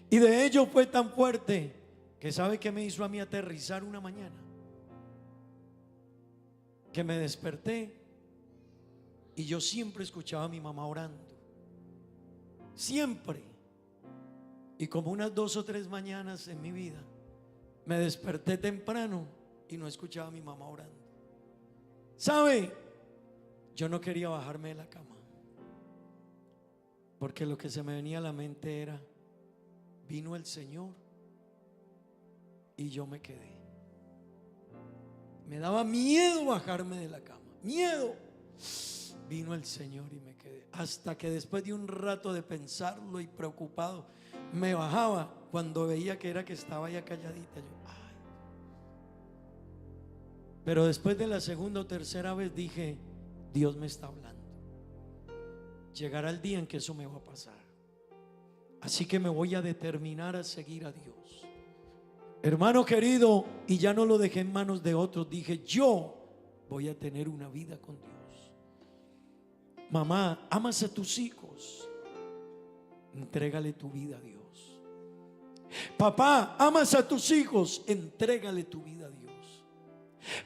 y de ellos fue tan fuerte que sabe que me hizo a mí aterrizar una mañana, que me desperté Y yo siempre escuchaba a mi mamá orando. Siempre. Y como unas 2 o 3 mañanas en mi vida me desperté temprano y no escuchaba a mi mamá orando. ¿Sabe? Yo no quería bajarme de la cama, porque lo que se me venía a la mente era: vino el Señor y yo me quedé. Me daba miedo bajarme de la cama, miedo. Vino el Señor y me quedé. Hasta que después de un rato de pensarlo y preocupado, me bajaba cuando veía que estaba ya calladita. Yo, ay. Pero después de la segunda o tercera vez dije: Dios me está hablando. Llegará el día en que eso me va a pasar. Así que me voy a determinar a seguir a Dios. Hermano querido, y ya no lo dejé en manos de otros. Dije: yo voy a tener una vida con Dios. Mamá, amas a tus hijos, entrégale tu vida a Dios. Papá, amas a tus hijos, entrégale tu vida a Dios.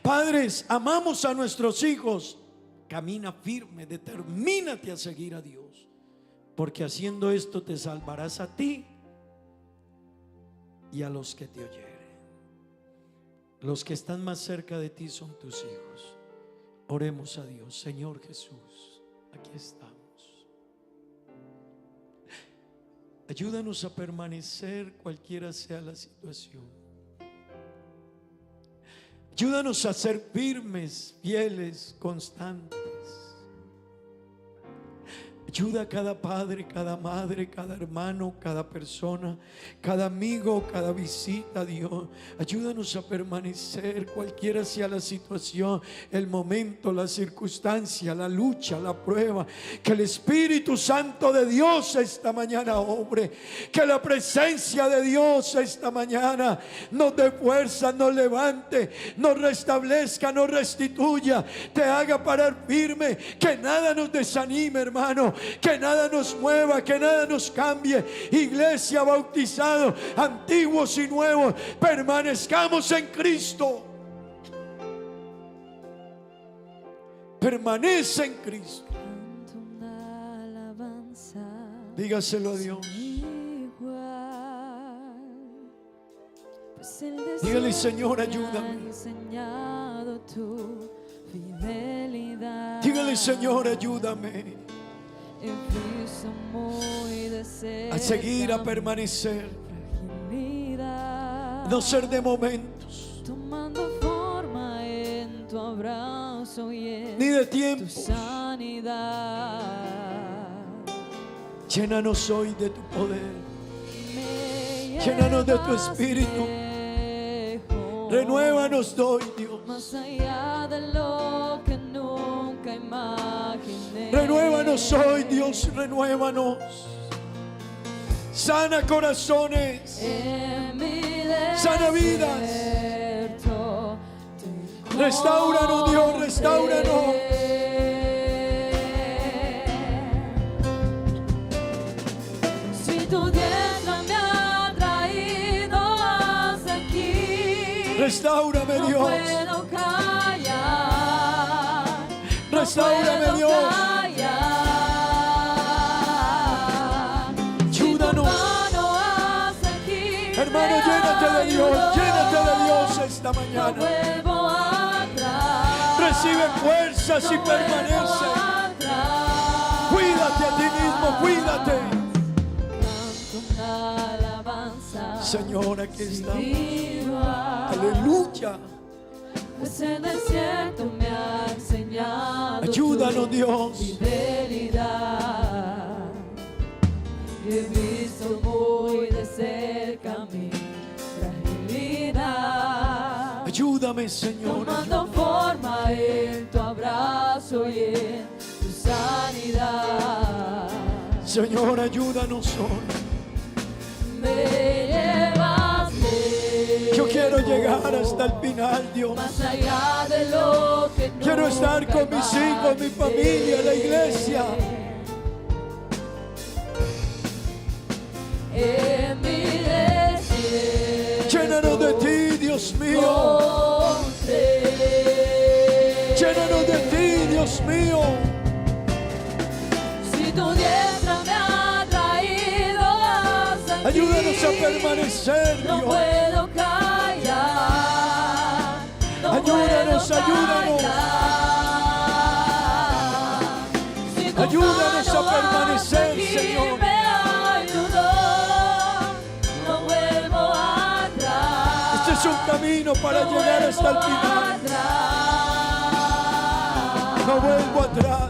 Padres, amamos a nuestros hijos, camina firme, determínate a seguir a Dios, porque haciendo esto te salvarás a ti y a los que te oyeren. Los que están más cerca de ti son tus hijos. Oremos a Dios. Señor Jesús, aquí estamos. Ayúdanos a permanecer cualquiera sea la situación. Ayúdanos a ser firmes, fieles, constantes. Ayuda a cada padre, cada madre, cada hermano, cada persona, cada amigo, cada visita, Dios. Ayúdanos a permanecer cualquiera sea la situación, el momento, la circunstancia, la lucha, la prueba. Que el Espíritu Santo de Dios esta mañana obre. Que la presencia de Dios esta mañana nos dé fuerza, nos levante, nos restablezca, nos restituya, te haga parar firme. Que nada nos desanime, hermano. Que nada nos mueva, que nada nos cambie. Iglesia, bautizado, antiguos y nuevos, permanezcamos en Cristo. Permanece en Cristo. Dígaselo a Dios. Dígale: Señor, ayúdame. Dígale: Señor, ayúdame a seguir, a permanecer, no ser de momentos, tomando forma en tu abrazo y en ni de tiempo. tu sanidad. Llénanos hoy de tu poder, llénanos de tu espíritu, renuévanos hoy, Dios. Más allá de lo que nunca imaginé. Renuévanos hoy, Dios, renuévanos. Sana corazones, sana vidas. Restáuranos, Dios, restáuranos. Si tu diestra me ha traído hasta aquí, restáurame, no Dios. puedo callar. Restáurame, no Dios. Hermano, llénate de Dios, llénate de Dios esta mañana. Recibe fuerzas y permanece. Cuídate a ti mismo, cuídate. Señor, aquí estamos. Aleluya. Pues el desierto me ha enseñado. Ayúdanos, Dios. Fidelidad. He visto muy de cerca mi fragilidad. Ayúdame, Señor. Tomando forma en tu abrazo y en tu sanidad. Señor, ayúdanos hoy. Me llevas lejos. Yo quiero llegar hasta el final, Dios. Más allá de lo que quiero estar con mis hijos, mi familia, la iglesia. En mi desierto, llénanos de ti, Dios mío. Llénanos de ti, Dios mío. aquí. Ayúdanos a permanecer, No Dios. puedo callar. No Ayúdanos, puedo ayúdanos. callar. Si tu Ayúdanos a mano permanecer, hasta aquí Señor. me ayudó, no vuelvo atrás. Este es un camino para No llegar hasta el vuelvo final. atrás. No vuelvo atrás.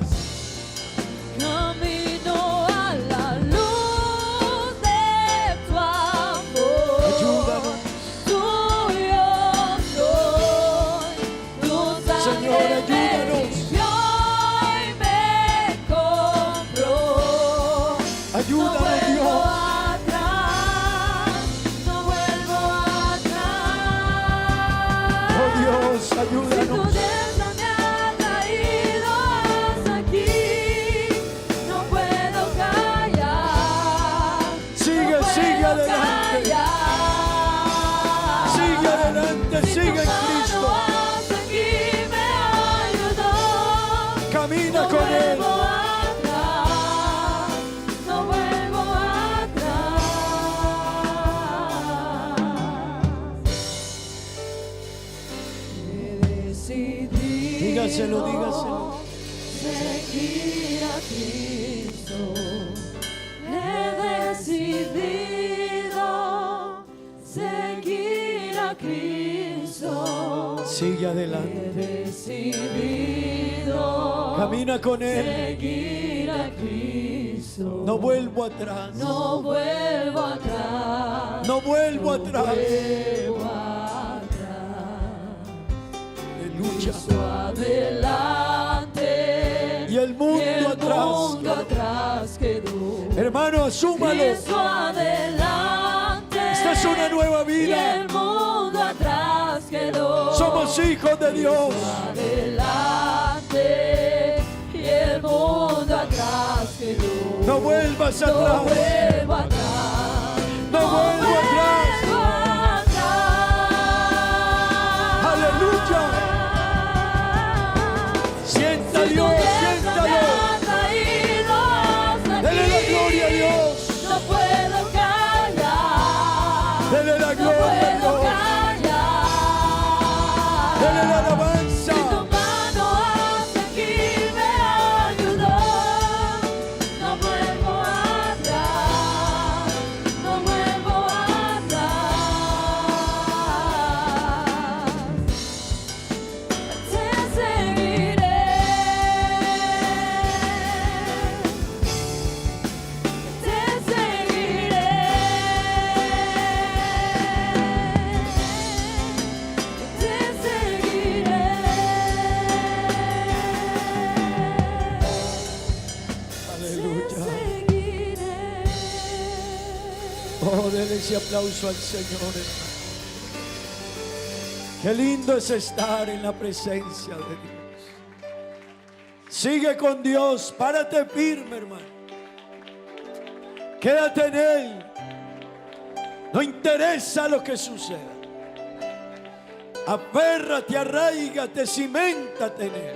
Camino a la luz de tu amor. Ayúdanos. Tuyo soy, tu Señor, sangre me ayúdanos. limpió y me compró. Ayúdanos, No vuelvo Dios. atrás, no vuelvo atrás. Oh Dios, Si tu ayúdanos. deseo me ha traído hasta aquí, no puedo callar. Sigue, No sigue puedo adelante. callar. Sigue adelante, Si sigue tu en mano Cristo. hasta aquí me ayudó, Camina no con Él. vuelvo atrás, no vuelvo atrás. He decidido Dígaselo, dígaselo. seguir a Cristo. He decidido seguir a Cristo. Sigue adelante. He decidido Camina con Él. seguir a Cristo. No vuelvo atrás. No vuelvo atrás. No vuelvo atrás. Vuelvo atrás. Aleluya. Cristo adelante. Y el mundo Y el atrás. mundo atrás quedó. Hermano, asúmalo. Cristo adelante. Esta es una nueva Y vida. el mundo atrás quedó. Somos hijos de Dios. Adelante. Y el mundo atrás quedó. No vuelvas No atrás. vuelvo atrás. No vuelvo atrás. Aleluya. Sienta a Dios, siéntalo. Dele la gloria a Dios. No puedo callar. Dele la No gloria a puedo Dios. callar. Dele la alabanza. Si tu mano hasta aquí me ayudó, no vuelvo atrás, no vuelvo atrás. Te seguiré, te seguiré, te seguiré. Aleluya. Seguiré. Oh, denle ese aplauso al Señor, hermano. Qué lindo es estar en la presencia de Dios. Sigue con Dios, párate firme, hermano. Quédate en Él. No interesa lo que suceda. Aférrate, arraígate, ciméntate en Él.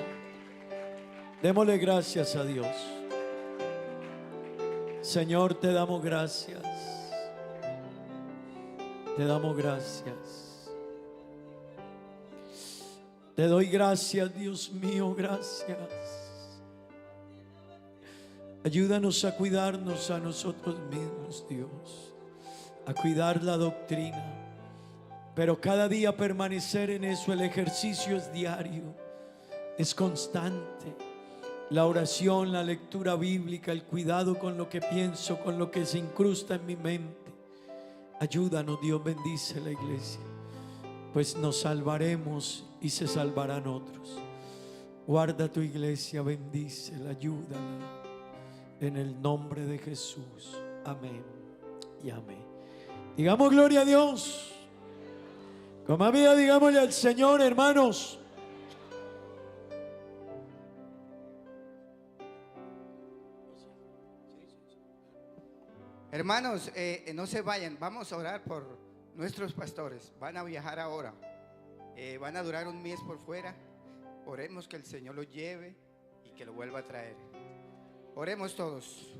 Démosle gracias a Dios. Señor, te damos gracias. Te damos gracias. Te doy gracias, Dios mío, gracias. Ayúdanos a cuidarnos a nosotros mismos, Dios. A cuidar la doctrina. Pero cada día permanecer en eso. El ejercicio es diario. Es constante. La oración, la lectura bíblica, el cuidado con lo que pienso, con lo que se incrusta en mi mente. Ayúdanos, Dios, bendice la iglesia, pues nos salvaremos y se salvarán otros. Guarda tu iglesia, bendícela, ayúdala, en el nombre de Jesús. Amén y amén. Digamos gloria a Dios. Como amiga, digámosle al Señor, hermanos. Hermanos, no se vayan, vamos a orar por nuestros pastores. Van a viajar ahora, van a durar un mes por fuera. Oremos que el Señor los lleve y que lo vuelva a traer. Oremos todos.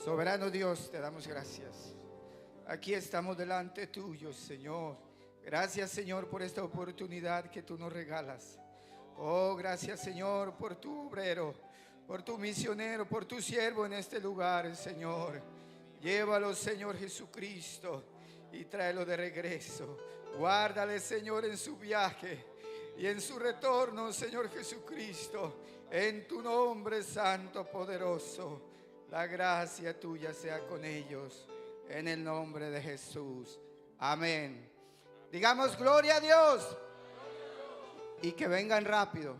Soberano Dios, te damos gracias. Aquí estamos delante tuyo, Señor. Gracias, Señor, por esta oportunidad que tú nos regalas. Oh, gracias, Señor, por tu obrero, por tu misionero, por tu siervo en este lugar, Señor. Llévalo, Señor Jesucristo, y tráelo de regreso. Guárdale, Señor, en su viaje y en su retorno, Señor Jesucristo. En tu nombre santo, poderoso, la gracia tuya sea con ellos. En el nombre de Jesús. Amén. Digamos gloria a Dios. Y que vengan rápido.